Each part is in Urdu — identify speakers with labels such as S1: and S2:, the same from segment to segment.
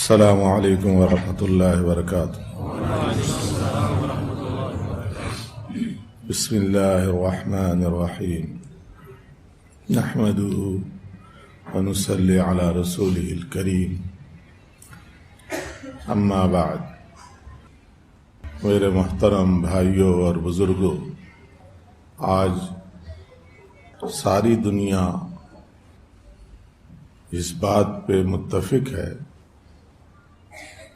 S1: السلام علیکم ورحمۃ اللہ وبرکاتہ۔ بسم اللہ الرحمن الرحیم، نحمده ونصلی علی رسولہ الکریم، اما بعد۔ میرے محترم بھائیوں اور بزرگوں، آج ساری دنیا اس بات پہ متفق ہے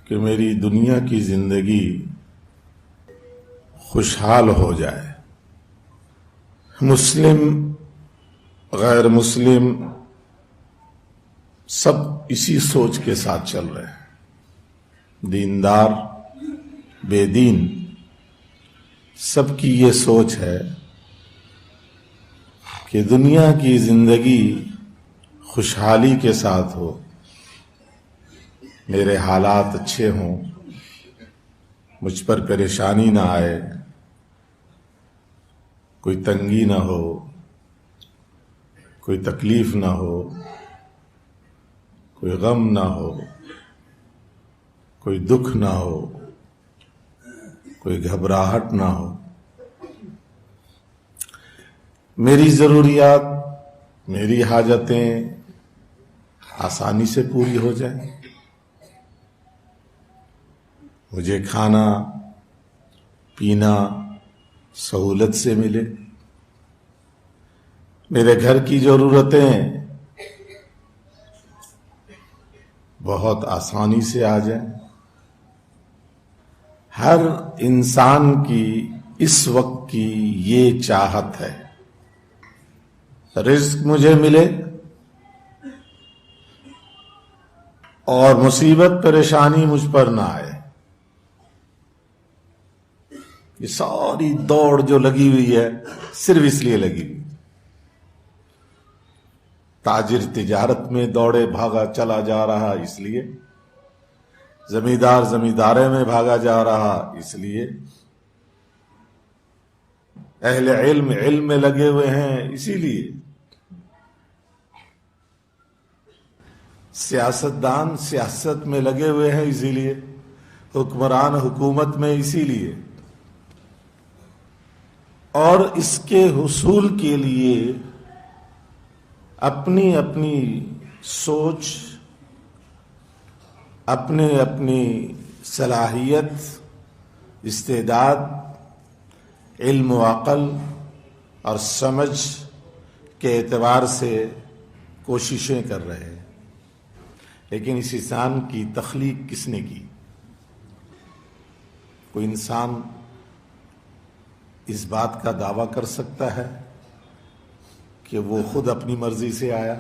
S1: کہ میری دنیا کی زندگی خوشحال ہو جائے۔ مسلم، غیر مسلم، سب اسی سوچ کے ساتھ چل رہے ہیں۔ دیندار، بے دین، سب کی یہ سوچ ہے کہ دنیا کی زندگی خوشحالی کے ساتھ ہو، میرے حالات اچھے ہوں، مجھ پر پریشانی نہ آئے، کوئی تنگی نہ ہو، کوئی تکلیف نہ ہو، کوئی غم نہ ہو، کوئی دکھ نہ ہو، کوئی گھبراہٹ نہ ہو۔ میری ضروریات، میری حاجتیں آسانی سے پوری ہو جائیں، مجھے کھانا پینا سہولت سے ملے، میرے گھر کی ضرورتیں بہت آسانی سے آ جائیں۔ ہر انسان کی اس وقت کی یہ چاہت ہے، رزق مجھے ملے اور مصیبت پریشانی مجھ پر نہ آئے۔ یہ ساری دوڑ جو لگی ہوئی ہے صرف اس لیے لگی ہوئی۔ تاجر تجارت میں دوڑے بھاگا چلا جا رہا اس لیے، زمیندار زمیندارے میں بھاگا جا رہا اس لیے، اہل علم علم میں لگے ہوئے ہیں اسی لیے، سیاستدان سیاست میں لگے ہوئے ہیں اسی لیے، حکمران حکومت میں اسی لیے، اور اس کے حصول کے لیے اپنی اپنی سوچ، اپنی صلاحیت، استعداد، علم و عقل اور سمجھ کے اعتبار سے کوششیں کر رہے ہیں۔ لیکن اس انسان کی تخلیق کس نے کی؟ کوئی انسان اس بات کا دعویٰ کر سکتا ہے کہ وہ خود اپنی مرضی سے آیا؟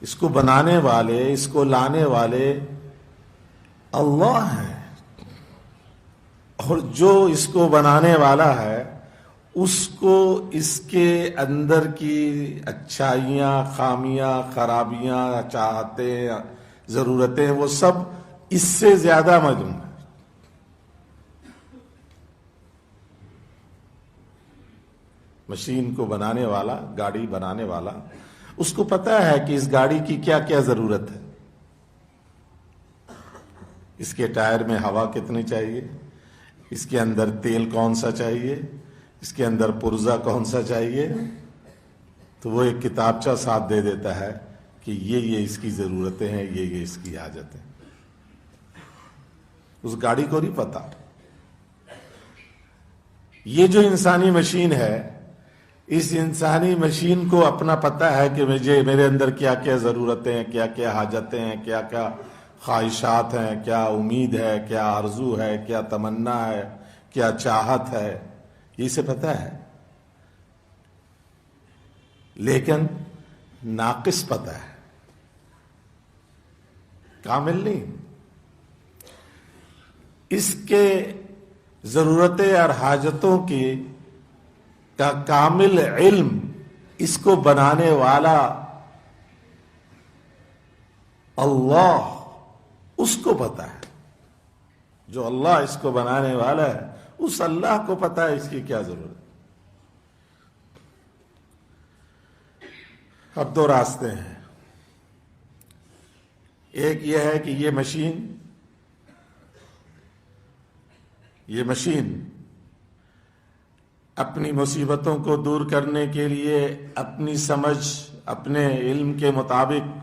S1: اس کو بنانے والے، اس کو لانے والے اللہ ہیں، اور جو اس کو بنانے والا ہے اس کو اس کے اندر کی اچھائیاں، خامیاں، خرابیاں، چاہتیں، ضرورتیں، وہ سب اس سے زیادہ معلوم ہے۔ مشین کو بنانے والا، گاڑی بنانے والا، اس کو پتا ہے کہ اس گاڑی کی کیا کیا ضرورت ہے، اس کے ٹائر میں ہوا کتنی چاہیے، اس کے اندر تیل کون سا چاہیے، اس کے اندر پرزہ کون سا چاہیے، تو وہ ایک کتابچہ ساتھ دے دیتا ہے کہ یہ اس کی ضرورتیں ہیں، یہ اس کی حاجتیں۔ اس گاڑی کو نہیں پتا۔ یہ جو انسانی مشین ہے، اس انسانی مشین کو اپنا پتہ ہے کہ میرے اندر کیا کیا ضرورتیں ہیں، کیا کیا حاجتیں ہیں، کیا کیا خواہشات ہیں، کیا امید ہے، کیا آرزو ہے، کیا تمنا ہے، کیا چاہت ہے، یہ اسے پتہ ہے۔ لیکن ناقص پتہ ہے، کامل نہیں۔ اس کے ضرورتیں اور حاجتوں کی کا کامل علم اس کو بنانے والا اللہ، اس کو پتا ہے۔ جو اللہ اس کو بنانے والا ہے، اس اللہ کو پتا ہے اس کی کیا ضرورت ہے۔ اب دو راستے ہیں۔ ایک یہ ہے کہ یہ مشین اپنی مصیبتوں کو دور کرنے کے لیے اپنی سمجھ، اپنے علم کے مطابق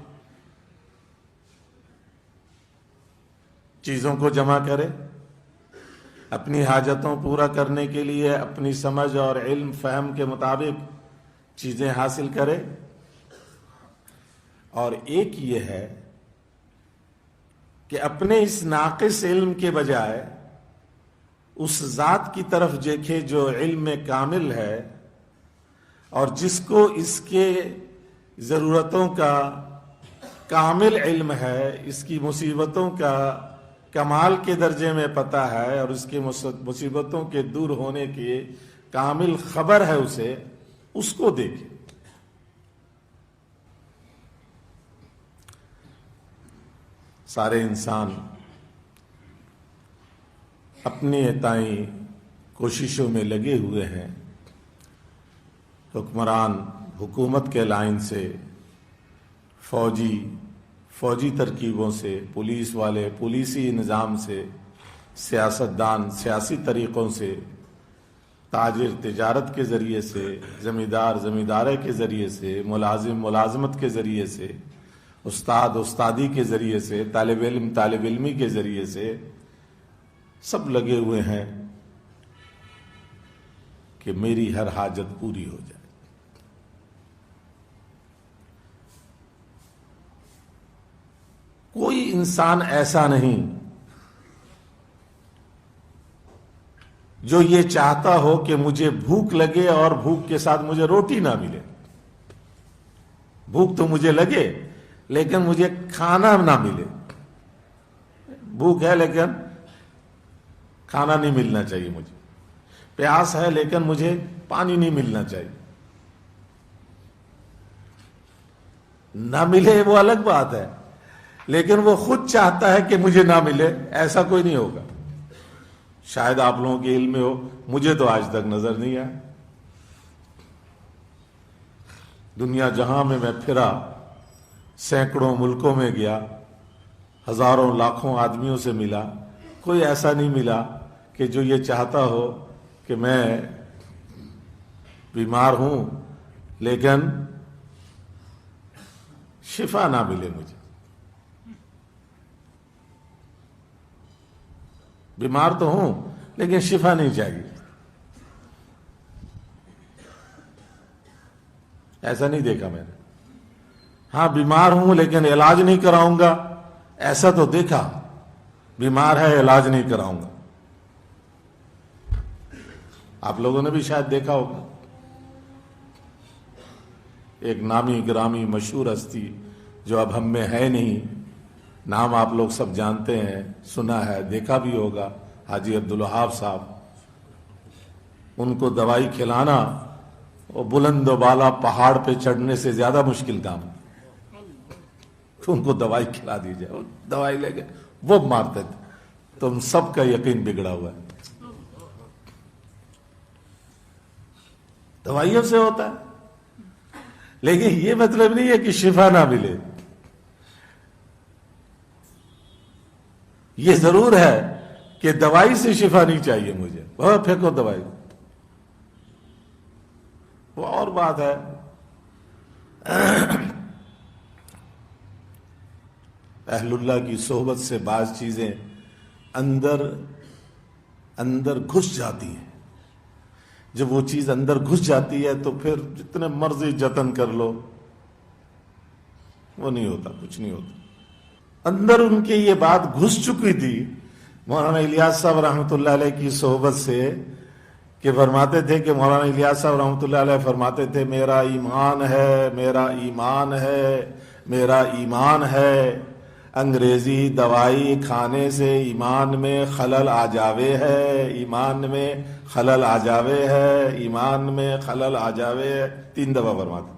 S1: چیزوں کو جمع کرے، اپنی حاجتوں پورا کرنے کے لیے اپنی سمجھ اور علم فہم کے مطابق چیزیں حاصل کرے، اور ایک یہ ہے کہ اپنے اس ناقص علم کے بجائے اس ذات کی طرف دیکھے جو علم میں کامل ہے اور جس کو اس کے ضرورتوں کا کامل علم ہے، اس کی مصیبتوں کا کمال کے درجے میں پتہ ہے اور اس کی مصیبتوں کے دور ہونے کی کامل خبر ہے اسے، اس کو دیکھے۔ سارے انسان اپنی تئیں کوششوں میں لگے ہوئے ہیں، حکمران حکومت کے لائن سے، فوجی ترکیبوں سے، پولیس والے پولیسی نظام سے، سیاستدان سیاسی طریقوں سے، تاجر تجارت کے ذریعے سے، زمیندار زمینداری کے ذریعے سے، ملازم ملازمت کے ذریعے سے، استاد استادی کے ذریعے سے، طالب علم طالب علمی کے ذریعے سے، سب لگے ہوئے ہیں کہ میری ہر حاجت پوری ہو جائے۔ کوئی انسان ایسا نہیں جو یہ چاہتا ہو کہ مجھے بھوک لگے اور بھوک کے ساتھ مجھے روٹی نہ ملے۔ بھوک تو مجھے لگے لیکن مجھے کھانا نہ ملے۔ بھوک ہے لیکن کھانا نہیں ملنا چاہیے مجھے، پیاس ہے لیکن مجھے پانی نہیں ملنا چاہیے۔ نہ ملے وہ الگ بات ہے، لیکن وہ خود چاہتا ہے کہ مجھے نہ ملے، ایسا کوئی نہیں ہوگا۔ شاید آپ لوگوں کے علم میں ہو، مجھے تو آج تک نظر نہیں آیا۔ دنیا جہاں میں پھرا، سینکڑوں ملکوں میں گیا، ہزاروں لاکھوں آدمیوں سے ملا، کوئی ایسا نہیں ملا کہ جو یہ چاہتا ہو کہ میں بیمار ہوں لیکن شفا نہ ملے مجھے۔ بیمار تو ہوں لیکن شفا نہیں چاہیے، ایسا نہیں دیکھا میں نے۔ ہاں بیمار ہوں لیکن علاج نہیں کراؤں گا، ایسا تو دیکھا، بیمار ہے علاج نہیں کراؤں گا۔ آپ لوگوں نے بھی شاید دیکھا ہوگا، ایک نامی گرامی مشہور ہستی جو اب ہم میں ہے نہیں، نام آپ لوگ سب جانتے ہیں، سنا ہے، دیکھا بھی ہوگا، حاجی عبدالوہاب صاحب۔ ان کو دوائی کھلانا وہ بلند و بالا پہاڑ پہ چڑھنے سے زیادہ مشکل کام ہے۔ ان کو دوائی کھلا دی جائے، دوائی لے کے وہ مارتے تھے۔ تم سب کا یقین بگڑا ہوا ہے، دوائیوں سے ہوتا ہے، لیکن یہ مطلب نہیں ہے کہ شفا نہ ملے۔ یہ ضرور ہے کہ دوائی سے شفا نہیں چاہیے مجھے، بہت پھینکو دوائی، وہ اور بات ہے۔ اہل اللہ کی صحبت سے بعض چیزیں اندر گھس جاتی ہیں۔ جب وہ چیز اندر گھس جاتی ہے تو پھر جتنے مرضی جتن کر لو وہ نہیں ہوتا، کچھ نہیں ہوتا۔ اندر ان کے یہ بات گھس چکی تھی مولانا الیاس صاحب رحمۃ اللہ علیہ کی صحبت سے، کہ فرماتے تھے کہ مولانا الیاس صاحب رحمۃ اللہ علیہ فرماتے تھے میرا ایمان ہے، میرا ایمان ہے، میرا ایمان ہے، انگریزی دوائی کھانے سے ایمان میں خلل آ جاوے ہے، ایمان میں خلل آ جاوے ہے، ایمان میں خلل آ جاوے ہے، 3 دفعہ فرماتے تھے۔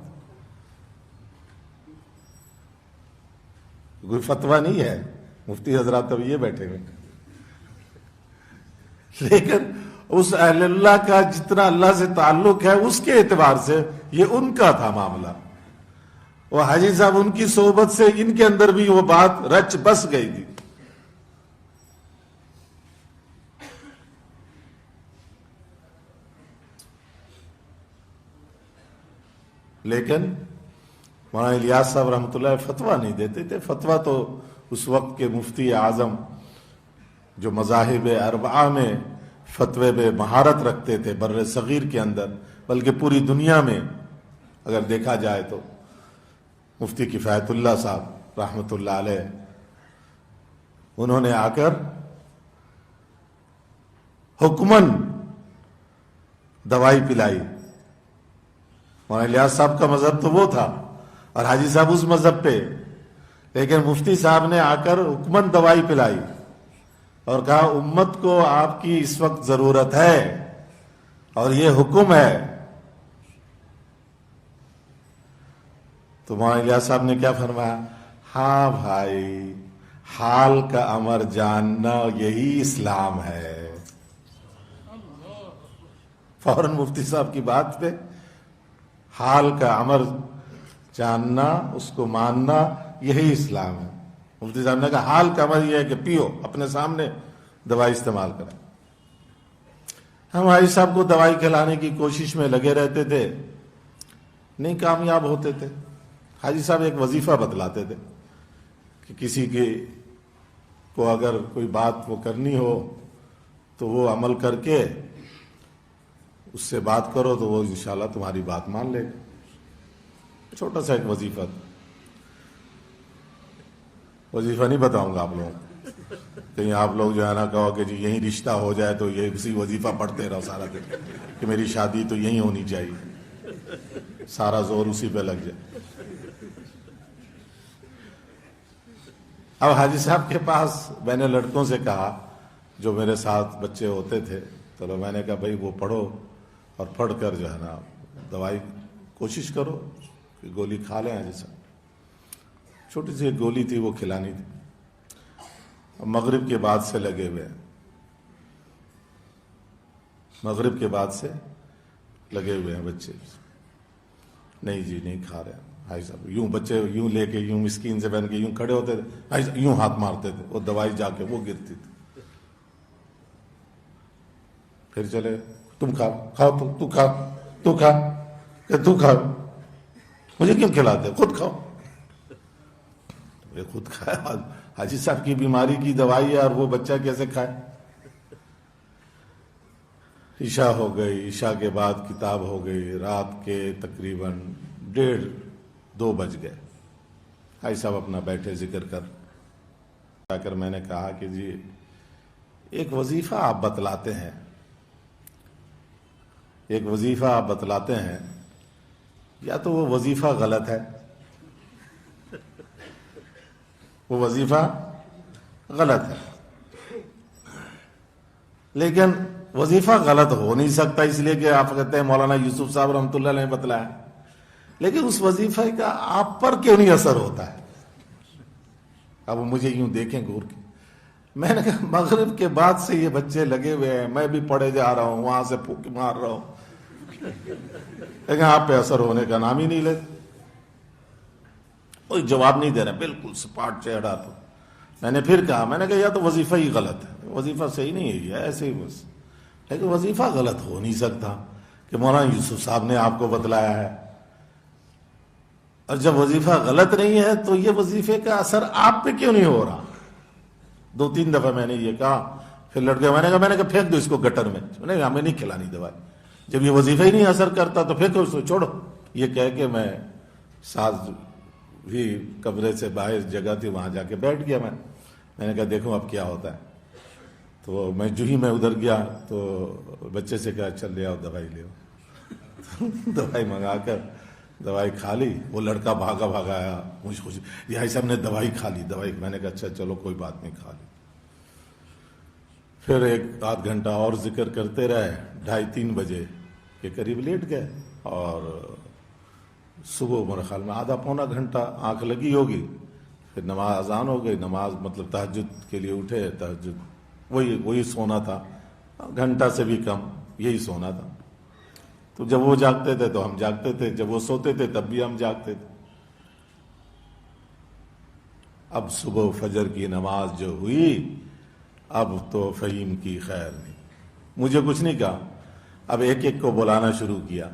S1: کوئی فتویٰ نہیں ہے، مفتی حضرات اب یہ بیٹھے ہوئے، لیکن اس اہل اللہ کا جتنا اللہ سے تعلق ہے اس کے اعتبار سے یہ ان کا تھا معاملہ۔ وہ حاجی صاحب ان کی صحبت سے ان کے اندر بھی وہ بات رچ بس گئی تھی. لیکن مولانا الیاس صاحب رحمۃ اللہ فتویٰ نہیں دیتے تھے. فتویٰ تو اس وقت کے مفتی اعظم جو مذاہب اربعہ میں فتوے میں مہارت رکھتے تھے بر صغیر کے اندر، بلکہ پوری دنیا میں اگر دیکھا جائے تو مفتی کفایت اللہ صاحب رحمۃ اللہ علیہ، انہوں نے آ کر حکمن دوائی پلائی. مولانا الیاس صاحب کا مذہب تو وہ تھا اور حاجی صاحب اس مذہب پہ، لیکن مفتی صاحب نے آ کر حکمن دوائی پلائی اور کہا امت کو آپ کی اس وقت ضرورت ہے اور یہ حکم ہے. تو مولانا الیاس صاحب نے کیا فرمایا؟ ہاں بھائی، حال کا امر جاننا یہی اسلام ہے. فوراً مفتی صاحب کی بات پہ حال کا امر جاننا، اس کو ماننا یہی اسلام ہے. مفتی صاحب نے کہا حال کا امر یہ ہے کہ پیو، اپنے سامنے دوائی استعمال کریں. ہم حاجی صاحب کو دوائی کھلانے کی کوشش میں لگے رہتے تھے، نہیں کامیاب ہوتے تھے. حاجی صاحب ایک وظیفہ بتلاتے تھے کہ کسی کے کو اگر کوئی بات وہ کرنی ہو تو وہ عمل کر کے اس سے بات کرو تو وہ انشاءاللہ تمہاری بات مان لے. چھوٹا سا ایک وظیفہ تھا. وظیفہ نہیں بتاؤں گا آپ لوگوں کو، کہیں آپ لوگ جو ہے نا کہو کہ جی یہیں رشتہ ہو جائے تو یہ اسی وظیفہ پڑھتے رہو سارا دن کہ میری شادی تو یہیں ہونی چاہیے، سارا زور اسی پہ لگ جائے. اب حاجی صاحب کے پاس میں نے لڑکوں سے کہا جو میرے ساتھ بچے ہوتے تھے، چلو میں نے کہا بھائی وہ پڑھو اور پڑھ کر جو ہے نا دوائی کوشش کرو کہ گولی کھا لیں. حاجی صاحب چھوٹی سی ایک گولی تھی وہ کھلانی تھی. مغرب کے بعد سے لگے ہوئے ہیں، مغرب کے بعد سے لگے ہوئے ہیں بچے. نہیں جی نہیں کھا رہے. بھائی صاحب یوں بچے یوں لے کے یوں مسکین سے بن کے یوں کھڑے ہوتے تھے، بھائی صاحب یوں ہاتھ مارتے تھے، وہ دوائی جا کے وہ گرتی تھی. پھر چلے تم کھاؤ کھاؤ تو کھا تو کھا کہ تو کھاؤ، مجھے کیوں کھلاتے، خود کھاؤ. خود کھایا. حاجی صاحب کی بیماری کی دوائی ہے اور وہ بچہ کیسے کھائے. عشاء ہو گئی، عشاء کے بعد کتاب ہو گئی، رات کے تقریباً 1:30-2 بج گئے. حاجی صاحب اپنا بیٹھے ذکر کر میں نے کہا کہ جی ایک وظیفہ آپ بتلاتے ہیں، ایک وظیفہ آپ بتلاتے ہیں، یا تو وہ وظیفہ غلط ہے، وہ وظیفہ غلط ہے. لیکن وظیفہ غلط ہو نہیں سکتا اس لیے کہ آپ کہتے ہیں مولانا یوسف صاحب رحمۃ اللہ علیہ نے بتلایا، لیکن اس وظیفے کا آپ پر کیوں نہیں اثر ہوتا ہے. اب مجھے یوں دیکھیں گور کے. میں نے کہا مغرب کے بعد سے یہ بچے لگے ہوئے ہیں، میں بھی پڑھے جا رہا ہوں، وہاں سے پھوک مار رہا ہوں، لیکن آپ پہ اثر ہونے کا نام ہی نہیں لیتے. کوئی جواب نہیں دے رہا، بالکل سپاٹ چہرہ. تو میں نے پھر کہا، میں نے کہا یا تو وظیفہ ہی غلط ہے، وظیفہ صحیح نہیں ہے یہ ایسے ہی بس. لیکن وظیفہ غلط ہو نہیں سکتا کہ مولانا یوسف صاحب نے آپ کو بتلایا ہے. اور جب وظیفہ غلط نہیں ہے تو یہ وظیفے کا اثر آپ پہ کیوں نہیں ہو رہا. 2-3 دفعہ میں نے یہ کہا. پھر لڑکے میں نے کہا پھینک دو اس کو گٹر میں. نہیں ہمیں نہیں کھلانی دوائی، جب یہ وظیفہ ہی نہیں اثر کرتا تو پھینکو اس کو، چھوڑو. یہ کہہ کے میں ساتھ بھی کمرے سے باہر جگہ تھی وہاں جا کے بیٹھ گیا. میں نے کہا دیکھو اب کیا ہوتا ہے. تو میں جو ہی میں ادھر گیا تو بچے سے کہا چل لے آؤ دوائی لے آؤ. دوائی منگا کر دوائی کھا لی. وہ لڑکا بھاگا آیا، مجھے خوشی یہ صاحب نے دوائی کھا لی. دوائی میں نے کہا اچھا چلو کوئی بات نہیں، کھا لی. پھر 1-8 گھنٹہ اور ذکر کرتے رہے. 2:30-3 بجے کے قریب لیٹ گئے اور صبح میرے خیال میں آدھا پونا گھنٹہ آنکھ لگی ہوگی. پھر نماز اذان ہو گئی، نماز مطلب تہجد کے لیے اٹھے. تہجد وہی سونا تھا، گھنٹہ سے بھی کم یہی سونا تھا. تو جب وہ جاگتے تھے تو ہم جاگتے تھے، جب وہ سوتے تھے تب بھی ہم جاگتے تھے. اب صبح فجر کی نماز جو ہوئی اب تو فہیم کی خیر نہیں. مجھے کچھ نہیں کہا. اب ایک ایک کو بلانا شروع کیا.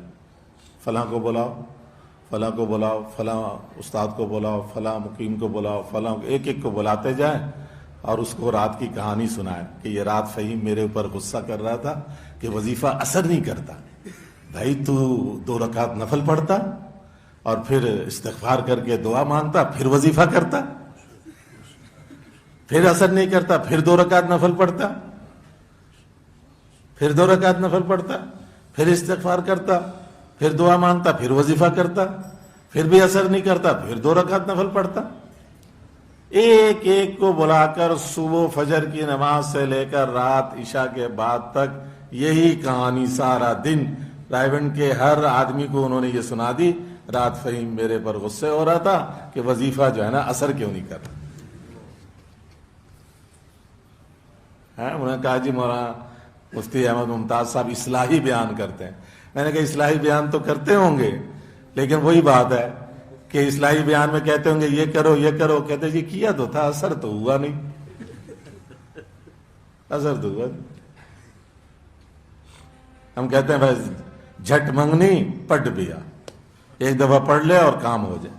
S1: فلاں کو بلاؤ، فلاں کو بلاؤ، فلاں استاد کو بلاؤ، فلاں مقیم کو بلاؤ، فلاں ایک ایک کو بلاتے جائیں اور اس کو رات کی کہانی سنائے کہ یہ رات فہیم میرے اوپر غصہ کر رہا تھا کہ وظیفہ اثر نہیں کرتا. بھائی تو 2 رکعت نفل پڑھتا اور پھر استغفار کر کے دعا مانگتا، پھر وظیفہ کرتا، پھر اثر نہیں کرتا، پھر 2 رکعت نفل پڑھتا، پھر 2 رکعت نفل پڑھتا، پھر استغفار کرتا، پھر دعا مانگتا، پھر وظیفہ کرتا، پھر بھی اثر نہیں کرتا، پھر 2 رکعت نفل پڑھتا. ایک ایک کو بلا کر صبح فجر کی نماز سے لے کر رات عشاء کے بعد تک یہی کہانی سارا دن رائے کے ہر آدمی کو انہوں نے یہ سنا دی. رات فہیم میرے پر غصے ہو رہا تھا کہ وظیفہ جو ہے نا اثر کیوں نہیں کر رہا. انہوں نے کہا جی مولانا مفتی احمد ممتاز صاحب اصلاحی بیان کرتے ہیں. میں نے کہا اصلاحی بیان تو کرتے ہوں گے لیکن وہی بات ہے کہ اصلاحی بیان میں کہتے ہوں گے یہ کرو یہ کرو، کہتے جی کیا تو تھا، اثر تو ہوا نہیں، اثر تو ہوا نہیں. ہم کہتے ہیں بھائی جھٹ منگنی پٹ بیا، ایک دفعہ پڑھ لے اور کام ہو جائے.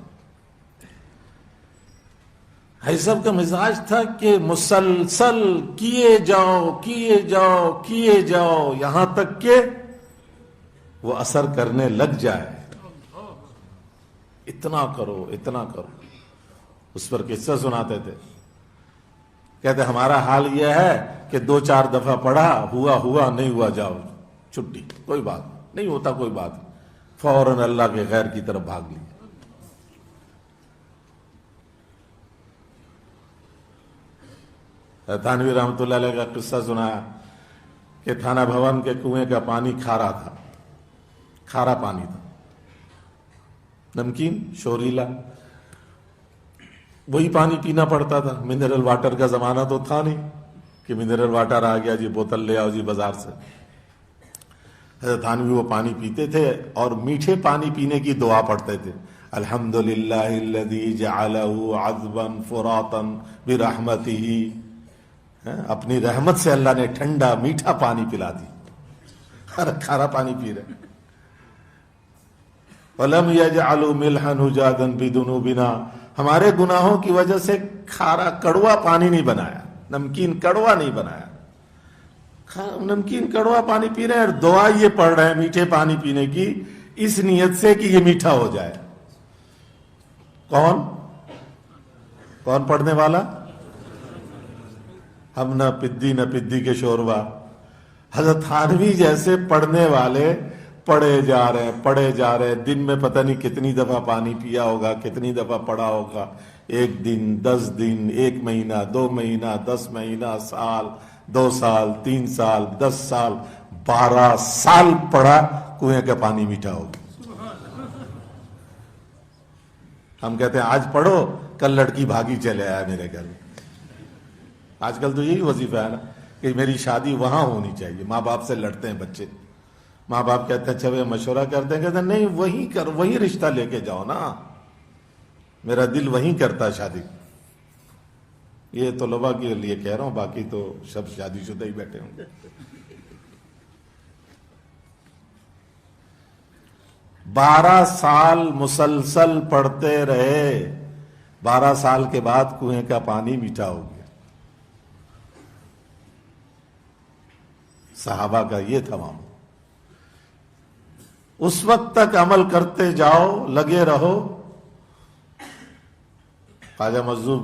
S1: بھائی صاحب کا مزاج تھا کہ مسلسل کیے جاؤ کیے جاؤ کیے جاؤ یہاں تک کہ وہ اثر کرنے لگ جائے. اتنا کرو اتنا کرو. اس پر قصہ سناتے تھے، کہتے ہمارا حال یہ ہے کہ 2-4 دفعہ پڑھا، ہوا ہوا، نہیں ہوا جاؤ چھٹی، کوئی بات نہیں ہوتا، کوئی بات نہیں، فوراً اللہ کے غیر کی طرف بھاگ لی. تھانوی رحمۃ اللہ علیہ کا قصہ سنایا کہ تھانہ بھون کے کنویں کا پانی کھارا تھا، کھارا پانی تھا، نمکین شوریلا، وہی پانی پینا پڑتا تھا. منرل واٹر کا زمانہ تو تھا نہیں کہ منرل واٹر آ گیا جی بوتل لے آؤ جی بازار سے. حضرت تھانوی وہ پانی پیتے تھے اور میٹھے پانی پینے کی دعا پڑھتے تھے. الحمدللہ الذی جعلہ عذبا فراتا برحمتہ، اپنی رحمت سے اللہ نے ٹھنڈا میٹھا پانی پلا دی. کھارا پانی پی رہے. وَلَمْ يَجْعَلُوا مِلْحًا أُجَاجًا بِذُنُوبِنَا، ہمارے گناہوں کی وجہ سے کھارا کڑوا پانی نہیں بنایا، نمکین کڑوا نہیں بنایا. نمکین کڑوا پانی پی رہے ہیں اور دعا یہ پڑھ رہے ہیں میٹھے پانی پینے کی اس نیت سے کہ یہ میٹھا ہو جائے. کون پڑھنے والا؟ ہم نہ پدی کے شوروا. حضرت تھانوی جیسے پڑھنے والے پڑھے جا رہے، دن میں پتہ نہیں کتنی دفعہ پانی پیا ہوگا، کتنی دفعہ پڑھا ہوگا. 1 دن، 10 دن، 1 مہینہ، 2 مہینہ، 10 مہینہ، سال، 2 سال، 3 سال، 10 سال، 12 سال پڑھا، کنویں کا پانی میٹھا ہوگا. ہم کہتے ہیں آج پڑھو، کل لڑکی بھاگی چلے آیا میرے گھر. آج کل تو یہی وظیفہ ہے نا کہ میری شادی وہاں ہونی چاہیے. ماں باپ سے لڑتے ہیں بچے، ماں باپ کہتے ہیں اچھا وہ مشورہ کرتے ہیں، کہتے ہیں نہیں وہیں رشتہ لے کے جاؤ نا، میرا دل وہیں کرتا ہے شادی. یہ طلباء کے لیے کہہ رہا ہوں، باقی تو سب شادی شدہ ہی بیٹھے ہوں گے. 12 سال مسلسل پڑھتے رہے، 12 سال کے بعد کنویں کا پانی میٹھا ہو گیا. صحابہ کا یہ تھا معاملہ. اس وقت تک عمل کرتے جاؤ، لگے رہو. خواجہ مجذوب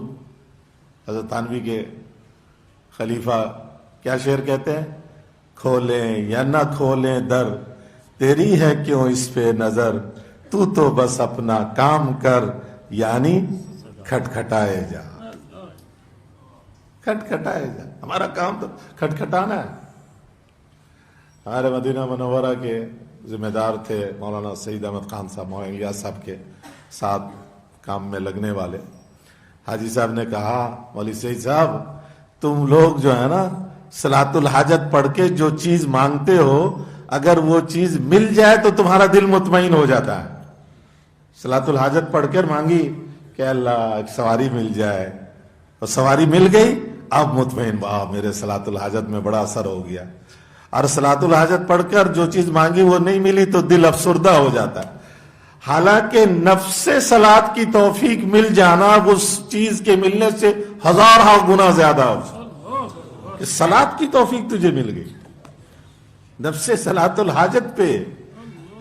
S1: حضرت تھانوی کے خلیفہ کیا شعر کہتے ہیں؟ کھولیں یا نہ کھولیں در، تیری ہے کیوں اس پہ نظر، تو بس اپنا کام کر، یعنی کھٹکھٹائے جا. کھٹکھٹائے جا، ہمارا کام تو کھٹکھٹانا ہے. ہمارے مدینہ منورہ کے ذمہ دار تھے مولانا سعید احمد خان صاحب، مولانا الیاس صاحب کے ساتھ کام میں لگنے والے. حاجی صاحب نے کہا مولوی سعید صاحب تم لوگ جو ہے نا صلاۃ الحاجت پڑھ کے جو چیز مانگتے ہو، اگر وہ چیز مل جائے تو تمہارا دل مطمئن ہو جاتا ہے. صلاۃ الحاجت پڑھ کر مانگی کہ اللہ ایک سواری مل جائے، اور سواری مل گئی، اب مطمئن، واہ میرے صلاۃ الحاجت میں بڑا اثر ہو گیا. اور صلاۃ الحاجت پڑھ کر جو چیز مانگی وہ نہیں ملی تو دل افسردہ ہو جاتا ہے. حالانکہ نفس صلاۃ کی توفیق مل جانا اس چیز کے ملنے سے ہزارہ گنا زیادہ ہو کہ صلاۃ کی توفیق تجھے مل گئی. نفس صلاۃ الحاجت پہ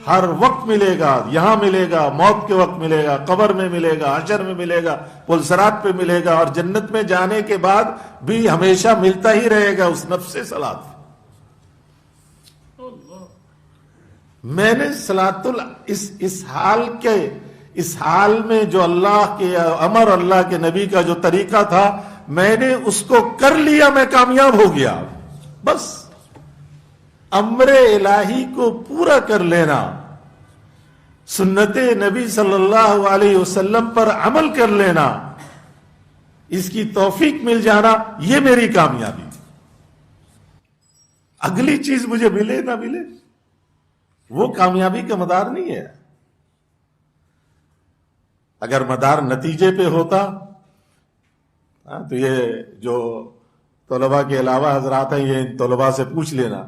S1: ہر وقت ملے گا، یہاں ملے گا، موت کے وقت ملے گا، قبر میں ملے گا، حشر میں ملے گا، پل صراط پہ ملے گا، اور جنت میں جانے کے بعد بھی ہمیشہ ملتا ہی رہے گا اس نفس صلاۃ. میں نے اس حال میں جو اللہ کے امر، اللہ کے نبی کا جو طریقہ تھا، میں نے اس کو کر لیا، میں کامیاب ہو گیا. بس امر الہی کو پورا کر لینا، سنت نبی صلی اللہ علیہ وسلم پر عمل کر لینا، اس کی توفیق مل جانا، یہ میری کامیابی. اگلی چیز مجھے ملے نہ ملے وہ کامیابی کا مدار نہیں ہے. اگر مدار نتیجے پہ ہوتا تو یہ جو طلباء کے علاوہ حضرات ہیں، یہ ان طلباء سے پوچھ لینا،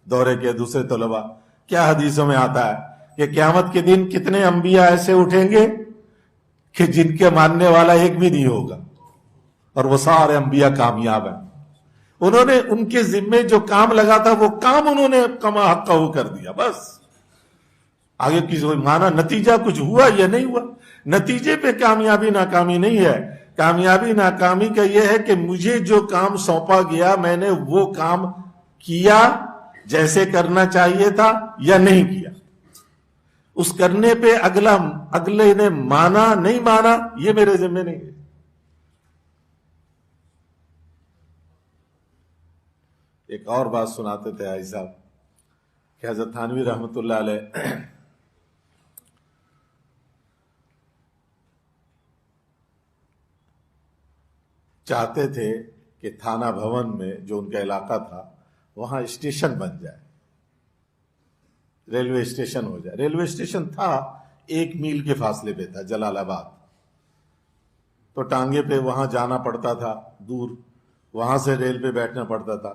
S1: دورے کے دوسرے طلباء، کیا حدیثوں میں آتا ہے کہ قیامت کے دن کتنے انبیاء ایسے اٹھیں گے کہ جن کے ماننے والا ایک بھی نہیں ہوگا، اور وہ سارے انبیاء کامیاب ہیں. انہوں نے ان کے ذمے جو کام لگا تھا وہ کام انہوں نے کما حقہ کر دیا. بس آگے کسی مانا نتیجہ کچھ ہوا یا نہیں ہوا. نتیجے پہ کامیابی ناکامی نہیں ہے. کامیابی ناکامی کا یہ ہے کہ مجھے جو کام سونپا گیا میں نے وہ کام کیا جیسے کرنا چاہیے تھا یا نہیں کیا. اس کرنے پہ اگلے نے مانا نہیں مانا یہ میرے ذمہ نہیں ہے. ایک اور بات سناتے تھے حاجی صاحب کہ حضرت تھانوی رحمۃ اللہ علیہ چاہتے تھے کہ تھانہ بھون میں جو ان کا علاقہ تھا وہاں اسٹیشن بن جائے، ریلوے اسٹیشن ہو جائے. ریلوے اسٹیشن تھا 1 میل کے فاصلے پہ تھا، جلال آباد. تو ٹانگے پہ وہاں جانا پڑتا تھا دور، وہاں سے ریل پہ بیٹھنا پڑتا تھا.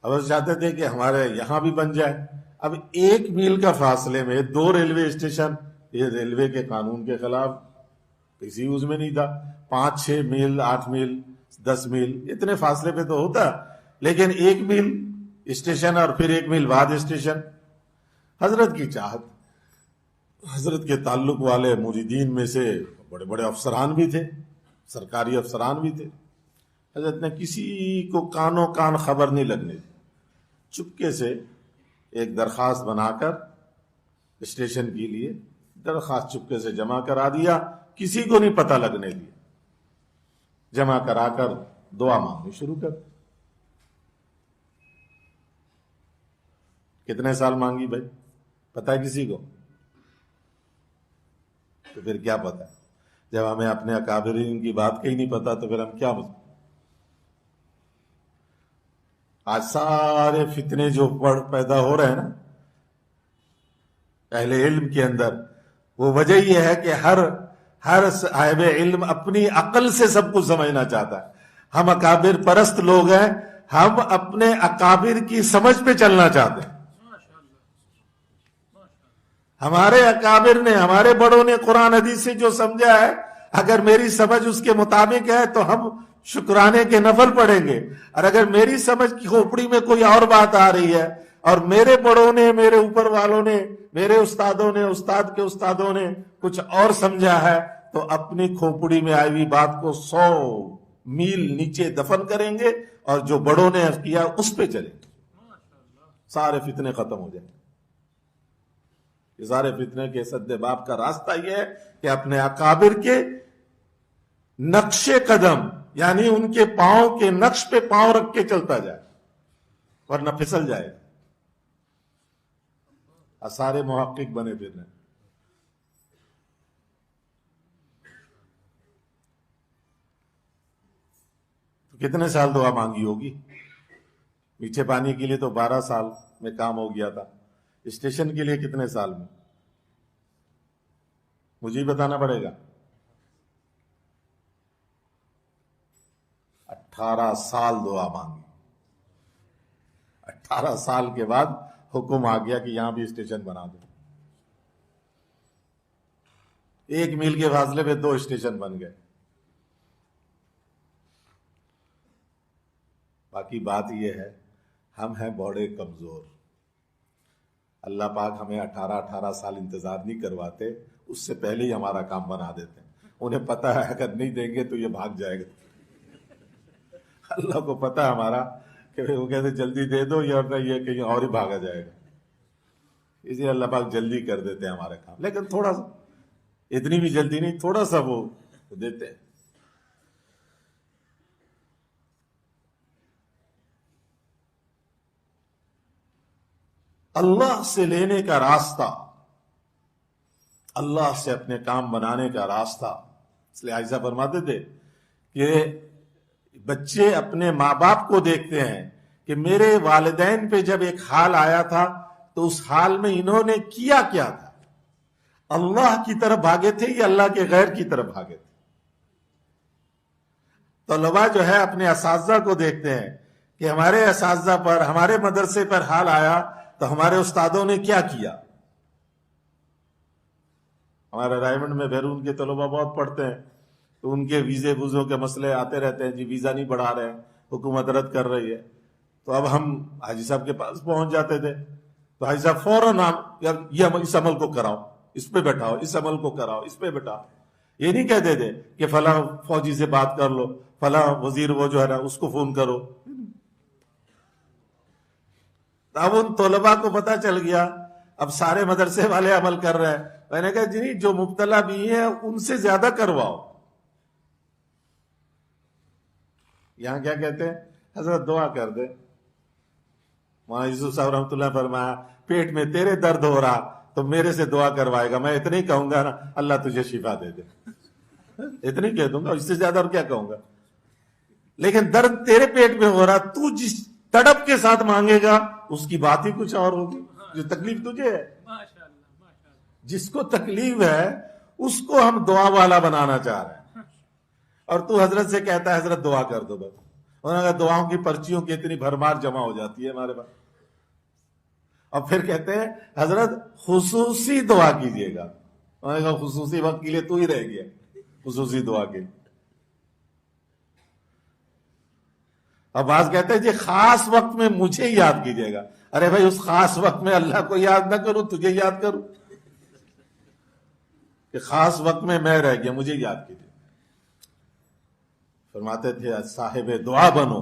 S1: اب چاہتے تھے کہ ہمارے یہاں بھی بن جائے. اب 1 میل کا فاصلے میں 2 ریلوے اسٹیشن، یہ ریلوے کے قانون کے خلاف، کسی یوز میں نہیں تھا. 5-6 میل، 8 میل، 10 میل اتنے فاصلے پہ تو ہوتا، لیکن 1 میل اسٹیشن اور پھر 1 میل بعد اسٹیشن. حضرت کی چاہت، حضرت کے تعلق والے مریدین میں سے بڑے بڑے افسران بھی تھے، سرکاری افسران بھی تھے. حضرت نے کسی کو کانوں کان خبر نہیں لگنے دی، چپکے سے ایک درخواست بنا کر اسٹیشن کے لیے درخواست چپکے سے جمع کرا دیا، کسی کو نہیں پتہ لگنے دیا. جمع کرا کر دعا مانگنی شروع کر. کتنے سال مانگی بھائی پتہ ہے کسی کو؟ تو پھر کیا پتہ ہے جب ہمیں اپنے اکابرین کی بات کہیں نہیں پتہ تو پھر ہم کیا بتائیں. آج سارے فتنے جو پیدا ہو رہے ہیں نا اہل علم کے اندر، وہ وجہ یہ ہے کہ ہر صاحب علم اپنی عقل سے سب کچھ سمجھنا چاہتا ہے. ہم اکابر پرست لوگ ہیں، ہم اپنے اکابر کی سمجھ پہ چلنا چاہتے ہیں. ہمارے اکابر نے، ہمارے بڑوں نے قرآن حدیث سے جو سمجھا ہے، اگر میری سمجھ اس کے مطابق ہے تو ہم شکرانے کے نفل پڑھیں گے. اور اگر میری سمجھ کی کھوپڑی میں کوئی اور بات آ رہی ہے اور میرے بڑوں نے، میرے اوپر والوں نے، میرے استادوں نے، استاد کے استادوں نے کچھ اور سمجھا ہے تو اپنی کھوپڑی میں آئی ہوئی بات کو 100 میل نیچے دفن کریں گے اور جو بڑوں نے کیا اس پہ چلیں گے. سارے فتنے ختم ہو جائیں گے. یہ سارے فتنے کے سد باب کا راستہ یہ ہے کہ اپنے اکابر کے نقش قدم، یعنی ان کے پاؤں کے نقش پہ پاؤں رکھ کے چلتا جائے ورنہ پھسل جائے. سارے محقق بنے پھر رہے. کتنے سال دعا مانگی ہوگی؟ میٹھے پانی کے لیے تو 12 سال میں کام ہو گیا تھا. اسٹیشن کے لیے کتنے سال میں؟ مجھے ہی بتانا پڑے گا. 18 سال دعا مانگی. 18 سال کے بعد حکم آ گیا کہ یہاں بھی اسٹیشن بنا دو. 1 میل کے فاصلے پہ 2 اسٹیشن بن گئے. باقی بات یہ ہے ہم ہیں بڑے کمزور. اللہ پاک ہمیں 18 سال انتظار نہیں کرواتے, اس سے پہلے ہی ہمارا کام بنا دیتے ہیں. انہیں پتہ ہے اگر نہیں دیں گے تو یہ بھاگ جائے گا. اللہ کو پتہ ہے ہمارا کہ وہ کہتے جلدی دے دو, یہ کہیں اور ہی بھاگا جائے گا. اس لیے اللہ پاک جلدی کر دیتے ہیں ہمارے کام, لیکن تھوڑا سا, اتنی بھی جلدی نہیں, تھوڑا سا وہ دیتے ہیں. اللہ سے لینے کا راستہ, اللہ سے اپنے کام بنانے کا راستہ. اس لیے عائشہ فرماتے تھے کہ بچے اپنے ماں باپ کو دیکھتے ہیں کہ میرے والدین پہ جب ایک حال آیا تھا تو اس حال میں انہوں نے کیا کیا تھا, اللہ کی طرف بھاگے تھے یا اللہ کے غیر کی طرف بھاگے تھے. طلباء جو ہے اپنے اساتذہ کو دیکھتے ہیں کہ ہمارے اساتذہ پر, ہمارے مدرسے پر حال آیا تو ہمارے استادوں نے کیا کیا. ہمارے رائمنڈ میں بیرون کے طلباء بہت پڑھتے ہیں تو ان کے ویزے ووزوں کے مسئلے آتے رہتے ہیں, جی ویزا نہیں بڑھا رہے ہیں, حکومت رد کر رہی ہے. تو اب ہم حاجی صاحب کے پاس پہنچ جاتے تھے تو حاجی صاحب فوراً اس عمل کو کراؤ, اس پہ بیٹھاؤ, اس عمل کو کراؤ, اس پہ بیٹھاؤ. یہ نہیں کہتے تھے کہ فلاں فوجی سے بات کر لو, فلاں وزیر وہ جو ہے نا اس کو فون کرو. اب ان طلباء کو پتہ چل گیا, اب سارے مدرسے والے عمل کر رہے ہیں. میں نے کہا جی جو مبتلا بھی ہیں ان سے زیادہ کرواؤ. یہاں کیا کہتے ہیں, حضرت دعا کر دے. وہاں یوسف صاحب رحمۃ اللہ فرمایا پیٹ میں تیرے درد ہو رہا تو میرے سے دعا کروائے گا, میں اتنے ہی کہوں گا نا اللہ تجھے شفا دے دے, اتنے ہی کہہ دوں گا, اس سے زیادہ اور کیا کہوں گا. لیکن درد تیرے پیٹ میں ہو رہا, تو جس تڑپ کے ساتھ مانگے گا اس کی بات ہی کچھ اور ہوگی. جو تکلیف تجھے ہے, جس کو تکلیف ہے اس کو ہم دعا والا بنانا چاہ رہے ہیں, اور تو حضرت سے کہتا ہے حضرت دعا کر دو بس. اور اگر دعاؤں کی پرچیوں کی اتنی بھرمار جمع ہو جاتی ہے ہمارے پاس, اور پھر کہتے ہیں حضرت خصوصی دعا کیجیے گا. خصوصی وقت کے لیے تو ہی رہ گیا, خصوصی دعا کے لیے. اب بعض کہتے ہیں جی خاص وقت میں مجھے یاد کیجیے گا. ارے بھائی اس خاص وقت میں اللہ کو یاد نہ کروں, تجھے یاد کروں کہ خاص وقت میں رہ گیا, مجھے یاد کیجیے. فرماتے تھے صاحب دعا بنو,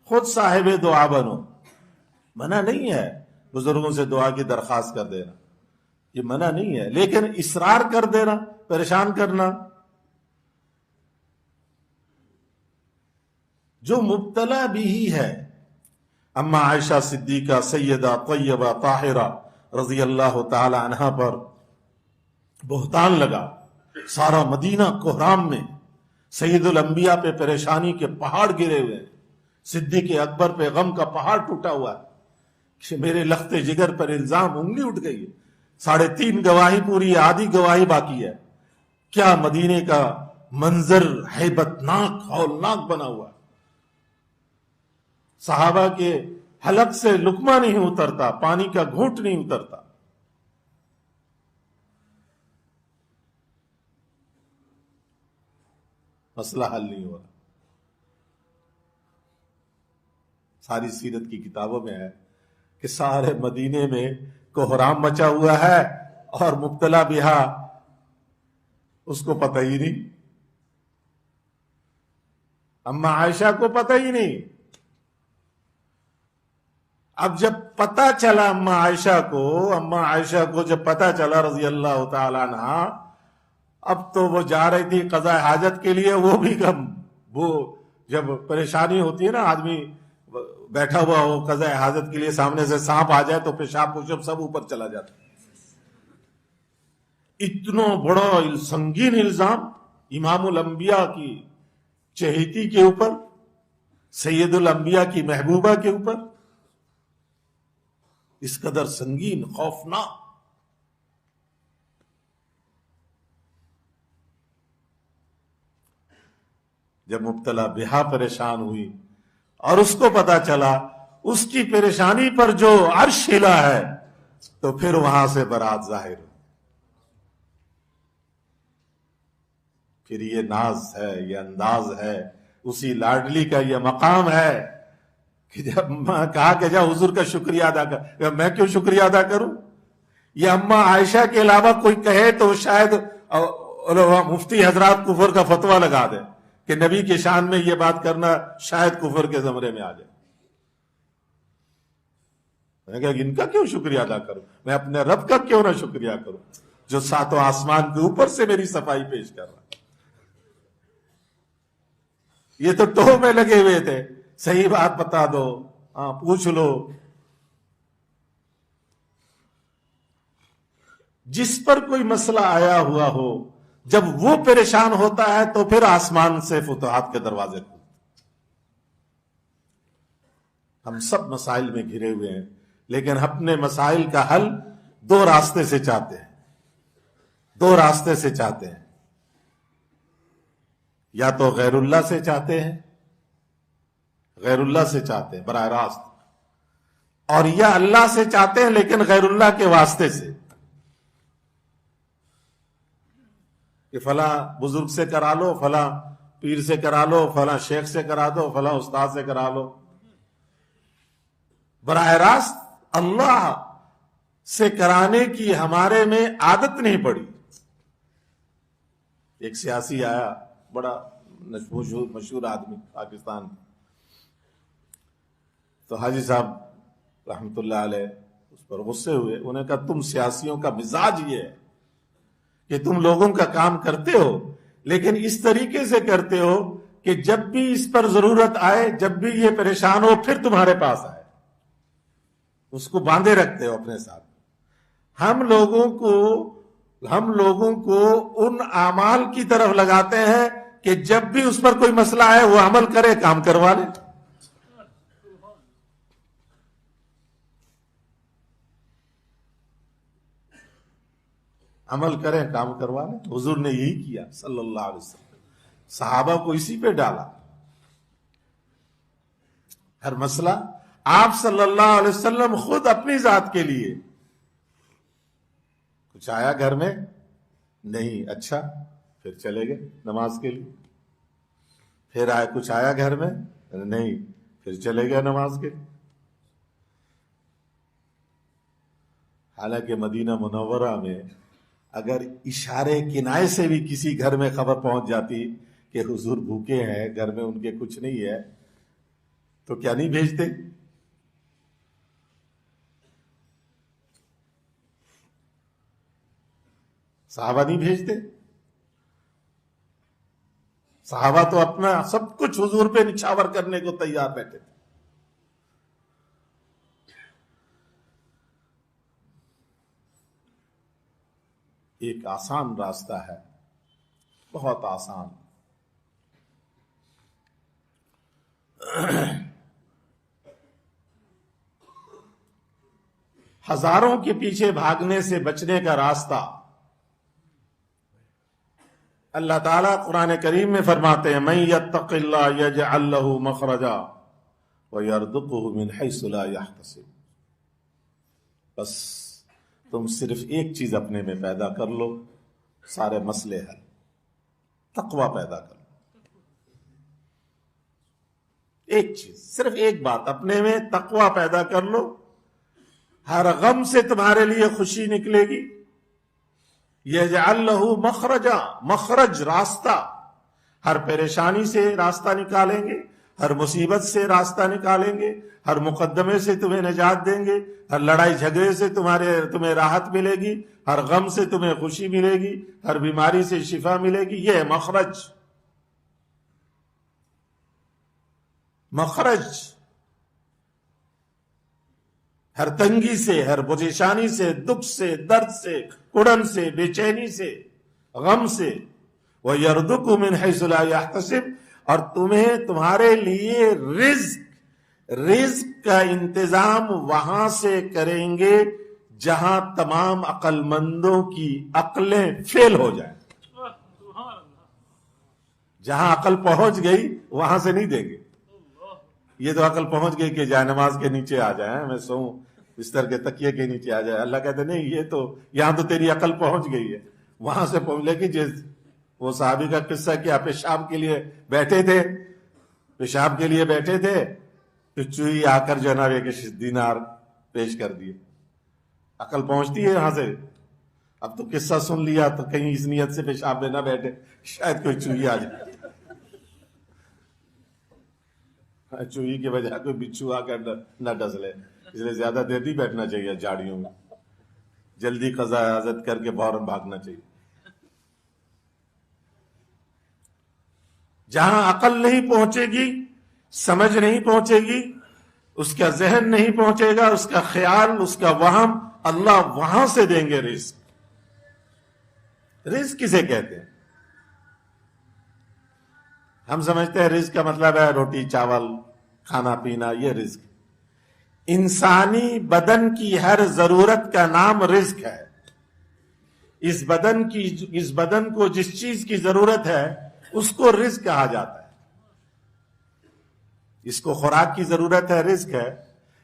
S1: خود صاحب دعا بنو. منع نہیں ہے بزرگوں سے دعا کی درخواست کر دینا, یہ منع نہیں ہے, لیکن اصرار کر دینا, پریشان کرنا. جو مبتلا بھی ہی ہے, اما عائشہ صدیقہ سیدہ طیبہ طاہرہ رضی اللہ تعالی عنہا پر بہتان لگا. سارا مدینہ کوہرام میں, سید الانبیاء پہ پریشانی کے پہاڑ گرے ہوئے ہیں, صدیق اکبر پہ غم کا پہاڑ ٹوٹا ہوا ہے کہ میرے لخت جگر پر الزام, انگلی اٹھ گئی ہے. 3.5 گواہی پوری ہے, آدھی گواہی باقی ہے. کیا مدینے کا منظر ہیبت ناک ہولناک بنا ہوا ہے. صحابہ کے حلق سے لقمہ نہیں اترتا, پانی کا گھونٹ نہیں اترتا. مسئلہ حل نہیں ہوا. ساری سیرت کی کتابوں میں ہے کہ سارے مدینے میں کوہرام مچا ہوا ہے اور مبتلا بہا اس کو پتہ ہی نہیں. اما عائشہ کو پتہ ہی نہیں. اب جب پتہ چلا اما عائشہ کو جب پتہ چلا رضی اللہ تعالی عنہ, اب تو وہ جا رہی تھی قضاء حاجت کے لیے. وہ بھی کم, وہ جب پریشانی ہوتی ہے نا, آدمی بیٹھا ہوا ہو قضاء حاجت کے لیے, سامنے سے سانپ آ جائے تو پیشاب پوشاب سب اوپر چلا جاتا. اتنا بڑا سنگین الزام امام الانبیاء کی چہیتی کے اوپر, سید الانبیاء کی محبوبہ کے اوپر, اس قدر سنگین, خوفناک. جب مبتلا بہا پریشان ہوئی اور اس کو پتا چلا اس کی پریشانی پر جو عرش ہلا ہے، تو پھر وہاں سے برات ظاہر ہوئی۔ پھر یہ ناز ہے، یہ انداز ہے، اسی لاڈلی کا یہ مقام ہے کہ جب کہا کہ جا حضور کا شکریہ ادا کر، میں کیوں شکریہ ادا کروں؟ یہ اماں عائشہ کے علاوہ کوئی کہے تو شاید مفتی حضرات کفر کا فتویٰ لگا دے کہ نبی کے شان میں یہ بات کرنا شاید کفر کے زمرے میں آ جائے۔ میں نے کہا ان کا کیوں شکریہ ادا کروں؟ میں اپنے رب کا کیوں نہ شکریہ کروں جو ساتوں آسمان کے اوپر سے میری صفائی پیش کر رہا۔ یہ تو ٹوہ میں لگے ہوئے تھے، صحیح بات بتا دو، ہاں پوچھ لو۔ جس پر کوئی مسئلہ آیا ہوا ہو، جب وہ پریشان ہوتا ہے تو پھر آسمان سے فتوحات کے دروازے کھلتے۔ ہم سب مسائل میں گھرے ہوئے ہیں، لیکن اپنے مسائل کا حل دو راستے سے چاہتے ہیں، دو راستے سے چاہتے ہیں، یا تو غیر اللہ سے چاہتے ہیں، غیر اللہ سے چاہتے ہیں براہ راست، اور یا اللہ سے چاہتے ہیں لیکن غیر اللہ کے واسطے سے، کہ فلاں بزرگ سے کرا لو، فلاں پیر سے کرا لو، فلاں شیخ سے کرا دو، فلاں استاد سے کرا لو۔ براہ راست اللہ سے کرانے کی ہمارے میں عادت نہیں پڑی۔ ایک سیاسی آیا، بڑا مشہور آدمی پاکستان، تو حاجی صاحب رحمت اللہ علیہ اس پر غصے ہوئے، انہوں نے کہا تم سیاسیوں کا مزاج یہ ہے کہ تم لوگوں کا کام کرتے ہو لیکن اس طریقے سے کرتے ہو کہ جب بھی اس پر ضرورت آئے، جب بھی یہ پریشان ہو، پھر تمہارے پاس آئے، اس کو باندھے رکھتے ہو اپنے ساتھ۔ ہم لوگوں کو ان اعمال کی طرف لگاتے ہیں کہ جب بھی اس پر کوئی مسئلہ آئے وہ عمل کرے، کام کروا لے۔ عمل کریں، کام کروا لیں۔ حضور نے یہی کیا صلی اللہ علیہ وسلم، صحابہ کو اسی پہ ڈالا۔ ہر مسئلہ آپ صلی اللہ علیہ وسلم خود اپنی ذات کے لیے، کچھ آیا گھر میں نہیں، اچھا پھر چلے گئے نماز کے لیے، پھر کچھ آیا گھر میں نہیں، پھر چلے گئے نماز کے لیے۔ حالانکہ مدینہ منورہ میں اگر اشارے کنائے سے بھی کسی گھر میں خبر پہنچ جاتی کہ حضور بھوکے ہیں، گھر میں ان کے کچھ نہیں ہے، تو کیا نہیں بھیجتے؟ صحابہ نہیں بھیجتے؟ صحابہ تو اپنا سب کچھ حضور پہ نچھاور کرنے کو تیار بیٹھے تھے۔ ایک آسان راستہ ہے، بہت آسان۔ ہزاروں کے پیچھے بھاگنے سے بچنے کا راستہ اللہ تعالیٰ قرآن کریم میں فرماتے ہیں من یتق اللہ یجعل لہ مخرجا ویرزقہ من حیث لا یحتسب۔ بس تم صرف ایک چیز اپنے میں پیدا کر لو، سارے مسئلے حل۔ تقوی پیدا کر لو، ایک چیز، صرف ایک بات اپنے میں تقوی پیدا کر لو، ہر غم سے تمہارے لیے خوشی نکلے گی۔ یجعل لہ مخرجا، مخرج راستہ، ہر پریشانی سے راستہ نکالیں گے، ہر مصیبت سے راستہ نکالیں گے، ہر مقدمے سے تمہیں نجات دیں گے، ہر لڑائی جھگڑے سے تمہیں راحت ملے گی، ہر غم سے تمہیں خوشی ملے گی، ہر بیماری سے شفا ملے گی۔ یہ ہے مخرج، مخرج۔ ہر تنگی سے، ہر پریشانی سے، دکھ سے، درد سے، کڑن سے، بے چینی سے، غم سے۔ وَيَرْزُقُهُ مِنْ حَيْثُ لَا يَحْتَسِبُ، اور تمہارے لیے رزق کا انتظام وہاں سے کریں گے جہاں تمام عقل مندوں کی عقلیں فیل ہو جائیں۔ جہاں عقل پہنچ گئی وہاں سے نہیں دیں گے. یہ تو عقل پہنچ گئی کہ جائے نماز کے نیچے آ جائیں، میں سوؤں بستر کے تکیے کے نیچے آ جائے. اللہ کہتے نہیں، یہ تو یہاں تو تیری عقل پہنچ گئی ہے، وہاں سے پہنچ لے گی. وہ صحابی کا قصہ کیا، پیشاب کے لیے بیٹھے تھے تو چوئی آ کر جناب 1 دینار پیش کر دیے. عقل پہنچتی ہے یہاں سے. اب تو قصہ سن لیا تو کہیں اس نیت سے پیشاب میں نہ بیٹھے، شاید کوئی چوئی آ جائے. چوئی کے بجائے کوئی بچھو آ کر نہ ڈس لے. اس لیے زیادہ دیر نہیں بیٹھنا چاہیے جھاڑیوں میں، جلدی قضا حاجت کر کے فوراً بھاگنا چاہیے. جہاں عقل نہیں پہنچے گی، سمجھ نہیں پہنچے گی، اس کا ذہن نہیں پہنچے گا، اس کا خیال، اس کا وہم، اللہ وہاں سے دیں گے رزق. رزق کسے کہتے ہیں؟ ہم سمجھتے ہیں رزق کا مطلب ہے روٹی چاول کھانا پینا، یہ رزق. انسانی بدن کی ہر ضرورت کا نام رزق ہے. اس بدن کو جس چیز کی ضرورت ہے اس کو رزق کہا جاتا ہے. اس کو خوراک کی ضرورت ہے، رزق ہے.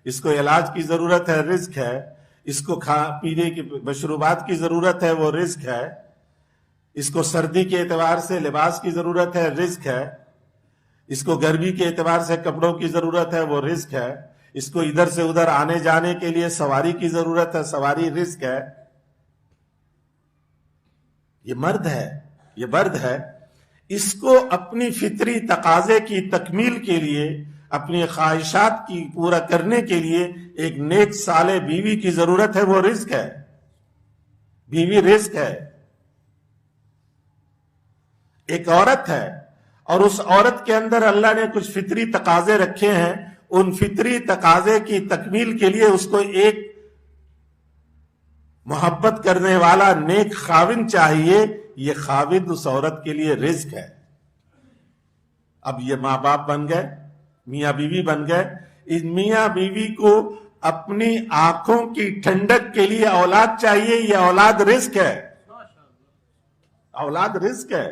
S1: اس کو علاج کی ضرورت ہے، رزق ہے. اس کو پینے کی مشروبات کی ضرورت ہے، وہ رزق ہے. اس کو سردی کے اعتبار سے لباس کی ضرورت ہے، رزق ہے. اس کو گرمی کے اعتبار سے کپڑوں کی ضرورت ہے، وہ رزق ہے. اس کو ادھر سے ادھر آنے جانے کے لیے سواری کی ضرورت ہے، سواری رزق ہے. یہ مرد ہے، یہ برد ہے. اس کو اپنی فطری تقاضے کی تکمیل کے لیے، اپنی خواہشات کی پورا کرنے کے لیے ایک نیک صالح بیوی کی ضرورت ہے، وہ رزق ہے. بیوی رزق ہے. ایک عورت ہے اور اس عورت کے اندر اللہ نے کچھ فطری تقاضے رکھے ہیں. ان فطری تقاضے کی تکمیل کے لیے اس کو ایک محبت کرنے والا نیک خاوند چاہیے. یہ خاوند اس عورت کے لیے رزق ہے. اب یہ ماں باپ بن گئے، میاں بیوی بن گئے. اس میاں بیوی کو اپنی آنکھوں کی ٹھنڈک کے لیے اولاد چاہیے. یہ اولاد رزق ہے. اولاد رزق ہے.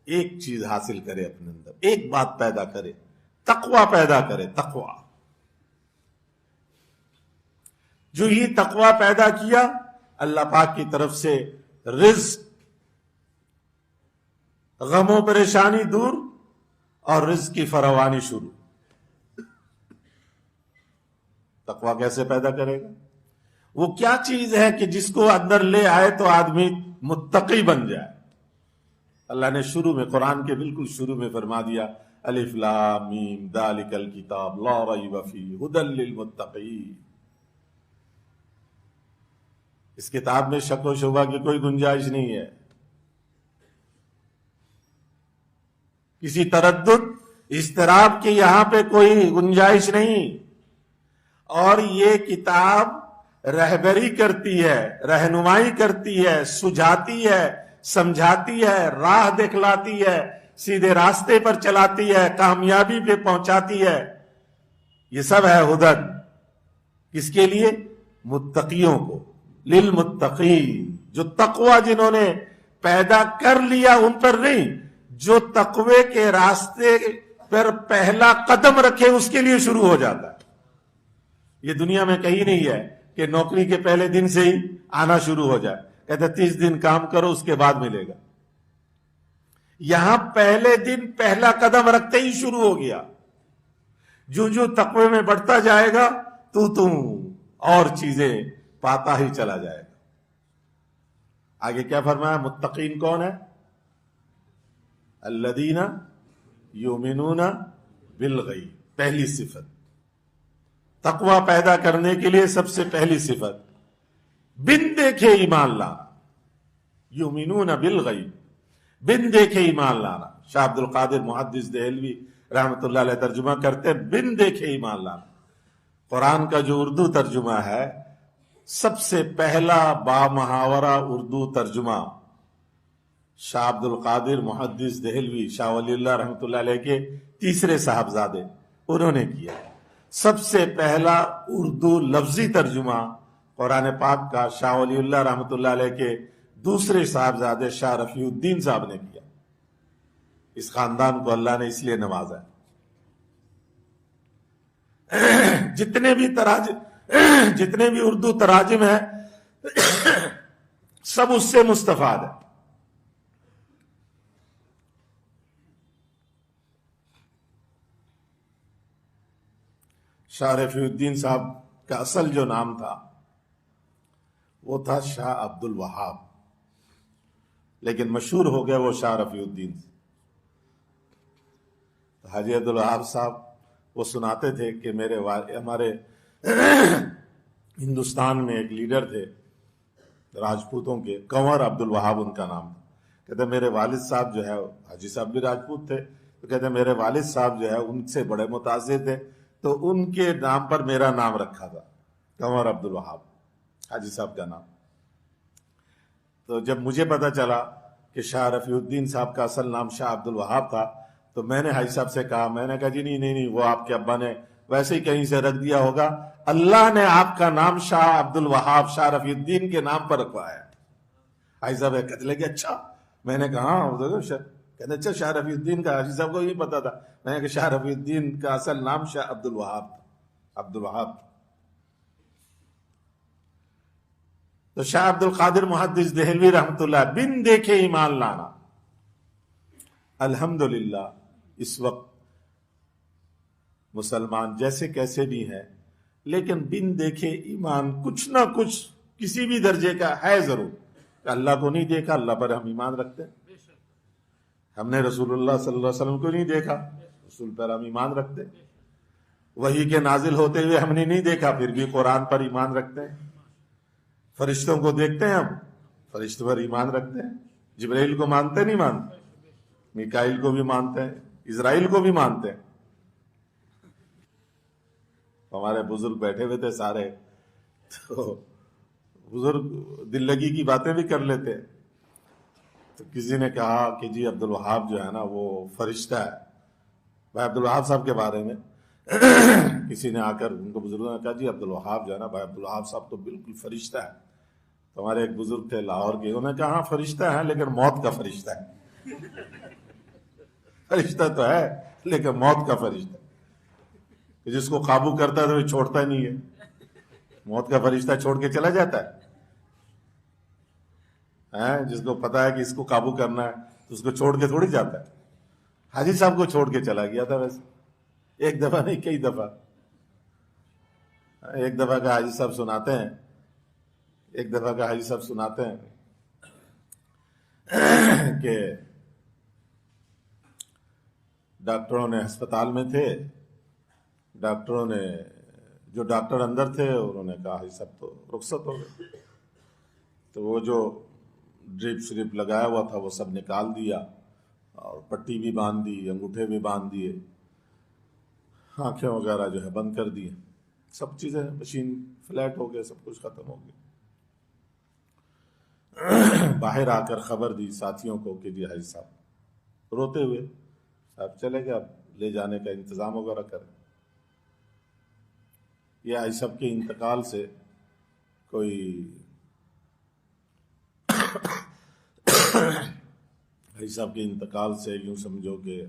S1: ایک چیز حاصل کرے اپنے اندر، ایک بات پیدا کرے، تقوی پیدا کرے. تقوی جو ہی تقوی پیدا کیا، اللہ پاک کی طرف سے رزق، غم و پریشانی دور اور رزق کی فراوانی شروع. تقوی کیسے پیدا کرے گا؟ وہ کیا چیز ہے کہ جس کو اندر لے آئے تو آدمی متقی بن جائے؟ اللہ نے شروع میں، قرآن کے بالکل شروع میں فرما دیا، الف لام میم ذالک الکتاب لا ریب فیہ ھدی للمتقین. اس کتاب میں شک و شبہ کی کوئی گنجائش نہیں ہے، کسی تردد اضطراب کی یہاں پہ کوئی گنجائش نہیں. اور یہ کتاب رہبری کرتی ہے، رہنمائی کرتی ہے، سجھاتی ہے، سمجھاتی ہے، راہ دکھلاتی ہے، سیدھے راستے پر چلاتی ہے، کامیابی پہ پہنچاتی ہے. یہ سب ہے ہدن. کس کے لیے؟ متقیوں کو. للمتقین، جو تقوی جنہوں نے پیدا کر لیا ان پر نہیں، جو تقوی کے راستے پر پہلا قدم رکھے اس کے لیے شروع ہو جاتا ہے. یہ دنیا میں کہیں نہیں ہے کہ نوکری کے پہلے دن سے ہی آنا شروع ہو جائے. کہتے 30 دن کام کرو اس کے بعد ملے گا. یہاں پہلے دن پہلا قدم رکھتے ہی شروع ہو گیا. جو تقوی میں بڑھتا جائے گا تو اور چیزیں پاتا ہی چلا جائے گا. آگے کیا فرمایا؟ متقین کون ہے؟ الذین یؤمنون بالغیب. پہلی صفت تقوی پیدا کرنے کے لیے سب سے پہلی صفت بن دیکھے ایمان لانا. یؤمنون بالغیب، بن دیکھے ایمان لانا. شاہ عبد القادر محدث دہلوی رحمۃ اللہ علیہ ترجمہ کرتے بن دیکھے ایمان لانا. قرآن کا جو اردو ترجمہ ہے، سب سے پہلا بامحاورہ اردو ترجمہ شاہ عبد القادر محدث دہلوی، شاہ ولی اللہ رحمۃ اللہ علیہ کے تیسرے صاحبزادے، انہوں نے کیا. سب سے پہلا اردو لفظی ترجمہ قرآن پاک کا شاہ ولی اللہ رحمۃ اللہ علیہ کے دوسرے صاحبزادے شاہ رفیع الدین صاحب نے کیا. اس خاندان کو اللہ نے اس لیے نوازا ہے. جتنے بھی اردو تراجم ہیں سب اس سے مستفاد ہے. شاہ رفیع الدین صاحب کا اصل جو نام تھا وہ تھا شاہ عبد الوہاب، لیکن مشہور ہو گیا وہ شاہ رفیع الدین. حاجی عبد الوہاب صاحب وہ سناتے تھے کہ ہمارے ہندوستان میں ایک لیڈر تھے راجپوتوں کے، کنور عبد الوہاب ان کا نام تھا. کہتے میرے والد صاحب جو ہے، حاجی صاحب بھی راجپوت تھے، تو کہتے میرے والد صاحب جو ہے ان سے بڑے متاثر تھے، تو ان کے نام پر میرا نام رکھا تھا، کنور عبد الوہاب حاجی صاحب کا نام. تو جب مجھے پتا چلا کہ شاہ رفیع الدین صاحب کا اصل نام شاہ عبد الوہاب تھا، تو میں نے حاجی صاحب سے کہا، میں نے کہا جی نہیں وہ آپ کے ابا نے ویسے ہی کہیں سے رکھ دیا ہوگا، اللہ نے آپ کا نام شاہ عبد الوہاب شاہ رفیع الدین کے نام پر رکھوایا ہے. حاجی صاحب کہتے لگے اچھا. میں نے کہا ہاں. کہتے اچھا شاہ رفیع الدین کا، حاجی صاحب کو یہ پتا تھا. میں نے کہا شاہ رفیع الدین کا اصل نام شاہ عبد الوہاب تھا، عبد الوہاب. تو شاہ عبد القادر محدث دہلوی رحمۃ اللہ بن دیکھے ایمان لانا. الحمدللہ اس وقت مسلمان جیسے کیسے بھی ہیں، لیکن بن دیکھے ایمان کچھ نہ کچھ کسی بھی درجے کا ہے ضرور. اللہ کو نہیں دیکھا، اللہ پر ہم ایمان رکھتے ہیں. ہم نے رسول اللہ صلی اللہ علیہ وسلم کو نہیں دیکھا، رسول پر ہم ایمان رکھتے ہیں. وحی کے نازل ہوتے ہوئے ہم نے نہیں دیکھا، پھر بھی قرآن پر ایمان رکھتے ہیں. فرشتوں کو دیکھتے ہیں ہم، فرشتوں پر ایمان رکھتے ہیں. جبرائیل کو مانتے نہیں مانتے، میکائیل کو بھی مانتے ہیں، اسرائیل کو بھی مانتے ہیں. ہمارے بزرگ بیٹھے ہوئے تھے سارے، تو بزرگ دل لگی کی باتیں بھی کر لیتے. تو کسی نے کہا کہ جی عبد الوہاب جو ہے نا وہ فرشتہ ہے. بھائی عبد الوہاب صاحب کے بارے میں کسی نے آ کر ان کو بزرگوں نے کہا جی عبد الوہاب جو ہے نا، بھائی عبد الوہاب صاحب تو بالکل فرشتہ ہے. تو ہمارے ایک بزرگ تھے لاہور کے، انہوں نے کہا ہاں فرشتہ ہے لیکن موت کا فرشتہ ہے. فرشتہ تو ہے لیکن موت کا فرشتہ، جس کو قابو کرتا ہے تو وہ چھوڑتا ہی نہیں ہے. موت کا فرشتہ چھوڑ کے چلا جاتا ہے. جس کو پتا ہے کہ اس کو قابو کرنا ہے تو اس کو چھوڑ کے تھوڑی جاتا ہے. حاجی صاحب کو چھوڑ کے چلا گیا تھا ویسے، ایک دفعہ نہیں کئی دفعہ. ایک دفعہ کا حاجی صاحب سناتے ہیں کہ ڈاکٹروں نے ہسپتال میں تھے، ڈاکٹروں نے جو ڈاکٹر اندر تھے انہوں نے کہا حاجی صاحب تو رخصت ہو گئے. تو وہ جو ڈرپ شریپ لگایا ہوا تھا وہ سب نکال دیا، اور پٹی بھی باندھ دی، انگوٹھے بھی باندھ دیے، آنکھیں وغیرہ جو ہے بند کر دی، سب چیزیں مشین فلیٹ ہو گئے، سب کچھ ختم ہو گیا. باہر آ کر خبر دی ساتھیوں کو کہ جی حاجی صاحب، روتے ہوئے صاحب چلے گئے، اب لے جانے کا انتظام وغیرہ کریں. یہ حاجی صاحب کے انتقال سے کوئی حاجی صاحب کے انتقال سے یوں سمجھو کہ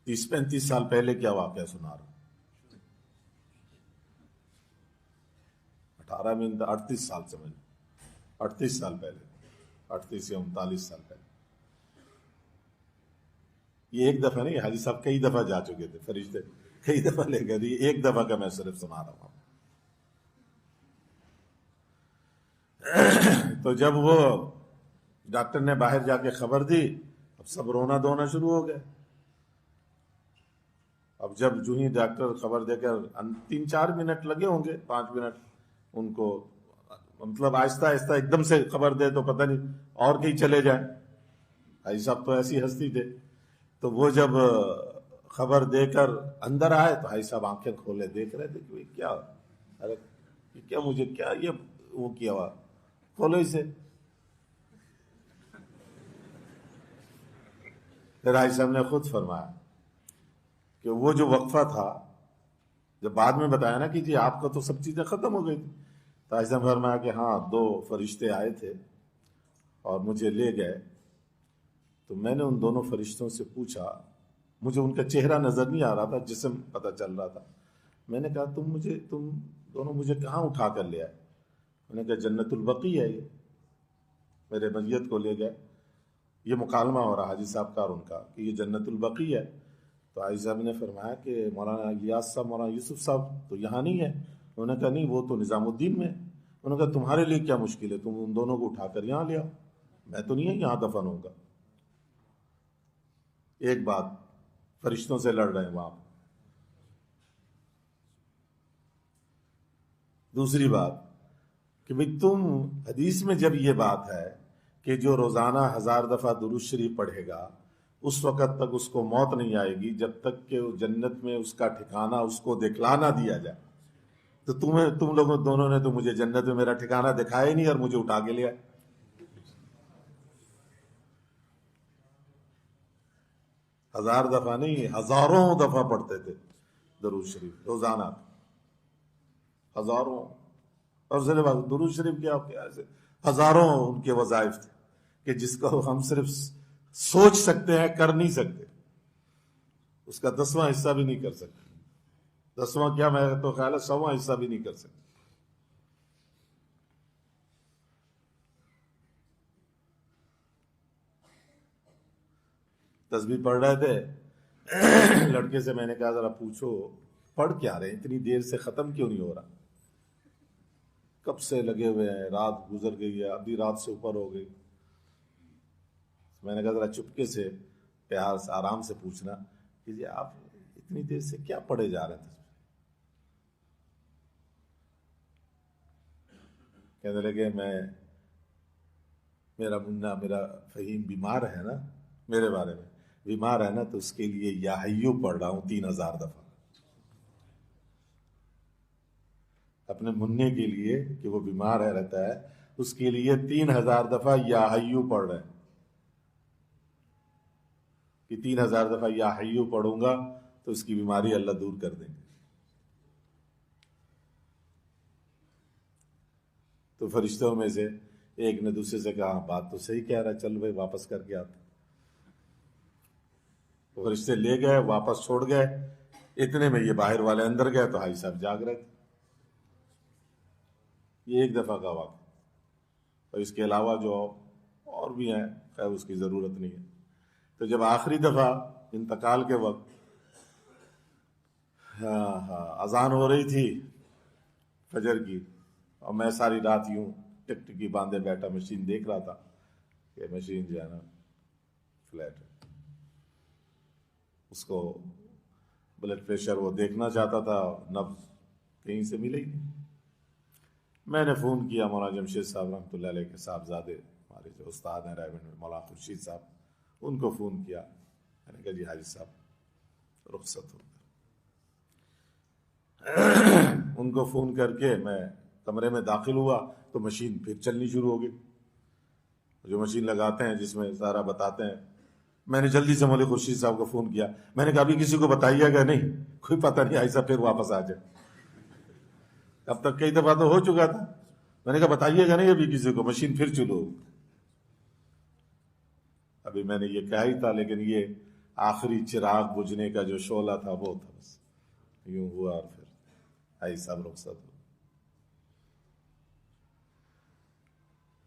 S1: 30-35 سال پہلے کیا واقعہ سنا رہا ہوں. 38 سال سمجھ، 38 سال پہلے، 38 یا 39 سال پہلے. یہ ایک دفعہ نہیں، حاجی صاحب کئی دفعہ جا چکے تھے، فرشتے کئی دفعہ لے گئے. ایک دفعہ کا میں صرف سنا رہا ہوں. تو جب وہ ڈاکٹر نے باہر جا کے خبر دی، اب سب رونا دھونا شروع ہو گئے. اب جب جو ہی ڈاکٹر خبر دے کر 3-4 منٹ لگے ہوں گے، 5 منٹ ان کو، مطلب آہستہ آہستہ ایک دم سے خبر دے تو پتہ نہیں اور کہیں چلے جائیں. حاجی صاحب تو ایسی ہستی تھے. تو وہ جب خبر دے کر اندر آئے تو حاجی صاحب آنکھیں کھولے دیکھ رہے تھے کہ کیا، ارے کیا مجھے کیا یہ وہ کیا ہوا، کھولو اسے. پھر حاجی صاحب نے خود فرمایا کہ وہ جو وقفہ تھا جب بعد میں بتایا نا کہ جی آپ کا تو سب چیزیں ختم ہو گئی تھی، تو حاجی صاحب فرمایا کہ ہاں 2 فرشتے آئے تھے اور مجھے لے گئے. تو میں نے ان دونوں فرشتوں سے پوچھا، مجھے ان کا چہرہ نظر نہیں آ رہا تھا، جسم پتہ چل رہا تھا. میں نے کہا تم دونوں مجھے کہاں اٹھا کر لے آئے؟ میں نے کہا جنت البقیع ہے، یہ میرے میت کو لے گئے. یہ مکالمہ ہو رہا حاجی صاحب کا اور ان کا کہ یہ جنت البقیع ہے. تو حاجی صاحب نے فرمایا کہ مولانا الیاس صاحب، مولانا یوسف صاحب تو یہاں نہیں ہے. انہوں نے کہا نہیں، وہ تو نظام الدین میں ہے. انہوں نے کہا تمہارے لیے کیا مشکل ہے، تم ان دونوں کو اٹھا کر یہاں لے آؤ، میں تو نہیں ہے یہاں دفن ہوں گا. ایک بات، فرشتوں سے لڑ رہے ہیں وہاں. دوسری بات کہ بھئی تم، حدیث میں جب یہ بات ہے کہ جو روزانہ 1000 دفعہ درود شریف پڑھے گا اس وقت تک اس کو موت نہیں آئے گی جب تک کہ جنت میں اس کا ٹھکانہ اس کو دکھلا نہ دیا جائے. تو تم لوگوں دونوں نے تو مجھے جنت میں میرا ٹھکانہ دکھایا ہی نہیں اور مجھے اٹھا کے لیا. 1000 دفعہ نہیں، ہزاروں دفعہ پڑھتے تھے درود شریف روزانہ، ہزاروں. اور درود شریف کیا ایسے ہزاروں ان کے وظائف تھے کہ جس کو ہم صرف سوچ سکتے ہیں، کر نہیں سکتے. اس کا 10واں حصہ بھی نہیں کر سکتے. 10واں کیا، میں تو خیال ہے 100واں حصہ بھی نہیں کر سکتے. تسبیح پڑھ رہے تھے، لڑکے سے میں نے کہا ذرا پوچھو پڑھ کیا رہے، اتنی دیر سے ختم کیوں نہیں ہو رہا؟ کب سے لگے ہوئے ہیں، رات گزر گئی ہے، ابھی رات سے اوپر ہو گئی. میں نے کہا ذرا چپکے سے پیار سے آرام سے پوچھنا کہ جی آپ اتنی دیر سے کیا پڑھے جا رہے تھے؟ کہنے لگے میرا منا، میرا فہیم بیمار ہے نا، میرے بارے میں بیمار ہے نا، تو اس کے لیے یا حیو پڑھ رہا ہوں 3000 دفعہ. اپنے منع کے لیے کہ وہ بیمار رہتا ہے، اس کے لیے 3000 دفعہ یا حیو پڑھ رہے ہیں کہ 3000 دفعہ یا حیو پڑھوں گا تو اس کی بیماری اللہ دور کر دیں گے. تو فرشتوں میں سے ایک نے دوسرے سے کہا بات تو صحیح کہہ رہا، چل بھائی واپس کر کے آتے. تو فرشتے لے گئے، واپس چھوڑ گئے. اتنے میں یہ باہر والے اندر گئے تو حاجی صاحب جاگ رہے تھے. یہ ایک دفعہ کا واقعہ. اور اس کے علاوہ جو اور بھی ہیں، خیر اس کی ضرورت نہیں ہے. تو جب آخری دفعہ انتقال کے وقت اذان ہو رہی تھی فجر کی، اور میں ساری رات یوں ٹک ٹکی باندھے بیٹھا مشین دیکھ رہا تھا کہ مشین جو ہے نا فلیٹ ہے، اس کو بلڈ پریشر وہ دیکھنا چاہتا تھا، نبض کہیں سے ملے ہی نہیں. میں نے فون کیا مولانا جمشید صاحب رحمۃ اللہ علیہ کے صاحبزادے، ہمارے جو استاد ہیں رائے میں، مولانا خورشید صاحب، ان کو فون کیا. میں نے کہا جی حاجی صاحب رخصت ہو گئے. ان کو فون کر کے میں کمرے میں داخل ہوا تو مشین پھر چلنی شروع ہو گئی، جو مشین لگاتے ہیں جس میں سارا بتاتے ہیں. میں نے جلدی سے مولوی خورشید صاحب کو فون کیا. میں نے کہا ابھی کسی کو بتائیے گا نہیں، کوئی پتہ نہیں ایسا پھر واپس آ جائے. اب تک کئی دفعہ تو ہو چکا تھا. میں نے کہا بتائیے گا نہیں ابھی کسی کو، مشین پھر چلو. ابھی میں نے یہ کہا ہی تھا، لیکن یہ آخری چراغ بجھنے کا جو شعلہ تھا وہ تھا، بس یوں ہوا اور پھر آئی صاحب رخصت ہو.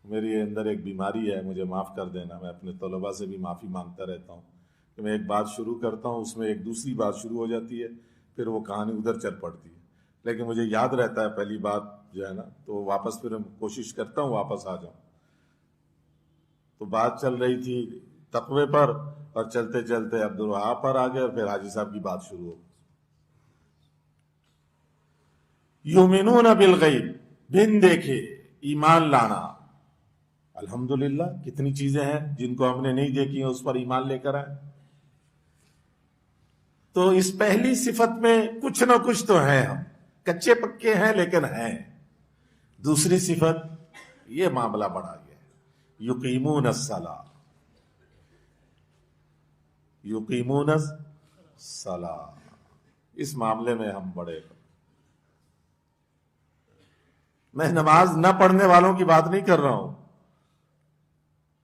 S1: میری اندر ایک بیماری ہے، مجھے معاف کر دینا. میں اپنے طلباء سے بھی معافی مانگتا رہتا ہوں کہ میں ایک بات شروع کرتا ہوں، اس میں ایک دوسری بات شروع ہو جاتی ہے، پھر وہ کہانی ادھر چل پڑتی ہے. لیکن مجھے یاد رہتا ہے پہلی بات جو ہے نا، تو واپس پھر کوشش کرتا ہوں واپس آ جاؤں. تو بات چل رہی تھی تقوی پر، اور چلتے چلتے عبدالوہاب پر آ گئے، اور پھر حاجی صاحب کی بات شروع ہو. یؤمنون بالغیب، بن دیکھے ایمان لانا. الحمدللہ کتنی چیزیں ہیں جن کو ہم نے نہیں دیکھی ہیں، اس پر ایمان لے کر آئے. تو اس پہلی صفت میں کچھ نہ کچھ تو ہیں، ہم کچے پکے ہیں لیکن ہیں. دوسری صفت، یہ معاملہ بڑھا گیا، یقیمون الصلاۃ، یقیمون الصلاۃ. اس معاملے میں ہم بڑے میں نماز نہ پڑھنے والوں کی بات نہیں کر رہا ہوں،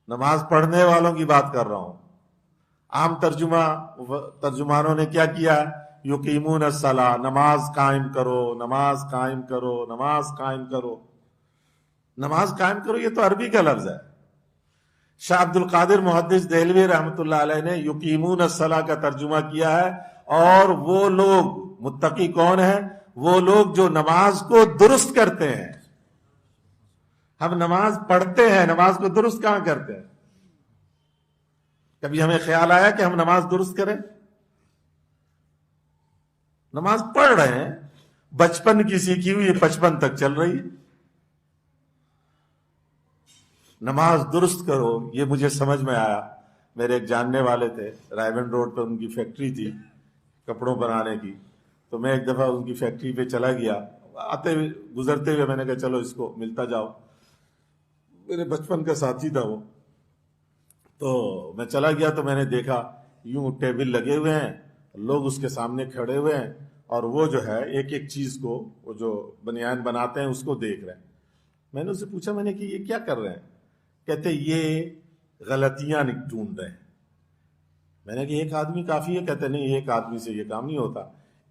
S1: نماز پڑھنے والوں کی بات کر رہا ہوں۔ عام ترجمانوں نے کیا کیا؟ یقیمون الصلاۃ، نماز قائم کرو، نماز قائم کرو، نماز قائم کرو۔ نماز قائم کرو یہ تو عربی کا لفظ ہے۔ شاہ عبد القادر محدث دہلوی رحمۃ اللہ علیہ نے یقیمون الصلاۃ کا ترجمہ کیا ہے، اور وہ لوگ متقی کون ہیں؟ وہ لوگ جو نماز کو درست کرتے ہیں۔ ہم نماز پڑھتے ہیں، نماز کو درست کہاں کرتے ہیں؟ کبھی ہمیں خیال آیا کہ ہم نماز درست کریں؟ نماز پڑھ رہے ہیں، بچپن کی سیکھی ہوئی 55 تک چل رہی ہے۔ نماز درست کرو، یہ مجھے سمجھ میں آیا۔ میرے ایک جاننے والے تھے، رائے گنج روڈ پہ ان کی فیکٹری تھی کپڑوں بنانے کی، تو میں ایک دفعہ ان کی فیکٹری پہ چلا گیا، آتے ہوئے گزرتے ہوئے میں نے کہا چلو اس کو ملتا جاؤ، میرے بچپن کا ساتھی تھا وہ۔ تو میں چلا گیا تو میں نے دیکھا یوں ٹیبل لگے ہوئے ہیں، لوگ اس کے سامنے کھڑے ہوئے ہیں، اور وہ جو ہے ایک ایک چیز کو، وہ جو بنیان بناتے ہیں اس کو دیکھ رہے ہیں۔ میں نے اسے پوچھا، میں نے کہ یہ کیا کر رہے ہیں؟ کہتے یہ غلطیاں ڈھونڈ رہے ہیں۔ میں نے کہ ایک آدمی کافی ہے؟ کہتے نہیں، ایک آدمی سے یہ کام نہیں ہوتا،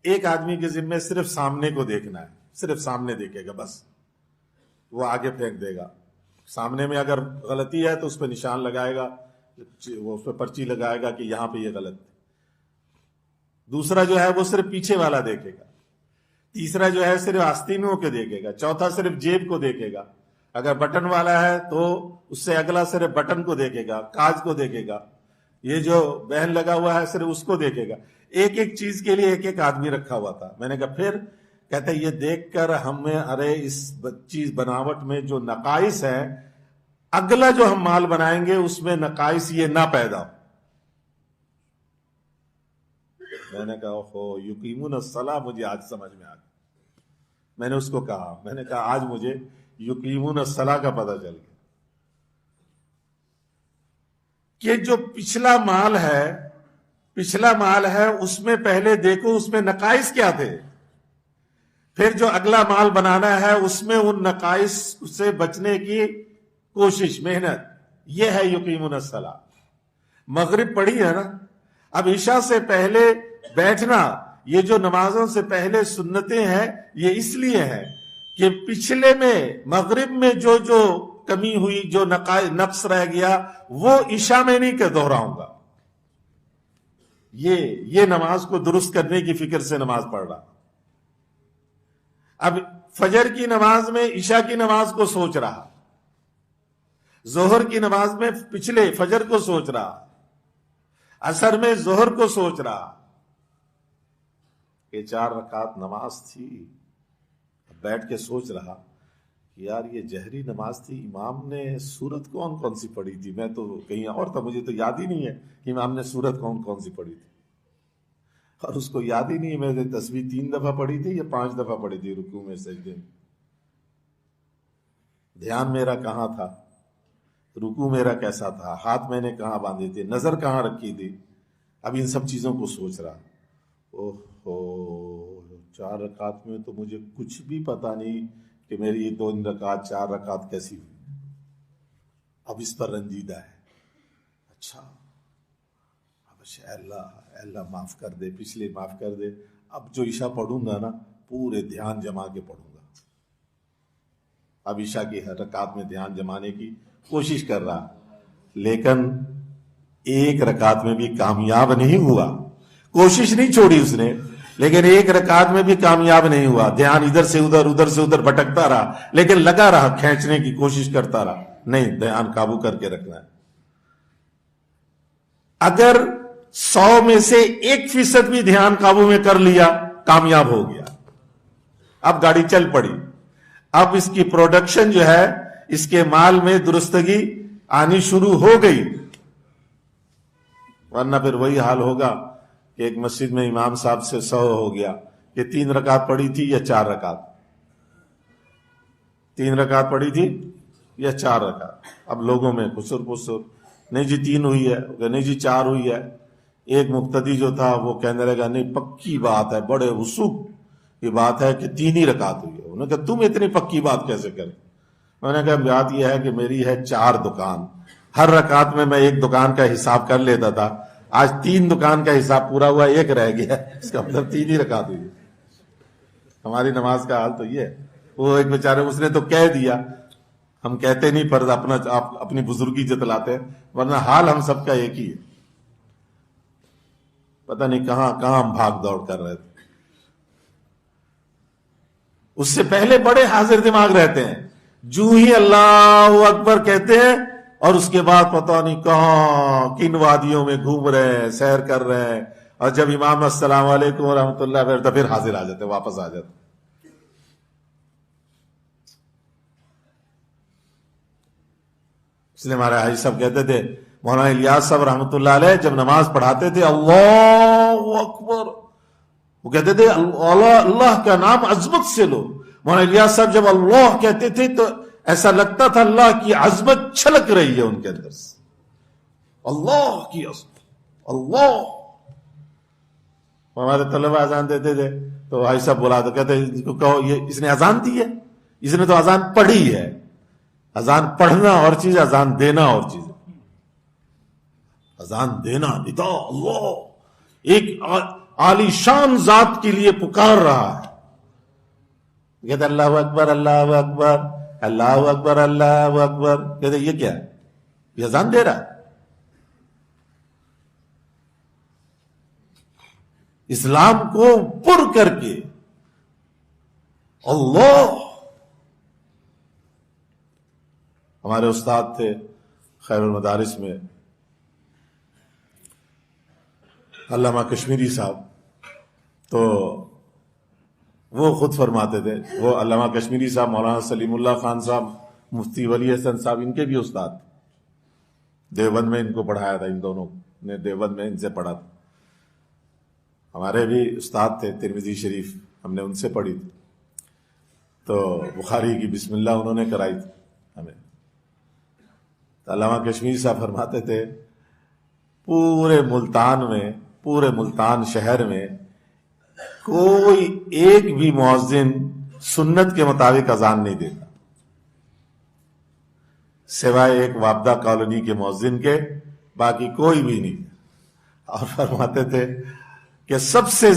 S1: ایک آدمی کے ذمے صرف سامنے کو دیکھنا ہے، صرف سامنے دیکھے گا، بس وہ آگے پھینک دے گا۔ سامنے میں اگر غلطی ہے تو اس پہ نشان لگائے گا، وہ اس پہ پرچی لگائے گا کہ یہاں پہ یہ غلط ہے۔ دوسرا جو ہے وہ صرف پیچھے والا دیکھے گا، تیسرا جو ہے صرف آستینوں کے دیکھے گا، چوتھا صرف جیب کو دیکھے گا، اگر بٹن والا ہے تو اس سے اگلا صرف بٹن کو دیکھے گا، کاج کو دیکھے گا، یہ جو بہن لگا ہوا ہے صرف اس کو دیکھے گا۔ ایک ایک چیز کے لیے ایک ایک آدمی رکھا ہوا تھا۔ میں نے کہا پھر؟ کہتے یہ دیکھ کر ہمیں ارے اس چیز بناوٹ میں جو نقائص ہے، اگلا جو ہم مال بنائیں گے اس میں نقائص یہ نہ پیدا ہو۔ میں نے کہا اوہو، یقیمون الصلاۃ مجھے آج سمجھ میں آ گیا۔ میں نے اس کو کہا، میں نے کہا آج مجھے یقیمون الصلاۃ کا پتہ چل گیا کہ جو پچھلا مال ہے اس میں پہلے دیکھو اس میں نقائص کیا تھے، پھر جو اگلا مال بنانا ہے اس میں ان نقائص سے بچنے کی کوشش، محنت، یہ ہے یقیمون الصلاۃ۔ مغرب پڑھی ہے نا، اب عشاء سے پہلے بیٹھنا، یہ جو نمازوں سے پہلے سنتیں ہیں یہ اس لیے ہے کہ پچھلے میں مغرب میں جو کمی ہوئی، جو نقص رہ گیا، وہ عشاء میں نہیں کہ دہراؤں گا۔ یہ نماز کو درست کرنے کی فکر سے نماز پڑھ رہا۔ اب فجر کی نماز میں عشاء کی نماز کو سوچ رہا، ظہر کی نماز میں پچھلے فجر کو سوچ رہا، عصر میں ظہر کو سوچ رہا کہ 4 رکعت نماز تھی، بیٹھ کے سوچ رہا کہ یار یہ جہری نماز تھی، امام نے سورت کون سی پڑھی تھی؟ میں تو کہیں اور تھا، مجھے تو یاد ہی نہیں ہے کہ امام نے سورت کون سی پڑھی تھی، اور اس کو یاد ہی نہیں ہے میں نے تسبیح 3 دفعہ پڑھی تھی یا 5 دفعہ پڑھی تھی، رکوع میں سجدے میں۔ دھیان میرا کہاں تھا؟ رکوع میرا کیسا تھا؟ ہاتھ میں نے کہاں باندھے تھے؟ نظر کہاں رکھی تھی؟ اب ان سب چیزوں کو سوچ رہا۔ اوہو، 4 رکعت میں تو مجھے کچھ بھی پتا نہیں کہ میری یہ 2 رکعت 4 رکعت کیسی ہوئی، اب اس پر رنجیدہ ہے۔ اچھا، اب اللہ معاف کر دے، پچھلے معاف کر دے، اب جو عشاء پڑھوں گا نا پورے دھیان جما کے پڑھوں گا۔ اب عشاء کی ہر رکعت میں دھیان جمانے کی کوشش کر رہا، لیکن 1 رکعت میں بھی کامیاب نہیں ہوا۔ کوشش نہیں چھوڑی اس نے، لیکن 1 رکعت میں بھی کامیاب نہیں ہوا۔ دھیان ادھر سے ادھر بھٹکتا رہا، لیکن لگا رہا، کھینچنے کی کوشش کرتا رہا، نہیں، دھیان قابو کر کے رکھنا ہے۔ اگر 100 میں سے 1% بھی دھیان قابو میں کر لیا، کامیاب ہو گیا۔ اب گاڑی چل پڑی، اب اس کی پروڈکشن جو ہے، اس کے مال میں درستگی آنی شروع ہو گئی۔ ورنہ پھر وہی حال ہوگا کہ ایک مسجد میں امام صاحب سے 100 ہو گیا کہ 3 رکعت پڑھی تھی یا 4 رکعت، 3 رکعت پڑھی تھی یا 4 رکعت۔ اب لوگوں میں خسر نہیں جی 3 ہوئی ہے، نہیں جی 4 ہوئی ہے۔ ایک مقتدی جو تھا وہ کہنے لگا نہیں پکی بات ہے، بڑے وثوق یہ بات ہے کہ 3 ہی رکعت ہوئی ہے. انہوں نے کہا تم اتنی پکی بات کیسے کریں؟ میں نے کہا بات یہ ہے کہ میری ہے 4 دکان، ہر رکعت میں 1 دکان کا حساب کر لیتا تھا، آج 3 دکان کا حساب پورا ہوا، 1 رہ گیا، اس کا مطلب 3 ہی رکعت ہوئی ہے. ہماری نماز کا حال تو یہ ہے. وہ ایک بیچارے اس نے تو کہہ دیا، ہم کہتے نہیں پر اپنی بزرگی جتلاتے ہیں، ورنہ حال ہم سب کا ایک ہی ہے. پتہ نہیں کہاں ہم بھاگ دوڑ کر رہے تھے. اس سے پہلے بڑے حاضر دماغ رہتے ہیں، جو ہی اللہ اکبر کہتے ہیں اور اس کے بعد پتہ نہیں کہاں کن وادیوں میں گھوم رہے ہیں، سیر کر رہے ہیں، اور جب امام السلام علیکم ورحمۃ اللہ پھر حاضر آ جاتے، واپس آ جاتے. اس لیے ہمارے حاجی صاحب کہتے تھے، مولانا الیاس صاحب رحمۃ اللہ علیہ جب نماز پڑھاتے تھے اللہ اکبر، وہ کہتے تھے اللہ کا نام عظمت سے لو. مولانا الیاس صاحب جب اللہ کہتے تھے تو ایسا لگتا تھا اللہ کی عظمت چھلک رہی ہے ان کے اندر سے. اللہ کی عظمت، اللہ. ہمارے طلبہ اذان دیتے تھے تو بھائی صاحب بلا تو کہتے کہو یہ اس نے اذان دی ہے، اس نے تو اذان پڑھی ہے. اذان پڑھنا اور چیز، اذان دینا اور چیز. اذان دینا ندا اللہ ایک عالی شان ذات کے لیے پکار رہا ہے. کہتے اللہ اکبر اللہ اکبر اللہ اکبر اللہ اکبر. کہتے یہ کیا ہے؟ یہ اذان دے رہا ہے. اسلام کو پر کر کے اللہ. ہمارے استاد تھے خیر المدارس میں علامہ کشمیری صاحب، تو وہ خود فرماتے تھے، وہ علامہ کشمیری صاحب مولانا سلیم اللہ خان صاحب، مفتی ولی حسن صاحب، ان کے بھی استاد تھے. دیوبند میں ان کو پڑھایا تھا، ان دونوں نے دیوبند میں ان سے پڑھا تھا. ہمارے بھی استاد تھے ترمذی شریف، ہم نے ان سے پڑھی تھی. تو بخاری کی بسم اللہ انہوں نے کرائی تھی ہمیں. علامہ کشمیری صاحب فرماتے تھے پورے ملتان شہر میں کوئی ایک بھی مؤذن سنت کے مطابق اذان نہیں دیتا سوائے ایک وابدہ کالونی کے مؤذن کے، باقی کوئی بھی نہیں. اور فرماتے تھے کہ سب سے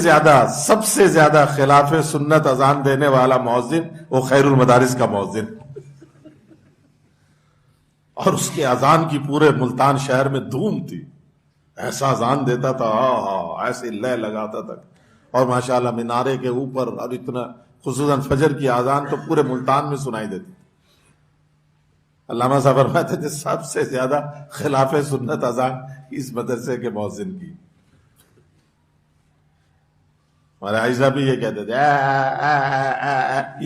S1: زیادہ خلاف سنت اذان دینے والا مؤذن وہ خیر المدارس کا مؤذن، اور اس کے اذان کی پورے ملتان شہر میں دھوم تھی. ایسا اذان دیتا تھا، ایسے لے لگاتا تھا، اور ماشاءاللہ مینارے کے اوپر، اور اتنا خصوصاً فجر کی اذان تو پورے ملتان میں سنائی دیتی. علامہ صاحب فرماتے تھے سب سے زیادہ خلاف سنت اذان اس مدرسے کے مؤذن کی. ہمارے عائشہ بھی یہ کہتے تھے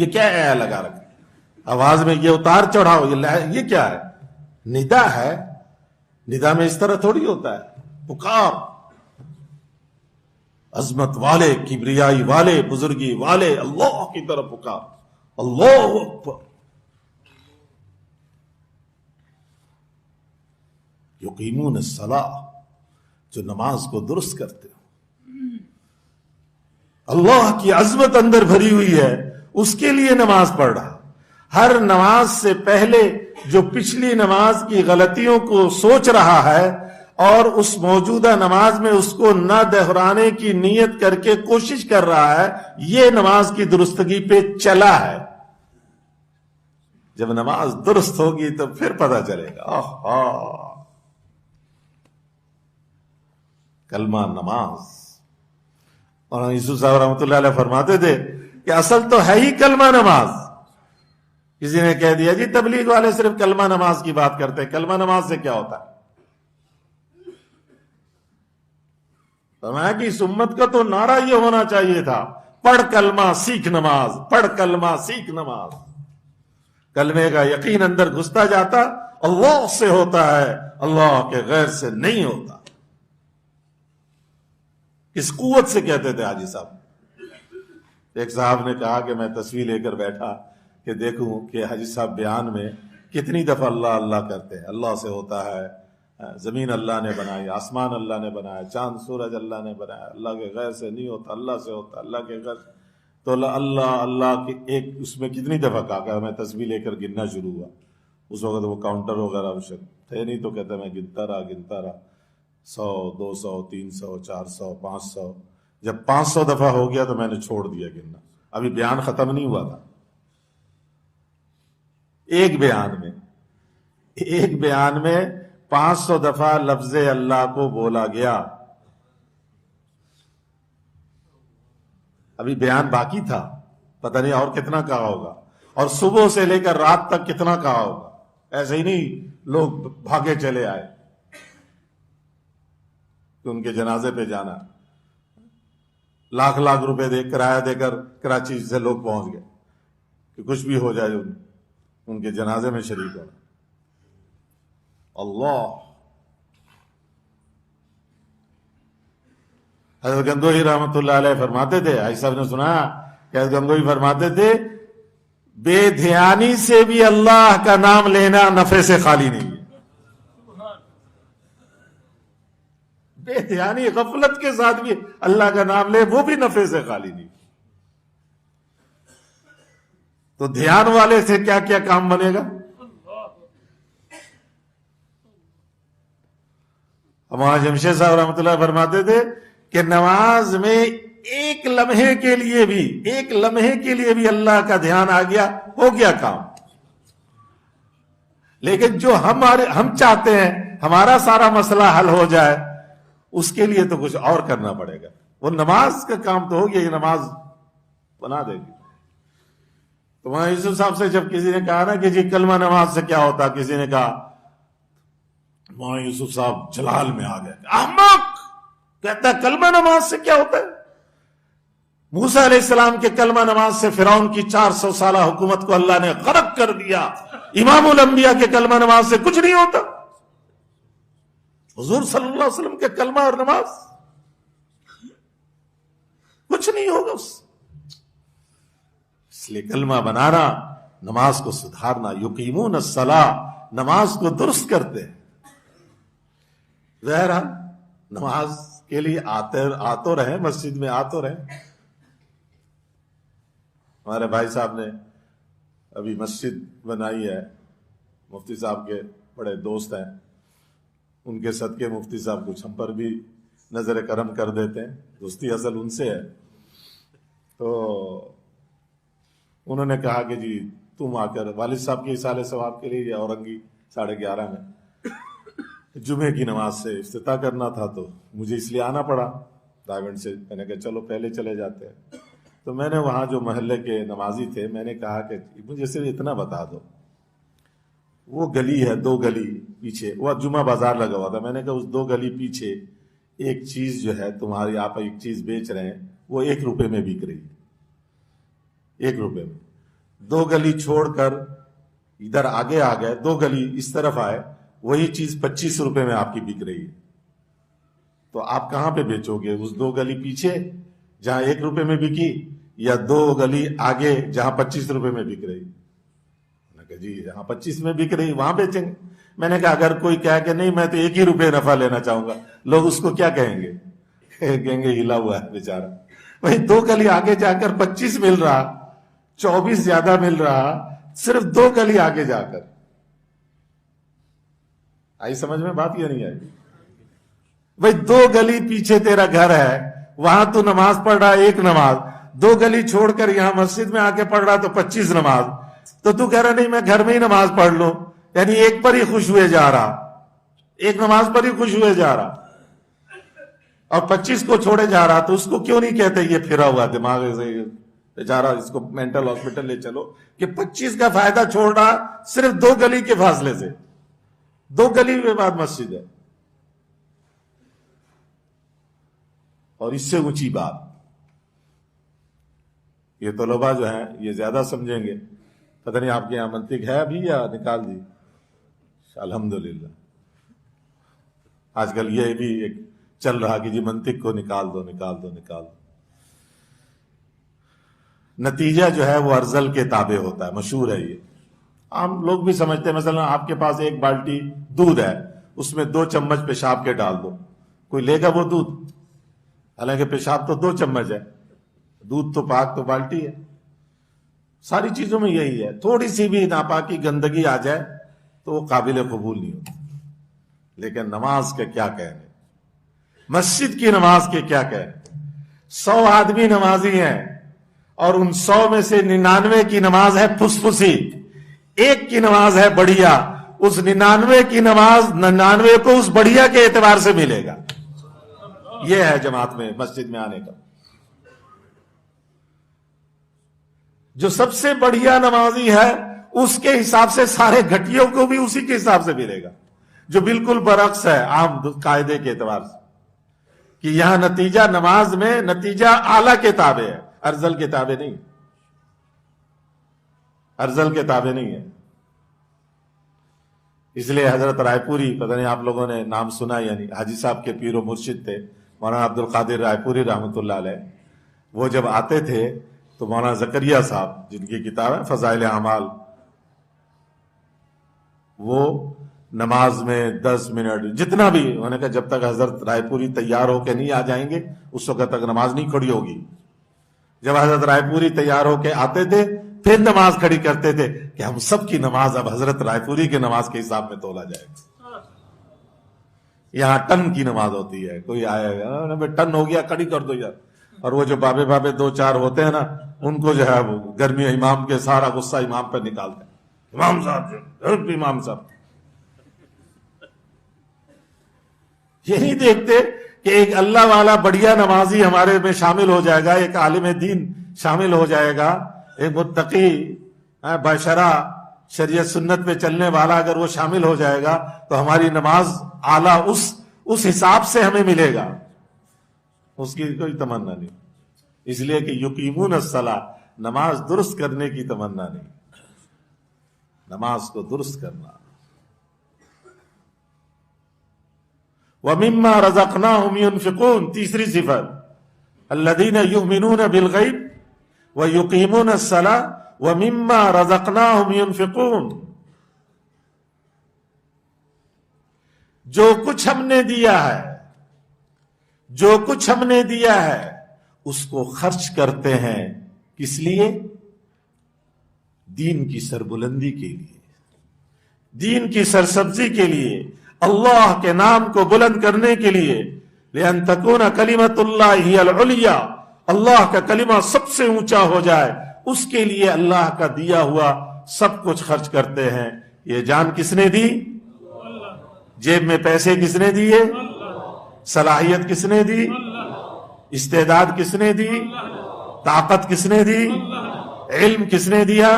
S1: یہ کیا ہے لگا رکھا آواز میں، یہ اتار چڑھاؤ، یہ کیا ہے؟ ندا ہے. ندا میں اس طرح تھوڑی ہوتا ہے. پکار، عظمت والے، کبریائی والے، بزرگی والے اللہ کی طرف پکار. اللہ اکبر. یقیمون الصلاۃ، جو نماز کو درست کرتے ہو. اللہ کی عظمت اندر بھری ہوئی ہے، اس کے لیے نماز پڑھ رہا. ہر نماز سے پہلے جو پچھلی نماز کی غلطیوں کو سوچ رہا ہے اور اس موجودہ نماز میں اس کو نہ دہرانے کی نیت کر کے کوشش کر رہا ہے، یہ نماز کی درستگی پہ چلا ہے. جب نماز درست ہوگی تو پھر پتہ چلے گا. کلمہ نماز. اور یوسف صاحب رحمۃ اللہ علیہ فرماتے تھے کہ اصل تو ہے ہی کلمہ نماز. کسی نے کہہ دیا جی تبلیغ والے صرف کلمہ نماز کی بات کرتے ہیں، کلمہ نماز سے کیا ہوتا ہے؟ فرمایا کہ اس امت کا تو نعرہ یہ ہونا چاہیے تھا، پڑھ کلمہ سیکھ نماز، پڑھ کلمہ سیکھ نماز. کلمے کا یقین اندر گھستا جاتا، اللہ سے ہوتا ہے، اللہ کے غیر سے نہیں ہوتا. اس قوت سے کہتے تھے حاجی صاحب. ایک صاحب نے کہا کہ میں تصویر لے کر بیٹھا کہ دیکھوں کہ حاجی صاحب بیان میں کتنی دفعہ اللہ اللہ کرتے ہیں. اللہ سے ہوتا ہے، زمین اللہ نے بنائی، آسمان اللہ نے بنایا، چاند سورج اللہ نے بنایا، اللہ کے غیر سے نہیں ہوتا، اللہ سے ہوتا، اللہ کے غیر. تو اللہ اللہ کے ایک اس میں کتنی دفعہ کہا، میں تسبیح لے کر گننا شروع ہوا. اس وقت وہ کاؤنٹر وغیرہ تھے نہیں، تو کہتا میں گنتا رہا 100 200 300 400 500. جب 500 دفعہ ہو گیا تو میں نے چھوڑ دیا گننا. ابھی بیان ختم نہیں ہوا تھا. ایک بیان میں 500 دفعہ لفظ اللہ کو بولا گیا. ابھی بیان باقی تھا، پتہ نہیں اور کتنا کہا ہوگا، اور صبح سے لے کر رات تک کتنا کہا ہوگا. ایسے ہی نہیں لوگ بھاگے چلے آئے کہ ان کے جنازے پہ جانا. لاکھ روپے کرایہ دے کر کراچی سے لوگ پہنچ گئے کہ کچھ بھی ہو جائے ان کے جنازے میں شریک ہونا. اللہ. حضرت گنگوہی رحمۃ اللہ علیہ فرماتے تھے، آئی صاحب نے سنا کہ حضرت گنگوہی فرماتے تھے بے دھیانی سے بھی اللہ کا نام لینا نفع سے خالی نہیں ہے. بے دھیانی غفلت کے ساتھ بھی اللہ کا نام لے، وہ بھی نفع سے خالی نہیں. تو دھیان والے سے کیا کیا کام بنے گا. ہمارا جمشید صاحب رحمۃ اللہ فرماتے تھے کہ نماز میں ایک لمحے کے لیے بھی اللہ کا دھیان آ گیا، ہو گیا کام. لیکن جو ہم چاہتے ہیں ہمارا سارا مسئلہ حل ہو جائے، اس کے لیے تو کچھ اور کرنا پڑے گا. وہ نماز کا کام تو ہو گیا، یہ نماز بنا دے گی. تو وہاں یوسف صاحب سے جب کسی نے کہا نا کہ جی کلمہ نماز سے کیا ہوتا، کسی نے کہا، وہاں یوسف صاحب جلال میں آ گئے. احمق کہتا ہے کلمہ نماز سے کیا ہوتا ہے. موسیٰ علیہ السلام کے کلمہ نماز سے فرعون کی 400 سالہ حکومت کو اللہ نے غرق کر دیا. امام الانبیاء کے کلمہ نماز سے کچھ نہیں ہوتا. حضور صلی اللہ علیہ وسلم کے کلمہ اور نماز کچھ نہیں ہوگا. اس لیے کلمہ بنانا، نماز کو سدھارنا. یقیمون الصلاۃ، نماز کو درست کرتے ہیں. ظاہر نماز کے لیے آتے رہے، مسجد میں آتے رہے. ہمارے بھائی صاحب نے ابھی مسجد بنائی ہے، مفتی صاحب کے بڑے دوست ہیں، ان کے صدقے مفتی صاحب کچھ ہم پر بھی نظر کرم کر دیتے ہیں. دوستی اصل ان سے ہے. تو انہوں نے کہا کہ جی تم آ کر والد صاحب کے اصالہ ثواب کے لیے اورنگی 11:30 میں جمعے کی نماز سے افتتاح کرنا تھا، تو مجھے اس لیے آنا پڑا راونٹ سے. میں نے کہا چلو پہلے چلے جاتے ہیں. تو میں نے وہاں جو محلے کے نمازی تھے، میں نے کہا کہ مجھے صرف اتنا بتا دو، وہ گلی ہے 2 گلی پیچھے، وہ جمعہ بازار لگا ہوا تھا. میں نے کہا اس 2 گلی پیچھے ایک چیز جو ہے تمہاری، آپ ایک چیز بیچ رہے ہیں، وہ 1 روپے میں بک رہی ہے. 1 روپے میں. 2 گلی چھوڑ کر ادھر آگے آ گئے، 2 گلی اس طرف آئے، وہی چیز 25 روپے میں آپ کی بک رہی ہے. تو آپ کہاں پہ بیچو گے؟ اس 2 گلی پیچھے جہاں 1 روپے میں بکی، یا 2 گلی آگے جہاں 25 روپے میں بک رہی؟ میں نے کہا جی جہاں 25 میں بک رہی وہاں بیچیں گے. میں نے کہا اگر کوئی کہا کہ نہیں میں تو 1 ہی روپے نفع لینا چاہوں گا، لوگ اس کو کیا کہیں گے؟ کہیں گے ہلا ہوا ہے بیچارہ. وہی 2 گلی آگے جا کر 25 مل رہا، 24 زیادہ مل رہا، صرف 2 گلی آگے جا کر. آئی سمجھ میں بات یا نہیں آئی؟ بھائی 2 گلی پیچھے تیرا گھر ہے، وہاں تو نماز پڑھ رہا 1 نماز، 2 گلی چھوڑ کر یہاں مسجد میں آ کے پڑھ رہا تو 25 نماز. تو کہہ رہا نہیں میں گھر میں ہی نماز پڑھ لوں، یعنی 1 پر ہی خوش ہوئے جا رہا، 1 نماز پر ہی خوش ہوئے جا رہا، اور 25 کو چھوڑے جا رہا. تو اس کو کیوں نہیں کہتے یہ پھرا ہوا دماغ سے جا رہا، اس کو مینٹل ہاسپٹل لے چلو کہ 25 کا فائدہ چھوڑ رہا صرف 2 گلی کے فاصلے سے. 2 گلی کے بعد مسجد ہے. اور اس سے اونچی بات، یہ طلباء جو ہیں یہ زیادہ سمجھیں گے. پتہ نہیں آپ کے یہاں منطق ہے ابھی یا نکال دی؟ الحمدللہ. آج کل یہ بھی ایک چل رہا کہ جی منطق کو نکال دو. نتیجہ جو ہے وہ ارذل کے تابع ہوتا ہے، مشہور ہے یہ، عام لوگ بھی سمجھتے ہیں. مثلا آپ کے پاس 1 بالٹی دودھ ہے، اس میں 2 چمچ پیشاب کے ڈال دو، کوئی لے گا وہ دودھ؟ حالانکہ پیشاب تو 2 چمچ ہے. دودھ تو پاک تو بالٹی ہے. ساری چیزوں میں یہی ہے، تھوڑی سی بھی ناپاکی گندگی آ جائے تو وہ قابل قبول نہیں ہوتی. لیکن نماز کے کیا کہنے، مسجد کی نماز کے کیا کہنے. 100 آدمی نمازی ہیں اور ان 100 میں سے 99 کی نماز ہے پھسپھسی، ایک کی نماز ہے بڑھیا. اس 99 کی نماز 99 کو اس بڑھیا کے اعتبار سے ملے گا. یہ ہے جماعت میں مسجد میں آنے کا. جو سب سے بڑھیا نمازی ہے اس کے حساب سے سارے گھٹیوں کو بھی اسی کے حساب سے ملے گا، جو بالکل برعکس ہے عام قاعدے کے اعتبار سے، کہ یہاں نتیجہ نماز میں نتیجہ اعلیٰ کے تابع ہے، ارذل کے تابع نہیں. ارذل کے تابع نہیں ہے. اس لیے حضرت رائے پوری، پتہ نہیں آپ لوگوں نے نام سنا یعنی، حاجی صاحب کے پیر و مرشد تھے مولانا عبد القادر رائے پوری رحمۃ اللہ علیہ. وہ جب آتے تھے تو مولانا زکریا صاحب جن کی کتاب ہے فضائل اعمال، وہ نماز میں 10 منٹ جتنا بھی، انہوں نے کہا جب تک حضرت رائے پوری تیار ہو کے نہیں آ جائیں گے اس وقت تک نماز نہیں کھڑی ہوگی. جب حضرت رائے پوری تیار ہو کے آتے تھے پھر نماز کھڑی کرتے تھے کہ ہم سب کی نماز اب حضرت رائے پوری کی نماز کے حساب میں تولا جائے گا. یہاں ٹن کی نماز ہوتی ہے، کوئی آئے گا ٹن ہو گیا کھڑی کر دو یار. اور وہ جو بابے 2-4 ہوتے ہیں نا، ان کو جو ہے وہ گرمی امام کے سارا غصہ امام پہ نکالتے ہیں. امام صاحب، امام صاحب یہ نہیں دیکھتے کہ ایک اللہ والا بڑھیا نمازی ہمارے میں شامل ہو جائے گا، ایک عالم دین شامل ہو جائے گا، ایک متقی بشرع شریعت سنت پہ چلنے والا اگر وہ شامل ہو جائے گا تو ہماری نماز اعلیٰ اس حساب سے ہمیں ملے گا. اس کی کوئی تمنا نہیں. اس لیے کہ یقیمون الصلاۃ، نماز درست کرنے کی تمنا نہیں، نماز کو درست کرنا. وَمِمَّا رَزَقْنَاهُمْ يُنْفِقُونَ، تیسری صفت، الَّذِينَ يُؤْمِنُونَ بِالْغَيْبِ وَيُقِيمُونَ الصَّلَاةَ وَمِمَّا رَزَقْنَاهُمْ يُنْفِقُونَ. جو کچھ ہم نے دیا ہے، جو کچھ ہم نے دیا ہے اس کو خرچ کرتے ہیں. کس لیے؟ دین کی سربلندی کے لیے، دین کی سرسبزی کے لیے، اللہ کے نام کو بلند کرنے کے لیے. لِأَن تَكُونَ كَلِمَةُ اللَّهِ هِيَ الْعُلْيَا، اللہ کا کلمہ سب سے اونچا ہو جائے، اس کے لیے اللہ کا دیا ہوا سب کچھ خرچ کرتے ہیں. یہ جان کس نے دی؟ جیب میں پیسے کس نے دیے؟ صلاحیت کس نے دی؟ استعداد کس نے دی؟ طاقت کس نے دی؟ علم کس نے دیا؟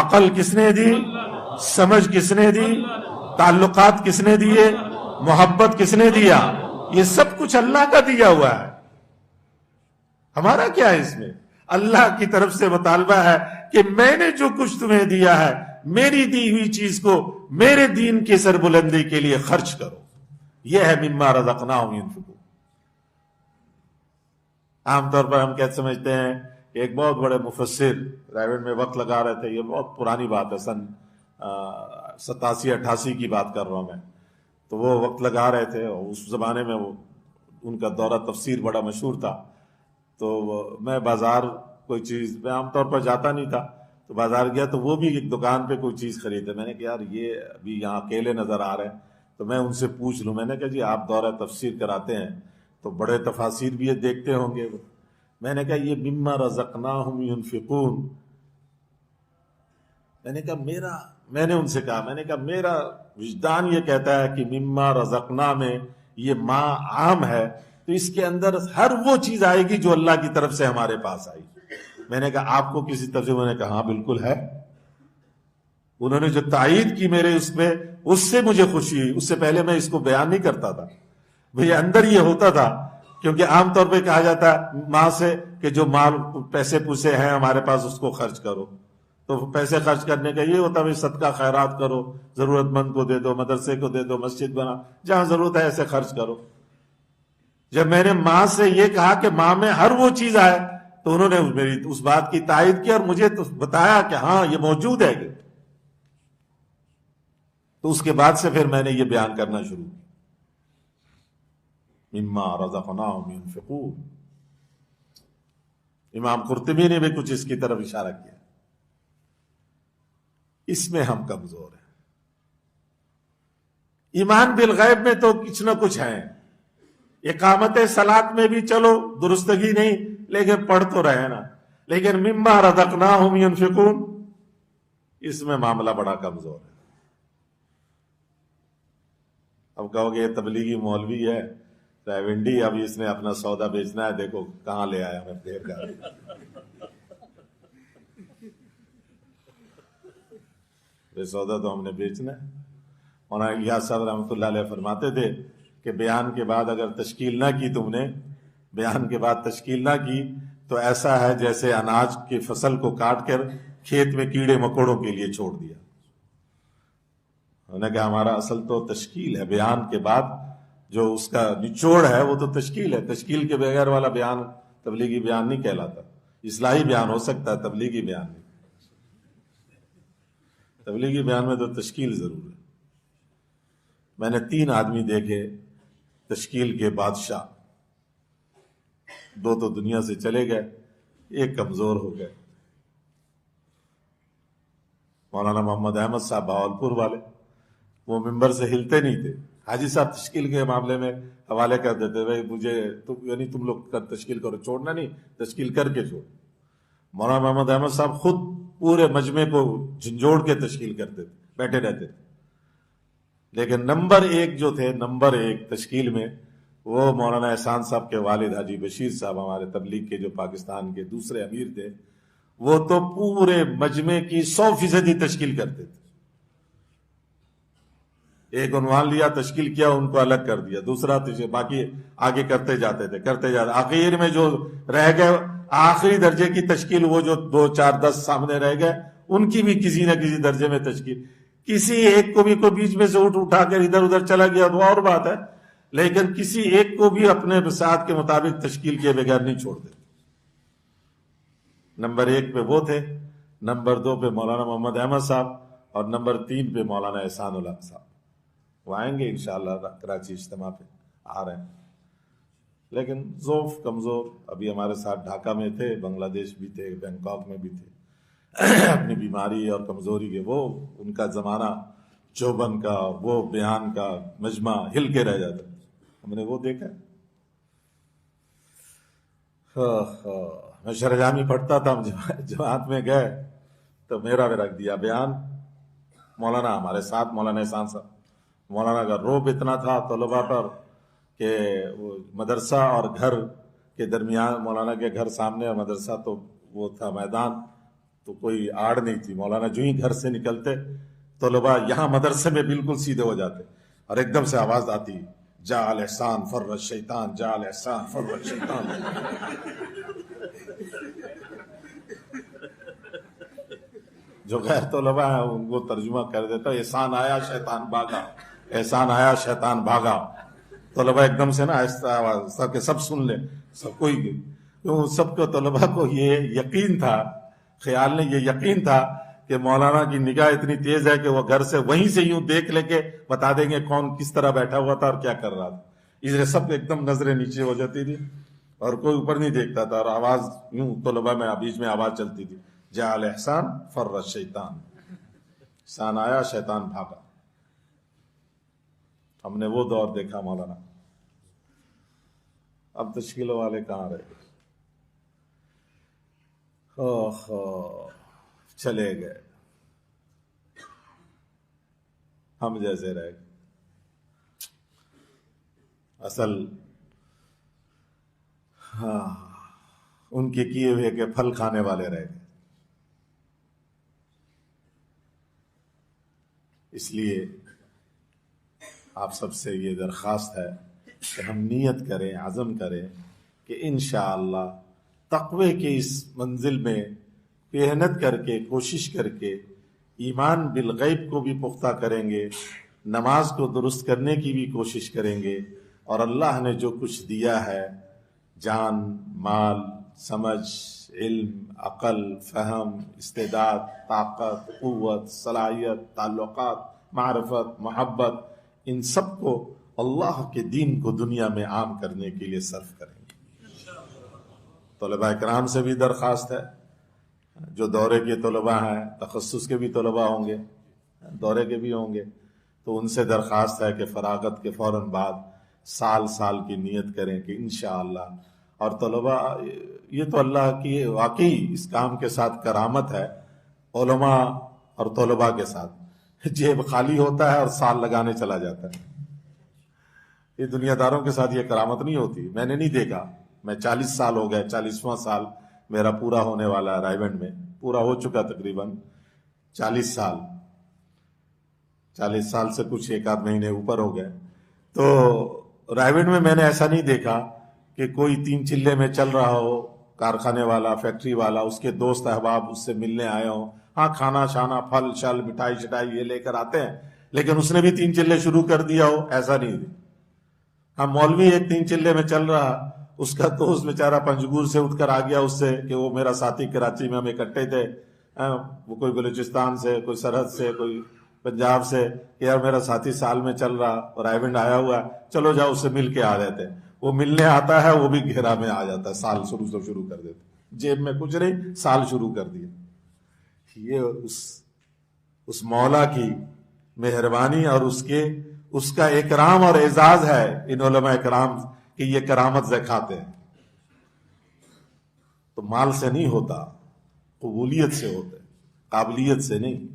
S1: عقل کس نے دی؟ سمجھ کس نے دی؟ تعلقات کس نے دیے؟ محبت کس نے دیا؟ یہ سب کچھ اللہ کا دیا ہوا ہے. ہمارا کیا ہے اس میں؟ اللہ کی طرف سے مطالبہ ہے کہ میں نے جو کچھ تمہیں دیا ہے میری دی ہوئی چیز کو میرے دین کی سربلندی کے لیے خرچ کرو. یہ ہے مما رزقناہم ينفقون. عام طور پر ہم کیا سمجھتے ہیں کہ ایک بہت بڑے مفسر رائیوڈ میں وقت لگا رہے تھے، یہ بہت پرانی بات ہے، سن 87-88 کی بات کر رہا ہوں میں. تو وہ وقت لگا رہے تھے، اور اس زمانے میں وہ ان کا دورہ تفسیر بڑا مشہور تھا. تو میں بازار کوئی چیز، میں عام طور پر جاتا نہیں تھا، تو بازار گیا تو وہ بھی ایک دکان پہ کوئی چیز خریدے. میں نے کہا یار یہ ابھی یہاں اکیلے نظر آ رہے ہیں، تو میں ان سے پوچھ لوں. میں نے کہا جی آپ دورہ تفسیر کراتے ہیں تو بڑے تفاسیر بھی یہ دیکھتے ہوں گے. میں نے کہا یہ مما رزقناہم ينفقون. میں نے ان سے کہا، میں نے کہا میرا وجدان یہ کہتا ہے کہ مما رزقنا میں یہ ما عام ہے، تو اس کے اندر ہر وہ چیز آئے گی جو اللہ کی طرف سے ہمارے پاس آئی. میں نے کہا آپ کو کسی طرف سے؟ انہوں نے کہا ہاں بالکل ہے. انہوں نے جو تائید کی میرے اس میں، اس سے مجھے خوشی ہوئی. اس سے پہلے میں اس کو بیان نہیں کرتا تھا، بھئی اندر یہ ہوتا تھا. کیونکہ عام طور پہ کہا جاتا ہے ماں سے کہ جو مال پیسے پوسے ہیں ہمارے پاس اس کو خرچ کرو. تو پیسے خرچ کرنے کا یہ ہوتا ہے صدقہ خیرات کرو، ضرورت مند کو دے دو، مدرسے کو دے دو، مسجد بنا، جہاں ضرورت ہے ایسے خرچ کرو. جب میں نے ماں سے یہ کہا کہ ماں میں ہر وہ چیز آئے، تو انہوں نے میری اس بات کی تائید کی اور مجھے تو بتایا کہ ہاں یہ موجود ہے. تو اس کے بعد سے پھر میں نے یہ بیان کرنا شروع کیا، مما رزقناہم ينفقون. امام قرطبی نے بھی کچھ اس کی طرف اشارہ کیا. اس میں ہم کمزور ہیں. ایمان بالغیب میں تو کچھ نہ کچھ ہے. اقامت صلاۃ میں بھی چلو درستگی نہیں، لیکن پڑھ تو رہے نا. لیکن مما رزقناہم ينفقون، اس میں معاملہ بڑا کمزور ہے. اب کہو گے یہ تبلیغی مولوی ہے رائیونڈی، اب اس نے اپنا سودا بیچنا ہے، دیکھو کہاں لے آیا میں پھر کا. یہ سودا تو ہم نے بیچنا ہے. مولانا الیاس صاحب رحمۃ اللہ علیہ فرماتے تھے کہ بیان کے بعد اگر تشکیل نہ کی تم نے، بیان کے بعد تشکیل نہ کی تو ایسا ہے جیسے اناج کی فصل کو کاٹ کر کھیت میں کیڑے مکوڑوں کے لیے چھوڑ دیا. انہوں نے کہا ہمارا اصل تو تشکیل ہے، بیان کے بعد جو اس کا نچوڑ ہے وہ تو تشکیل ہے. تشکیل کے بغیر والا بیان تبلیغی بیان نہیں کہلاتا. اصلاحی بیان ہو سکتا ہے، تبلیغی بیان نہیں. تبلیغی بیان میں تو تشکیل ضرور ہے. میں نے 3 آدمی دیکھے تشکیل کے بادشاہ، 2 تو دنیا سے چلے گئے، ایک کمزور ہو گئے. مولانا محمد احمد صاحب بہاولپور والے، وہ ممبر سے ہلتے نہیں تھے. حاجی صاحب تشکیل کے معاملے میں حوالے کر دیتے، بھائی مجھے یعنی تم لوگ تشکیل کرو، چھوڑنا نہیں، تشکیل کر کے چھوڑ. مولانا محمد احمد صاحب خود پورے مجمع کو جھنجھوڑ کے تشکیل کرتے تھے، بیٹھے رہتے تھے. لیکن نمبر 1 جو تھے، نمبر 1 تشکیل میں، وہ مولانا احسان صاحب کے والد حاجی بشیر صاحب، ہمارے تبلیغ کے جو پاکستان کے دوسرے امیر تھے. وہ تو پورے مجمع کی 100% تشکیل کرتے تھے. ایک عنوان لیا، تشکیل کیا، ان کو الگ کر دیا، دوسرا باقی آگے کرتے جاتے تھے. آخر میں جو رہ گئے آخری درجے کی تشکیل، وہ جو 2 4 10 سامنے رہ گئے، ان کی بھی کسی نہ کسی درجے میں تشکیل. کسی ایک کو بھی کوئی بیچ میں سے اٹھا کر ادھر ادھر چلا گیا تو اور بات ہے، لیکن کسی ایک کو بھی اپنے بساط کے مطابق تشکیل کیے بغیر نہیں چھوڑتے. نمبر 1 پہ وہ تھے، نمبر 2 پہ مولانا محمد احمد صاحب، اور نمبر 3 پہ مولانا احسان اللہ صاحب. وہ آئیں گے انشاءاللہ کراچی اجتماع پہ، آ رہے ہیں. لیکن ضعف، کمزور. ابھی ہمارے ساتھ ڈھاکہ میں تھے، بنگلہ دیش بھی تھے، بینکاک میں بھی تھے. اپنی بیماری اور کمزوری کے، وہ ان کا زمانہ چوبن کا، وہ بیان کا مجمع ہل کے رہ جاتا. ہم نے وہ دیکھا. میں شرجامی پڑھتا تھا، ہم جماعت میں گئے تو میرا بھی رکھ دیا بیان. مولانا ہمارے ساتھ، مولانا احسان صاحب. مولانا کا روب اتنا تھا طلباء پر کہ وہ مدرسہ اور گھر کے درمیان، مولانا کے گھر سامنے اور مدرسہ تو وہ تھا میدان، تو کوئی آڑ نہیں تھی. مولانا جو ہی گھر سے نکلتے، طلباء یہاں مدرسے میں بالکل سیدھے ہو جاتے، اور ایک دم سے آواز آتی، جا الاحسان فر الشیطان، جا الاحسان فر الشیطان. جو غیر طلباء ہیں ان کو ترجمہ کر دیتا، احسان آیا شیطان بھاگا، احسان آیا شیطان بھاگا. طلباء ایک دم سے نا آہستہ آواز کہ سب سن لیں، سب کوئی، سب کو طلباء کو یہ یقین تھا، خیال نے یہ یقین تھا کہ مولانا کی نگاہ اتنی تیز ہے کہ وہ گھر سے وہیں سے یوں دیکھ لے کے بتا دیں گے کون کس طرح بیٹھا ہوا تھا اور کیا کر رہا تھا. اس لیے سب ایک دم نظریں نیچے ہو جاتی تھی اور کوئی اوپر نہیں دیکھتا تھا، اور آواز یوں طلباء میں بیچ میں آواز چلتی تھی، جا الاحسان فر الشیطان، احسان آیا شیطان بھاگا. ہم نے وہ دور دیکھا مولانا. اب تشکیلوں والے کہاں رہے؟ چلے گئے، ہم جیسے رہ گئے. اصل ان کے کیے ہوئے کے پھل کھانے والے رہ گئے. اس لیے آپ سب سے یہ درخواست ہے کہ ہم نیت کریں، عزم کریں کہ انشاءاللہ تقوی کی اس منزل میں محنت کر کے، کوشش کر کے ایمان بالغیب کو بھی پختہ کریں گے، نماز کو درست کرنے کی بھی کوشش کریں گے، اور اللہ نے جو کچھ دیا ہے، جان، مال، سمجھ، علم، عقل، فہم، استعداد، طاقت، قوت، صلاحیت، تعلقات، معرفت، محبت، ان سب کو اللہ کے دین کو دنیا میں عام کرنے کے لیے صرف کریں گے. طلباء کرام سے بھی درخواست ہے، جو دورے کے طلباء ہیں، تخصص کے بھی طلباء ہوں گے، دورے کے بھی ہوں گے، تو ان سے درخواست ہے کہ فراغت کے فوراً بعد سال سال کی نیت کریں کہ انشاءاللہ. اور طلباء، یہ تو اللہ کی واقعی اس کام کے ساتھ کرامت ہے، علماء اور طلباء کے ساتھ جیب خالی ہوتا ہے اور سال لگانے چلا جاتا ہے. یہ دنیا داروں کے ساتھ یہ کرامت نہیں ہوتی. میں نے نہیں دیکھا. میں 40 سال ہو گئے، 40واں سال میرا پورا ہونے والا ہے رائے گنج میں، پورا ہو چکا تقریباً 40 سال. 40 سال سے کچھ ایک آدھ مہینے اوپر ہو گئے. تو رائے گنج میں نے ایسا نہیں دیکھا کہ کوئی 3 چلے میں چل رہا ہو، کارخانے والا، فیکٹری والا، اس کے دوست احباب اس سے ملنے آئے ہوں. ہاں، کھانا شانا، پھل شل، مٹھائی شٹائی یہ لے کر آتے ہیں، لیکن اس نے بھی 3 چلے شروع کر دیا ہو، ایسا نہیں. ہاں، مولوی ایک 3 چلے میں چل رہا، اس کا دوست بیچارہ پنجگور سے اٹھ کر آ گیا اس سے، کہ وہ میرا ساتھی کراچی میں ہم اکٹھے تھے، وہ کوئی بلوچستان سے، کوئی سرحد سے، کوئی پنجاب سے، کہ یار میرا ساتھی سال میں چل رہا اور رائے گنج آیا ہوا ہے، چلو جاؤ اس سے مل کے آ جاتے. وہ ملنے آتا ہے، وہ بھی گھیرا میں آ جاتا ہے، سال شروع کر دیتے، جیب میں کچھ نہیں، سال شروع کر دیا. یہ اس مولا کی مہربانی اور اس کا اکرام اور اعزاز ہے ان علماء کرام کہ یہ کرامت دکھاتے ہیں. تو مال سے نہیں ہوتا، قبولیت سے ہوتا ہے، قابلیت سے نہیں.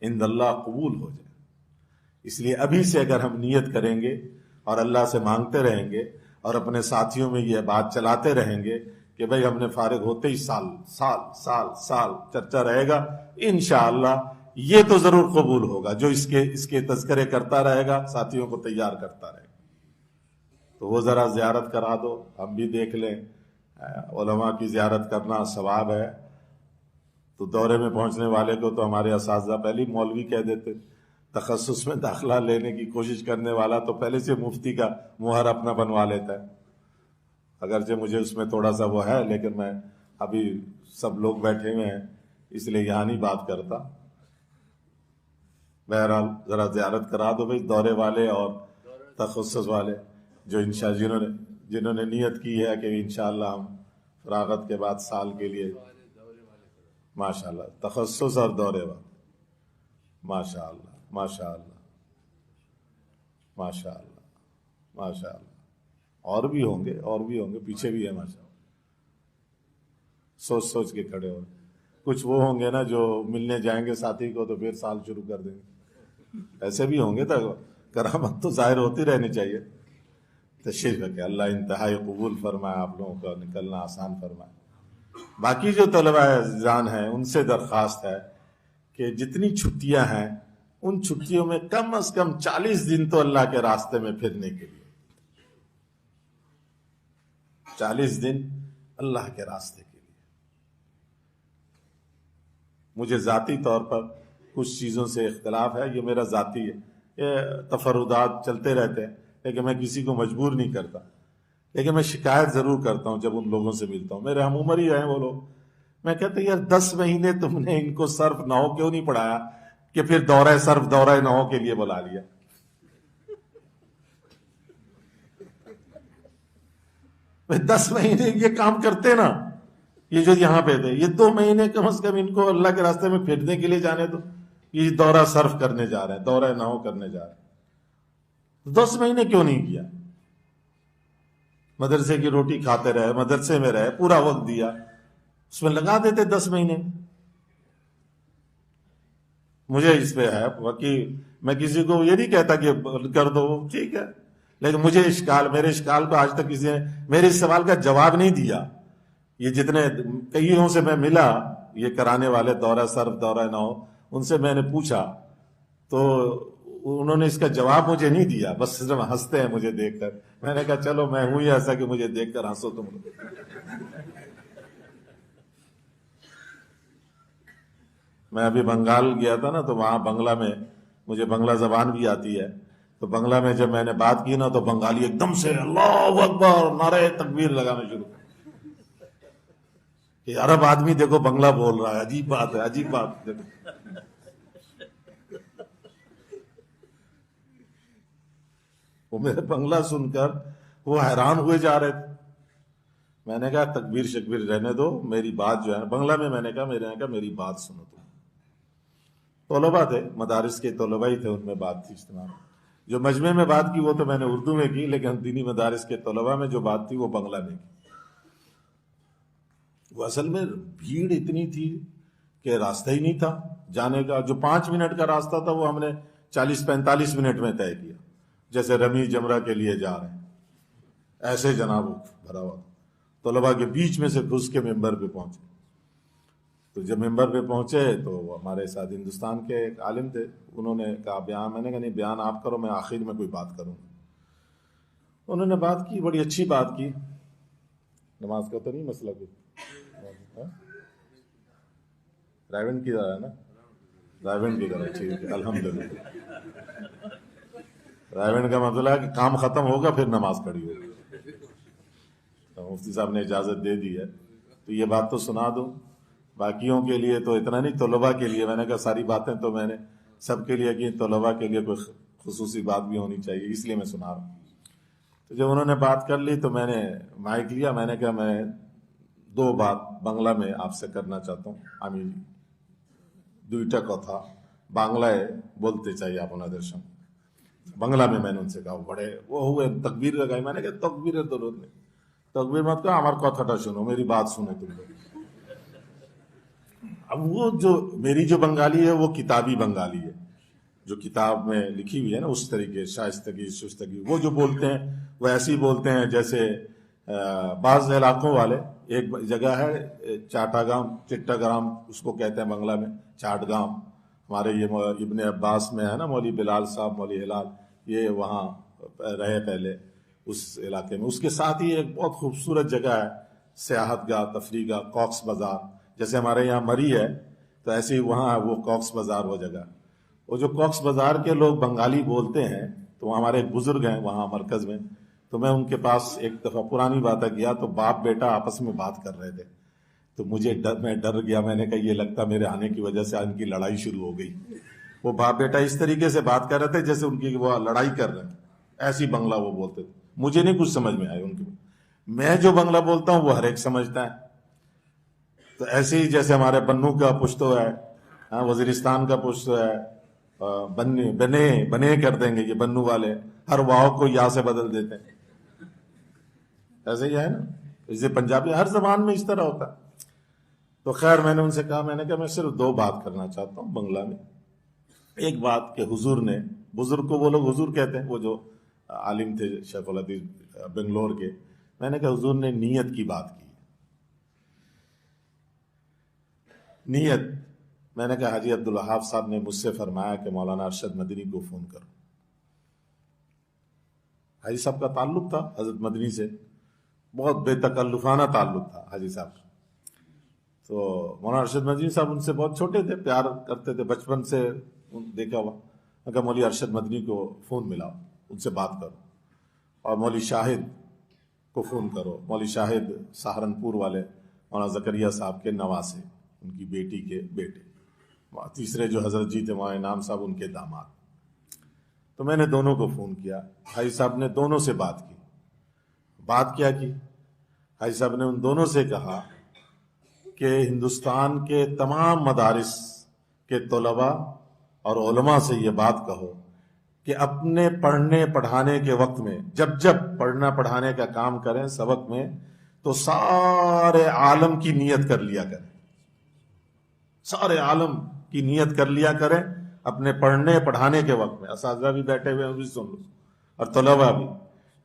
S1: عند اللہ قبول ہو جائے. اس لیے ابھی سے اگر ہم نیت کریں گے اور اللہ سے مانگتے رہیں گے اور اپنے ساتھیوں میں یہ بات چلاتے رہیں گے کہ بھئی ہم نے فارغ ہوتے ہی سال چرچا رہے گا، انشاءاللہ یہ تو ضرور قبول ہوگا. جو اس کے تذکرے کرتا رہے گا، ساتھیوں کو تیار کرتا رہے گا. تو وہ ذرا زیارت کرا دو، ہم بھی دیکھ لیں. علماء کی زیارت کرنا ثواب ہے. تو دورے میں پہنچنے والے کو تو ہمارے اساتذہ پہلے ہی مولوی کہہ دیتے. تخصص میں داخلہ لینے کی کوشش کرنے والا تو پہلے سے مفتی کا مہر اپنا بنوا لیتا ہے. اگرچہ مجھے اس میں تھوڑا سا وہ ہے، لیکن میں ابھی سب لوگ بیٹھے ہوئے ہیں اس لیے یہاں نہیں بات کرتا. بہرحال ذرا زیارت کرا دو بھائی، دورے والے اور تخصص والے، جو جنہوں نے نیت کی ہے کہ انشاءاللہ ہم فراغت کے بعد سال کے لیے. ماشاءاللہ، تخصص اور دورے والے، ماشاءاللہ ماشاءاللہ ماشاءاللہ ماشاءاللہ. اور بھی ہوں گے پیچھے بھی ہے ماشاءاللہ. سوچ کے کھڑے ہو. کچھ وہ ہوں گے نا جو ملنے جائیں گے ساتھی کو تو پھر سال شروع کر دیں گے. ایسے بھی ہوں گے تو کرامت تو ظاہر ہوتی رہنی چاہیے. تشریف رکھے. اللہ انتہائی قبول فرمائے، آپ لوگوں کا نکلنا آسان فرمائے. باقی جو طلباء عزیزان ہیں ان سے درخواست ہے کہ جتنی چھٹیاں ہیں ان چھٹیوں میں کم از کم 40 دن تو اللہ کے راستے میں پھرنے کے لیے، 40 دن اللہ کے راستے کے لیے. مجھے ذاتی طور پر کچھ چیزوں سے اختلاف ہے، یہ میرا ذاتی ہے، یہ تفردات چلتے رہتے ہیں، لیکن میں کسی کو مجبور نہیں کرتا. لیکن میں شکایت ضرور کرتا ہوں جب ان لوگوں سے ملتا ہوں. میرے ہم عمر ہی ہیں وہ لوگ. میں کہتا ہوں یار 10 مہینے تم نے ان کو صرف نحو کیوں نہیں پڑھایا کہ پھر دورہ نحو کے لیے بلا لیا. بھئی 10 مہینے یہ کام کرتے نا، یہ جو یہاں پہ تھے، یہ 2 مہینے کم از کم ان کو اللہ کے راستے میں پھرنے کے لیے جانے دو. یہ دورہ صرف کرنے جا رہے ہیں، دورہ نحو کرنے جا رہے ہیں. 10 مہینے کیوں نہیں کیا؟ مدرسے کی روٹی کھاتے رہے، مدرسے میں رہے، پورا وقت دیا، اس میں لگا دیتے 10 مہینے. مجھے اس پہ ہے باقی میں کسی کو یہ نہیں کہتا کہ کر دو، ٹھیک ہے، لیکن مجھے میرے اشکال کو آج تک کسی نے میرے اس سوال کا جواب نہیں دیا. یہ جتنے کئیوں سے میں ملا، یہ کرانے والے دورہ صرف دورہ نحو، ان سے میں نے پوچھا تو انہوں نے اس کا جواب مجھے نہیں دیا، بس صرف ہنستے ہیں مجھے دیکھ کر. میں نے کہا چلو میں ہوں ہی ایسا کہ مجھے دیکھ کر ہنسو تم. میں ابھی بنگال گیا تھا نا، تو وہاں بنگلہ میں مجھے بنگلہ زبان بھی آتی ہے. تو بنگلہ میں جب میں نے بات کی نا تو بنگالی ایک دم سے اللہ اکبر نعرہ تکبیر لگانا شروع. کہ عرب آدمی دیکھو بنگلہ بول رہا ہے، عجیب بات ہے، عجیب بات. دیکھو وہ میرے بنگلہ سن کر وہ حیران ہوئے جا رہے تھے. میں نے کہا تکبیر شکبیر رہنے دو، میری بات جو ہے بنگلہ میں میں نے کہا میری بات سنو تم. طلباء تھے، مدارس کے طلباء ہی تھے، ان میں بات تھی اجتماع میں. جو مجمع میں بات کی وہ تو میں نے اردو میں کی، لیکن دینی مدارس کے طلباء میں جو بات تھی وہ بنگلہ میں کی. وہ اصل میں بھیڑ اتنی تھی کہ راستہ ہی نہیں تھا جانے کا. جو 5 منٹ کا راستہ تھا وہ ہم نے 40-45 منٹ میں طے کیا، جیسے رمی جمرہ کے لیے جا رہے ہیں ایسے جناب بھرا ہوا. طلباء کے بیچ میں سے گھس کے ممبر پہ پہنچے. تو جب ممبر پہ پہنچے تو ہمارے ساتھ ہندوستان کے ایک عالم تھے، انہوں نے کہا بیان. میں نے کہا نہیں بیان آپ کرو، میں آخر میں کوئی بات کروں. انہوں نے بات کی، بڑی اچھی بات کی. نماز کا تو نہیں مسئلہ کوئی رائیونڈ کی طرح ہے نا، رائیونڈ کی طرح ٹھیک ہے الحمدللہ. رائیونڈ کا مطلب ہے کہ کام ختم ہوگا پھر نماز پڑھی ہوگی. تو مفتی صاحب نے اجازت دے دی ہے تو یہ بات تو سنا دوں. باقیوں کے لیے تو اتنا نہیں، طلباء کے لیے میں نے کہا ساری باتیں تو میں نے سب کے لیے کی، طلباء کے لیے کوئی خصوصی بات بھی ہونی چاہیے، اس لیے میں سنا رہا ہوں. تو جب انہوں نے بات کر لی تو میں نے مائک لیا. میں نے کہا میں 2 بات بنگلہ میں آپ سے کرنا چاہتا ہوں. আমি 2টা কথা বাংলায় বলতে চাই আপনাদের সঙ্গে. বাংলা میں نے ان سے کہا. بڑے وہ ہوئے تکبیر لگائی. میں نے کہا تکبیرের ضرورت نہیں، تکبیر مت کہو، আমার কথাটা শোনো، میری بات سنو تم لوگ. اب وہ جو میری جو بنگالی ہے وہ کتابی بنگالی ہے، جو کتاب میں لکھی ہوئی ہے نا، اس طریقے شائستگی شستگی وہ جو بولتے ہیں وہ ایسی بولتے ہیں جیسے بعض علاقوں والے. ایک جگہ ہے چٹاگرام اس کو کہتے ہیں بنگلہ میں، چاٹگام. ہمارے یہ ابن عباس میں ہے نا مولوی بلال صاحب، مولوی ہلال، یہ وہاں رہے پہلے اس علاقے میں. اس کے ساتھ ہی ایک بہت خوبصورت جگہ ہے سیاحت گاہ، تفریح گاہ، کاکس بازار. جیسے ہمارے یہاں مری ہے تو ایسے ہی وہاں وہ کاکس بازار وہ جگہ. وہ جو کاکس بازار کے لوگ بنگالی بولتے ہیں تو ہمارے ایک بزرگ ہیں وہاں مرکز میں. تو میں ان کے پاس ایک دفعہ پرانی باتیں کیا تو باپ بیٹا آپس میں بات کر رہے تھے. تو میں ڈر گیا. میں نے کہا یہ لگتا میرے آنے کی وجہ سے ان کی لڑائی شروع ہو گئی. وہ باپ بیٹا اس طریقے سے بات کر رہے تھے جیسے ان کی وہ لڑائی کر رہے ہیں. ایسی بنگلہ وہ بولتے تھے. مجھے نہیں کچھ سمجھ میں آئی ان کی. میں جو بنگلہ بولتا ہوں وہ ہر ایک سمجھتا ہے. تو ایسے ہی جیسے ہمارے بنو کا پشتو ہے، وزیرستان کا پشتو ہے، بنے کر دیں گے یہ بنو والے، ہر واؤ کو یا سے بدل دیتے ہیں. ایسے ہی ہے نا، اسے پنجابی ہر زبان میں اس طرح ہوتا ہے. تو خیر میں نے ان سے کہا، میں نے کہا میں صرف 2 بات کرنا چاہتا ہوں بنگلہ میں. ایک بات کہ حضور نے، بزرگ کو وہ لوگ حضور کہتے ہیں، وہ جو عالم تھے شیخ الحدیث بنگلور کے. میں نے کہا حضور نے نیت کی بات کی. نیت، میں نے کہا حاجی عبدالوہاب صاحب نے مجھ سے فرمایا کہ مولانا ارشد مدنی کو فون کرو. حاجی صاحب کا تعلق تھا حضرت مدنی سے، بہت بے تکلفانہ تعلق تھا حاجی صاحب کا. تو مولانا ارشد مدنی صاحب ان سے بہت چھوٹے تھے، پیار کرتے تھے بچپن سے دیکھا ہوا. میں کہا مولوی ارشد مدنی کو فون ملاؤ، ان سے بات کرو. اور مولوی شاہد کو فون کرو. مولوی شاہد سہارنپور والے مولانا زکریا صاحب کے نواسے، ان کی بیٹی کے بیٹے. تیسرے جو حضرت جی تھے مولانا انعام صاحب، ان کے داماد. تو میں نے دونوں کو فون کیا. حاجی صاحب نے دونوں سے بات کی. بات کیا کی؟ حاجی صاحب نے ان دونوں سے کہا کہ ہندوستان کے تمام مدارس کے طلباء اور علماء سے یہ بات کہو کہ اپنے پڑھنے پڑھانے کے وقت میں جب پڑھنا پڑھانے کا کام کریں سبق میں، تو سارے عالم کی نیت کر لیا کریں. سارے عالم کی نیت کر لیا کریں اپنے پڑھنے پڑھانے کے وقت میں. اساتذہ بھی بیٹھے ہوئے بھی سن لو اور طلباء بھی.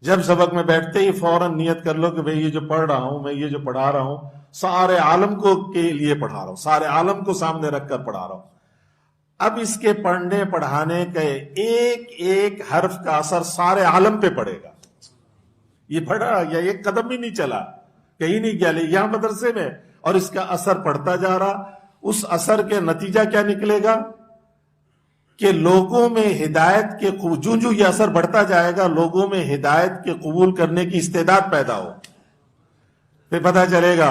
S1: جب سبق میں بیٹھتے ہی فوراً نیت کر لو کہ بھئی یہ جو پڑھ رہا ہوں میں، یہ جو پڑھا رہا ہوں سارے عالم کو کے لیے پڑھا رہا ہوں، سارے عالم کو سامنے رکھ کر پڑھا رہا ہوں. اب اس کے پڑھنے پڑھانے کے ایک ایک حرف کا اثر سارے عالم پہ پڑے گا. یہ پڑھا یا ایک قدم بھی نہیں چلا، کہیں نہیں گیا، یہاں مدرسے میں، اور اس کا اثر پڑتا جا رہا. اس اثر کے نتیجہ کیا نکلے گا کہ لوگوں میں ہدایت کے جو یہ اثر بڑھتا جائے گا، لوگوں میں ہدایت کے قبول کرنے کی استعداد پیدا ہو. پھر پتہ چلے گا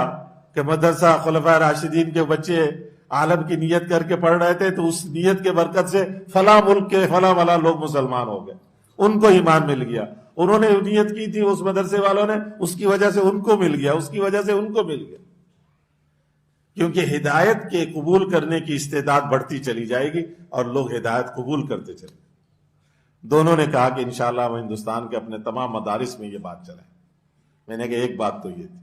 S1: کہ مدرسہ خلفائے راشدین کے بچے عالم کی نیت کر کے پڑھ رہے تھے، تو اس نیت کے برکت سے فلاں ملک کے فلاں لوگ مسلمان ہو گئے، ان کو ایمان مل گیا. انہوں نے نیت کی تھی اس مدرسے والوں نے، اس کی وجہ سے ان کو مل گیا، اس کی وجہ سے ان کو مل گیا، کیونکہ ہدایت کے قبول کرنے کی استعداد بڑھتی چلی جائے گی اور لوگ ہدایت قبول کرتے چلے گئے۔ دونوں نے کہا کہ انشاءاللہ ہم ہندوستان کے اپنے تمام مدارس میں یہ بات چلائیں۔ میں نے کہا ایک بات تو یہ تھی،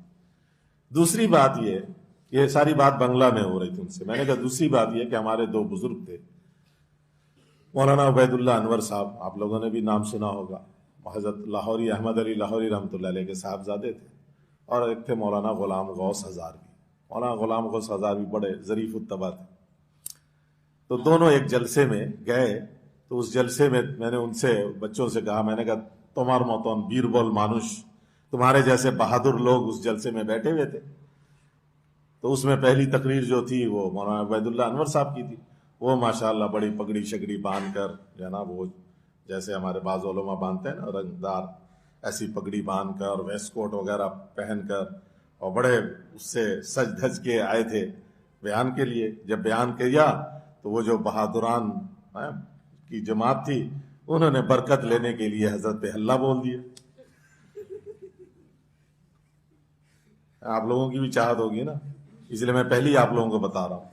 S1: دوسری بات یہ ساری بات بنگلہ میں ہو رہی تھی ان سے، میں نے کہا دوسری بات یہ کہ ہمارے دو بزرگ تھے، مولانا عبید اللہ انور صاحب، آپ لوگوں نے بھی نام سنا ہوگا، حضرت لاہوری احمد علی لاہوری رحمۃ اللہ علیہ کے صاحبزادے تھے، اور ایک تھے مولانا غلام غوث ہزاروی۔ مولانا غلام غوث ہزاروی بڑے ظریف الطبع تھے، تو دونوں ایک جلسے میں گئے، تو اس جلسے میں میں نے ان سے بچوں سے کہا، میں نے کہا تمہار متون بیربل مانوش، تمہارے جیسے بہادر لوگ اس جلسے میں بیٹھے ہوئے تھے۔ تو اس میں پہلی تقریر جو تھی وہ مولانا عبید اللہ انور صاحب کی تھی، وہ ماشاءاللہ بڑی پگڑی شگڑی باندھ کر جو نا، وہ جیسے ہمارے بعض علماء باندھتے ہیں نا رنگدار، ایسی پگڑی باندھ کر ویسٹ کوٹ وغیرہ پہن کر، اور بڑے اس سے سج دھج کے آئے تھے بیان کے لیے۔ جب بیان کیا تو وہ جو بہادران کی جماعت تھی، انہوں نے برکت لینے کے لیے حضرت پہ اللہ بول دیا۔ آپ لوگوں کی بھی چاہت ہوگی نا، اس لیے میں پہلے ہی آپ لوگوں کو بتا رہا ہوں۔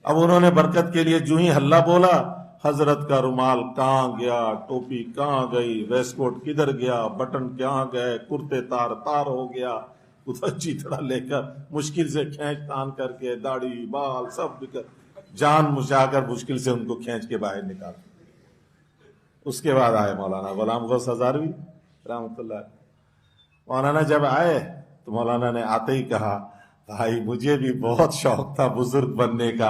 S1: اب انہوں نے برکت کے لیے جو ہی ہلہ بولا، حضرت کا رومال کہاں گیا، ٹوپی کہاں گئی، ویسٹ کوٹ کدھر گیا، بٹن کہاں گئے، کرتے تار ہو گیا، اچھی طرح لے کر مشکل سے کھینچ تان کر کے داڑھی بال سب جان مچا کر مشکل سے ان کو کھینچ کے باہر نکال۔ اس کے بعد آئے مولانا غلام غوث ہزاروی رحمۃ اللہ۔ مولانا جب آئے تو مولانا نے آتے ہی کہا، بھائی مجھے بھی بہت شوق تھا بزرگ بننے کا،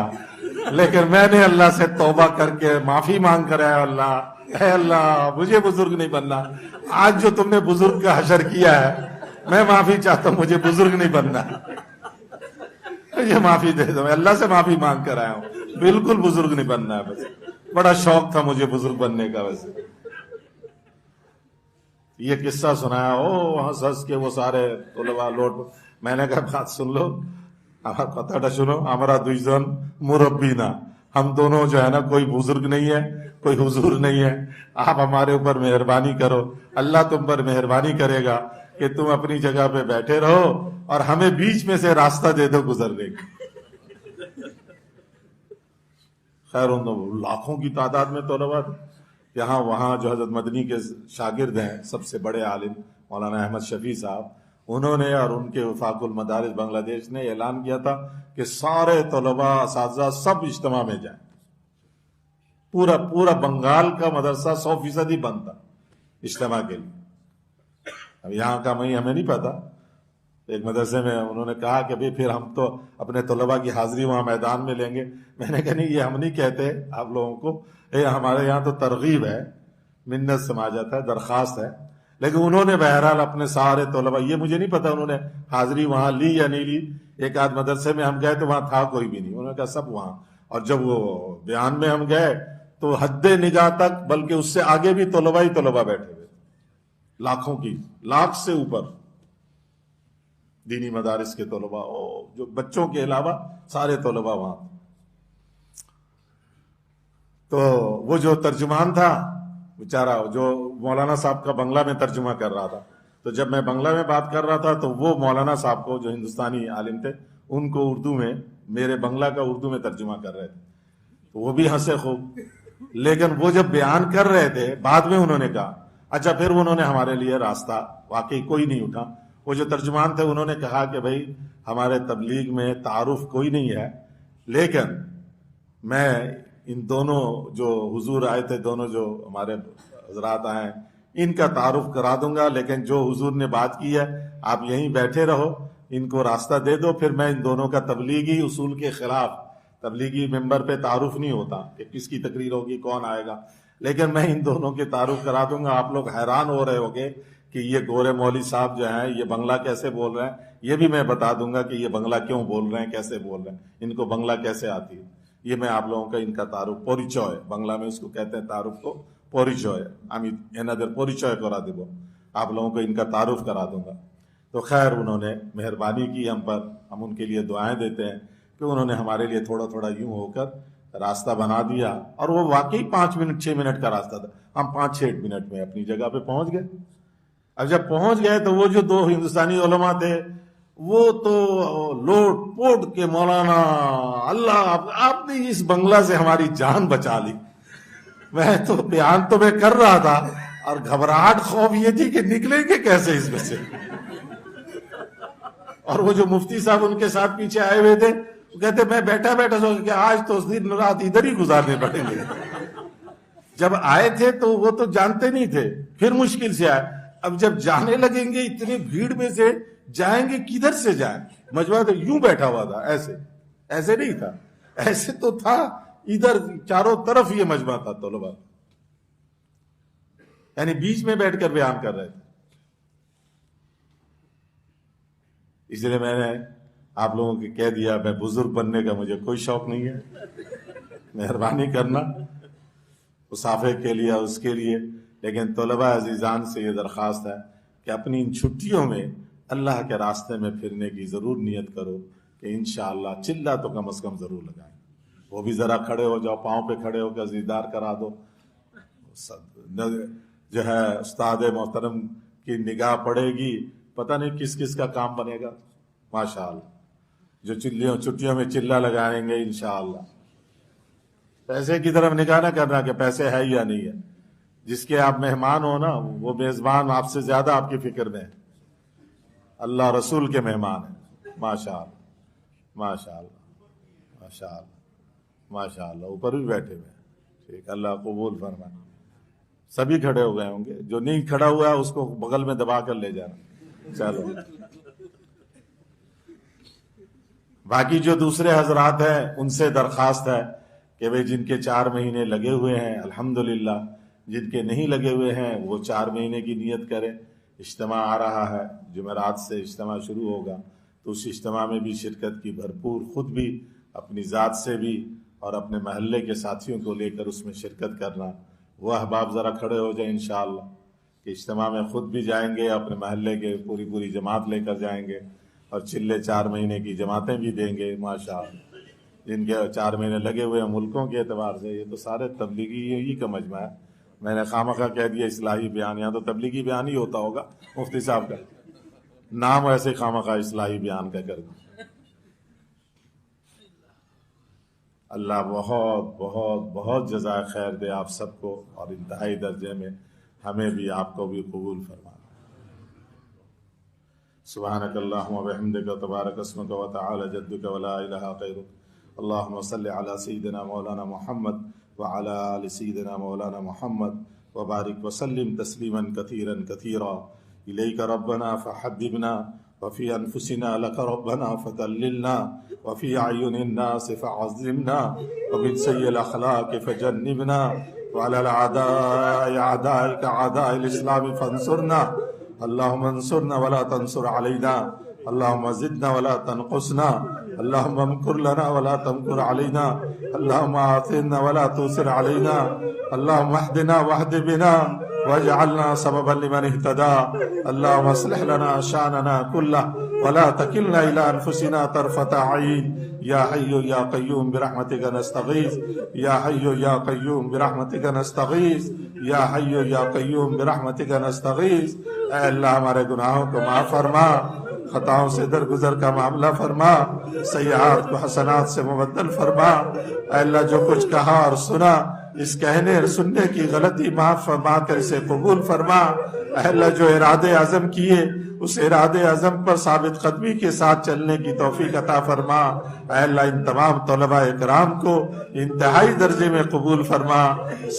S1: لیکن میں نے اللہ سے توبہ کر کے معافی مانگ کر اے اللہ مجھے بزرگ نہیں بننا، آج جو تم نے بزرگ کا حشر کیا ہے میں معافی چاہتا ہوں، مجھے بزرگ نہیں بننا، یہ معافی دے دو، میں اللہ سے معافی مانگ کر آیا ہوں، بالکل بزرگ نہیں بننا ہے، بس بڑا شوق تھا مجھے بزرگ بننے کا۔ ویسے یہ قصہ سنایا، ہنس ہنس کے وہ سارے طلباء لوٹ، میں نے کہا بات سن لو، کتھاٹا سنو، ہمارا دوجن مربینا، ہم دونوں جو ہے نا کوئی بزرگ نہیں ہے، کوئی حضور نہیں ہے، آپ ہمارے اوپر مہربانی کرو، اللہ تم پر مہربانی کرے گا کہ تم اپنی جگہ پہ بیٹھے رہو اور ہمیں بیچ میں سے راستہ دے دو گزرنے کا۔ خیر ان لاکھوں کی تعداد میں طلباء تھے، یہاں وہاں جو حضرت مدنی کے شاگرد ہیں، سب سے بڑے عالم مولانا احمد شفیع صاحب، انہوں نے اور ان کے وفاق المدارس بنگلہ دیش نے اعلان کیا تھا کہ سارے طلباء اساتذہ سب اجتماع میں جائیں۔ پورا بنگال کا مدرسہ 100% ہی بند تھا اجتماع کے لیے۔ اب یہاں کا ہمیں نہیں پتا، ایک مدرسے میں انہوں نے کہا کہ بھئی پھر ہم تو اپنے طلباء کی حاضری وہاں میدان میں لیں گے۔ میں نے کہا نہیں، یہ ہم نہیں کہتے آپ لوگوں کو، ہمارے یہاں تو ترغیب ہے، منت سماجت ہے، درخواست ہے، لیکن انہوں نے بہرحال اپنے سارے طلباء، یہ مجھے نہیں پتا انہوں نے حاضری وہاں لی یا نہیں لی، ایک آدھ مدرسے میں ہم گئے تو وہاں تھا کوئی بھی نہیں، انہوں نے کہا سب وہاں۔ اور جب وہ بیان میں ہم گئے تو حد نگاہ تک، بلکہ اس سے آگے بھی طلباء ہی طلباء بیٹھے ہوئے، لاکھوں کی، لاکھ سے اوپر دینی مدارس کے طلباء، جو بچوں کے علاوہ سارے طلباء وہاں۔ تو وہ جو ترجمان تھا بیچارہ، جو مولانا صاحب کا بنگلہ میں ترجمہ کر رہا تھا، تو جب میں بنگلہ میں بات کر رہا تھا تو وہ مولانا صاحب کو، جو ہندوستانی عالم تھے، ان کو اردو میں، میرے بنگلہ کا اردو میں ترجمہ کر رہے تھے، تو وہ بھی ہنسے خوب۔ لیکن وہ جب بیان کر رہے تھے، بعد میں انہوں نے کہا، اچھا پھر انہوں نے ہمارے لیے راستہ، واقعی کوئی نہیں اٹھا، وہ جو ترجمان تھے انہوں نے کہا کہ بھائی ہمارے تبلیغ میں تعارف کوئی نہیں ہے، لیکن میں ان دونوں جو حضور آئے تھے، دونوں جو ہمارے حضرات آئے ہیں، ان کا تعارف کرا دوں گا، لیکن جو حضور نے بات کی ہے آپ یہیں بیٹھے رہو، ان کو راستہ دے دو، پھر میں ان دونوں کا تبلیغی اصول کے خلاف، تبلیغی ممبر پہ تعارف نہیں ہوتا کہ کس کی تقریر ہوگی، کون آئے گا، لیکن میں ان دونوں کے تعارف کرا دوں گا۔ آپ لوگ حیران ہو رہے ہوگے کہ یہ گورے مولوی صاحب جو ہیں یہ بنگلہ کیسے بول رہے ہیں، یہ بھی میں بتا دوں گا کہ یہ بنگلہ کیوں بول رہے ہیں، کیسے بول رہے ہیں، ان کو بنگلہ کیسے آتی ہے، یہ میں آپ لوگوں کا ان کا تعارف، پوریچوئے، بنگلہ میں اس کو کہتے ہیں تعارف کو پوریچوئے، اندر پوریچوئے کرا دیبو، آپ لوگوں کو ان کا تعارف کرا دوں گا۔ تو خیر انہوں نے مہربانی کی ہم پر، ہم ان کے لیے دعائیں دیتے ہیں کہ انہوں نے ہمارے لیے تھوڑا تھوڑا یوں ہو کر راستہ بنا دیا، اور وہ واقعی 5 منٹ 6 منٹ کا راستہ تھا، ہم 5-6 منٹ میں اپنی جگہ پہ پہنچ گئے۔ اب جب پہنچ گئے تو وہ جو 2 ہندوستانی علماء تھے وہ تو لوٹ پوٹ کے مولانا اللہ آپ نے اس بنگلہ سے ہماری جان بچا لی۔ میں تو بیان تو میں کر رہا تھا اور گھبراہٹ خوف یہ تھی کہ نکلیں گے کیسے اس میں سے۔ اور وہ جو مفتی صاحب ان کے ساتھ پیچھے آئے ہوئے تھے وہ کہتے میں بیٹھا سوچ کہ آج تو دن رات ادھر ہی گزارنے پڑیں گے۔ جب آئے تھے تو وہ تو جانتے نہیں تھے، پھر مشکل سے آئے، اب جب جانے لگیں گے اتنی بھیڑ میں سے جائیں گے کدھر سے جائیں؟ مجمع تو یوں بیٹھا ہوا تھا، ایسے نہیں تھا، ایسے تو تھا ادھر چاروں طرف یہ مجمع تھا طلباء، یعنی بیچ میں بیٹھ کر بیان کر رہے تھے۔ اس لیے میں نے آپ لوگوں کو کہہ دیا میں بزرگ بننے کا مجھے کوئی شوق نہیں ہے، مہربانی کرنا مسافر کے لیے اس کے لیے، لیکن طلباء عزیزان سے یہ درخواست ہے کہ اپنی ان چھٹیوں میں اللہ کے راستے میں پھرنے کی ضرور نیت کرو کہ انشاءاللہ چلہ تو کم از کم ضرور لگائیں، وہ بھی ذرا کھڑے ہو جاؤ، پاؤں پہ کھڑے ہو کر دیدار کرا دو، جو ہے استاد محترم کی نگاہ پڑے گی، پتہ نہیں کس کس کا کام بنے گا ماشاءاللہ، جو چھٹیوں میں چلہ لگائیں گے انشاءاللہ۔ پیسے کی طرف نگاہ نہ کرنا کہ پیسے ہے یا نہیں ہے، جس کے آپ مہمان ہو نا وہ میزبان آپ سے زیادہ آپ کی فکر میں ہے، اللہ رسول کے مہمان ہیں، ماشاءاللہ ماشاءاللہ ماشاءاللہ ماشاءاللہ، اوپر بھی بیٹھے ہوئے ہیں، ٹھیک، اللہ قبول فرمائے۔ سبھی کھڑے ہو گئے ہوں گے، جو نہیں کھڑا ہوا ہے اس کو بغل میں دبا کر لے جانا۔ چلو باقی جو دوسرے حضرات ہیں ان سے درخواست ہے کہ بھئی جن کے 4 مہینے لگے ہوئے ہیں الحمدللہ، جن کے نہیں لگے ہوئے ہیں وہ 4 مہینے کی نیت کریں۔ اجتماع آ رہا ہے، جمعرات سے اجتماع شروع ہوگا، تو اس اجتماع میں بھی شرکت کی بھرپور، خود بھی اپنی ذات سے بھی اور اپنے محلے کے ساتھیوں کو لے کر اس میں شرکت کرنا۔ وہ احباب ذرا کھڑے ہو جائیں انشاءاللہ کہ اجتماع میں خود بھی جائیں گے، اپنے محلے کے پوری جماعت لے کر جائیں گے، اور چلے 4 مہینے کی جماعتیں بھی دیں گے ماشاءاللہ۔ جن کے 4 مہینے لگے ہوئے ہیں ملکوں کے اعتبار سے، یہ تو سارے تبلیغی یہی کا مجمع ہے۔ میں نے خامخواہ کہہ دیا اصلاحی بیان، یہاں تو تبلیغی بیان ہی ہوتا ہوگا، مفتی صاحب کا نام ایسے خامخواہ اصلاحی بیان کا کر دیا۔ اللہ بہت بہت بہت جزائے خیر دے آپ سب کو، اور انتہائی درجے میں ہمیں بھی آپ کو بھی قبول فرما۔ سبحانک اللہم و بحمدک تبارک اسمک و تعالی جدک ولا الہ غیرک، اللہم صلی علی سیدنا مولانا محمد وعلی آل سیدنا مولانا محمد وبارک وسلم تسلیما کثیرا کثیرا۔ الیک ربنا فحببنا وفی انفسنا لک ربنا فدللنا وفی اعین الناس فعظمنا ومن سیء الاخلاق فجنبنا وعلی الاعداء اعدائک اعداء الاسلام فانصرنا، اللہم انصرنا ولا تنصر علینا، اللہم زدنا ولا تنقصنا، اللہم امکر لنا ولا تمکر علینا، اللہم آثرنا ولا تؤثر علینا، اللہم اہدنا واہد بنا واجعلنا سببا لمن اہتدى، اللہم اصلح لنا شاننا کلہ ولا تکلنا الى انفسنا طرفة عین، یا حی یا قیوم برحمتک نستغیث، یا حی یا قیوم برحمتک نستغیث، یا حی یا قیوم برحمتک نستغیث۔ اے اللہ ہمارے گناہوں کو معاف فرما، خطاؤں سے درگزر کا معاملہ فرما، سیئات کو حسنات سے مبدل فرما۔ اے اللہ جو کچھ کہا اور سنا، اس کہنے اور سننے کی غلطی معاف فرما کر اسے قبول فرما۔ اے اللہ جو ارادے عزم کیے اس ارادے عزم پر ثابت قدمی کے ساتھ چلنے کی توفیق عطا فرما۔ اے اللہ ان تمام طلباء کرام کو انتہائی درجے میں قبول فرما،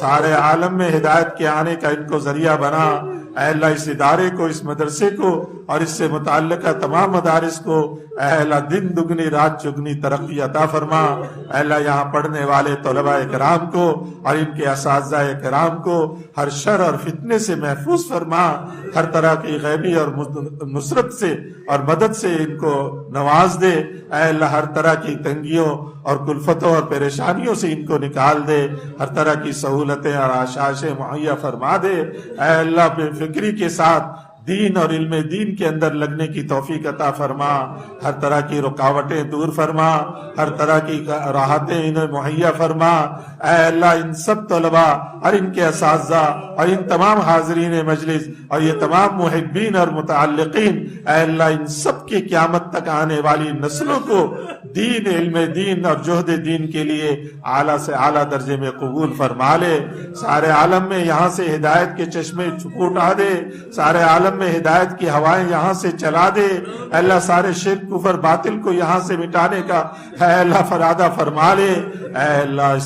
S1: سارے عالم میں ہدایت کے آنے کا ان کو ذریعہ بنا۔ اے اللہ اس ادارے کو، اس مدرسے کو اور اس سے متعلقہ تمام مدارس کو اے اللہ دن دگنی رات چگنی ترقی عطا فرما۔ اے اللہ یہاں پڑھنے والے طلباء کرام کو اور ان کے اساتذہ کرام کو ہر شر اور فتنے سے محفوظ فرما، ہر طرح کی غیبی اور نصرت سے اور مدد سے ان کو نواز دے۔ اے اللہ ہر طرح کی تنگیوں اور کلفتوں اور پریشانیوں سے ان کو نکال دے، ہر طرح کی سہولتیں اور آشائشیں مہیا فرما دے۔ اے اللہ بے فکری کے ساتھ دین اور علم دین کے اندر لگنے کی توفیق عطا فرما، ہر طرح کی رکاوٹیں دور فرما، ہر طرح کی راحتیں انہیں مہیا فرما۔ اے اللہ ان سب طلباء اور ان کے اساتذہ اور ان تمام حاضرین مجلس اور یہ تمام محبین اور متعلقین، اے اللہ ان سب کی قیامت تک آنے والی نسلوں کو دین، علم دین اور جہد دین کے لیے اعلیٰ سے اعلیٰ درجے میں قبول فرما لے۔ سارے عالم میں یہاں سے ہدایت کے چشمے چھوٹا دے، سارے عالم میں ہدایت کی ہوائیں یہاں سے چلا دے۔ اے اللہ سارے شرک کفر باطل کو یہاں سے مٹانے کا اے اللہ فرادہ فرما لے۔ اے اللہ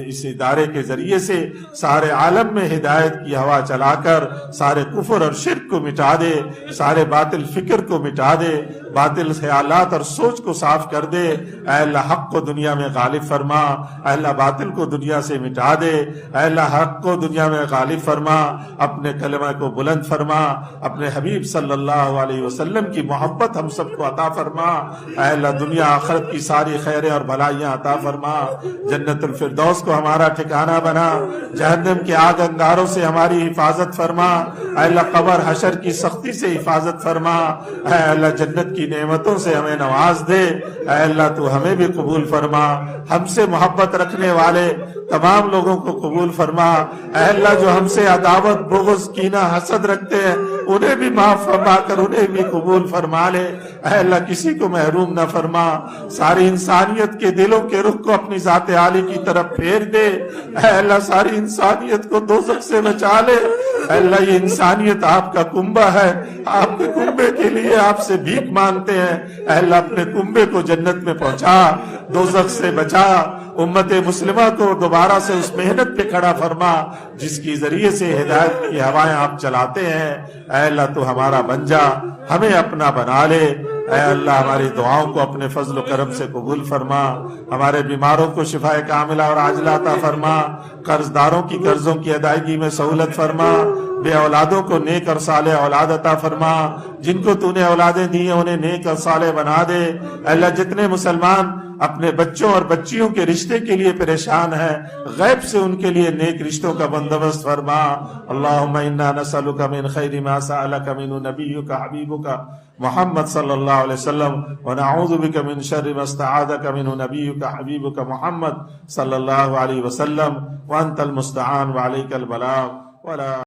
S1: اس ادارے کے ذریعے سے سارے عالم میں ہدایت کی ہوا چلا کر سارے کفر اور شرک کو مٹا دے، سارے باطل فکر کو مٹا دے، باطل خیالات اور سوچ کو صاف کر دے۔ اے اللہ حق کو دنیا میں غالب فرما، اے اللہ باطل کو دنیا سے مٹا دے، اے اللہ حق کو دنیا میں غالب فرما، اپنے کلمہ کو بلند فرما، اپنے حبیب صلی اللہ علیہ وسلم کی محبت ہم سب کو عطا فرما۔ اے اللہ دنیا آخرت کی ساری خیریں اور بھلائیاں عطا فرما، جنت الفردوس کو ہمارا ٹھکانہ بنا، جہنم کے آگ انگاروں سے ہماری حفاظت فرما، اے اللہ قبر حشر کی سختی سے حفاظت فرما، اے اللہ جنت کی نعمتوں سے ہمیں نواز دے۔ اے اللہ تو ہمیں بھی قبول فرما، ہم سے محبت رکھنے والے تمام لوگوں کو قبول فرما۔ اے اللہ جو ہم سے عداوت، بغض، کینہ، حسد رکھتے ہیں انہیں بھی معاف فرما کر انہیں بھی قبول فرما لے۔ اے اللہ کسی کو محروم نہ فرما، ساری انسانیت کے دلوں کے رخ کو اپنی ذات عالی کی طرف پھیر دے۔ اے اللہ ساری انسانیت کو دوزخ سے بچا لے۔ اے اللہ یہ انسانیت آپ کا کنبہ ہے، آپ کے کنبے کے لیے آپ سے بھیک مانگتے ہیں۔ اے اللہ اپنے کنبے کو جنت میں پہنچا، دوزخ سے بچا، امت مسلمہ کو دوبارہ سے اس محنت پہ کھڑا فرما جس کی ذریعے سے ہدایت کی ہوائیں آپ چلاتے ہیں۔ اے اللہ تو ہمارا بن جا، ہمیں اپنا بنا لے۔ اے اللہ ہماری دعاؤں کو اپنے فضل و کرم سے قبول فرما، ہمارے بیماروں کو شفاء کاملہ اور عاجلہ عطا فرما، قرض داروں کی قرضوں کی ادائیگی میں سہولت فرما، بے اولادوں کو نیک اور صالح اولاد عطا فرما، جن کو تو نے اولادیں دی ہیں انہیں نیک اور صالح بنا دے۔ اے اللہ جتنے مسلمان اپنے بچوں اور بچیوں کے رشتے کے لیے پریشان ہیں، غیب سے ان کے لیے نیک رشتوں کا بندوبست فرما۔ اللہم انا نسألک من خیر ما سألک منہ نبیک حبیبک محمد صلی اللہ علیہ وسلم ونعوذ بک من شر ما استعاذک منہ نبیک حبیبک محمد صلی اللہ علیہ وسلم وانت المستعان وعلیک البلاغ ولا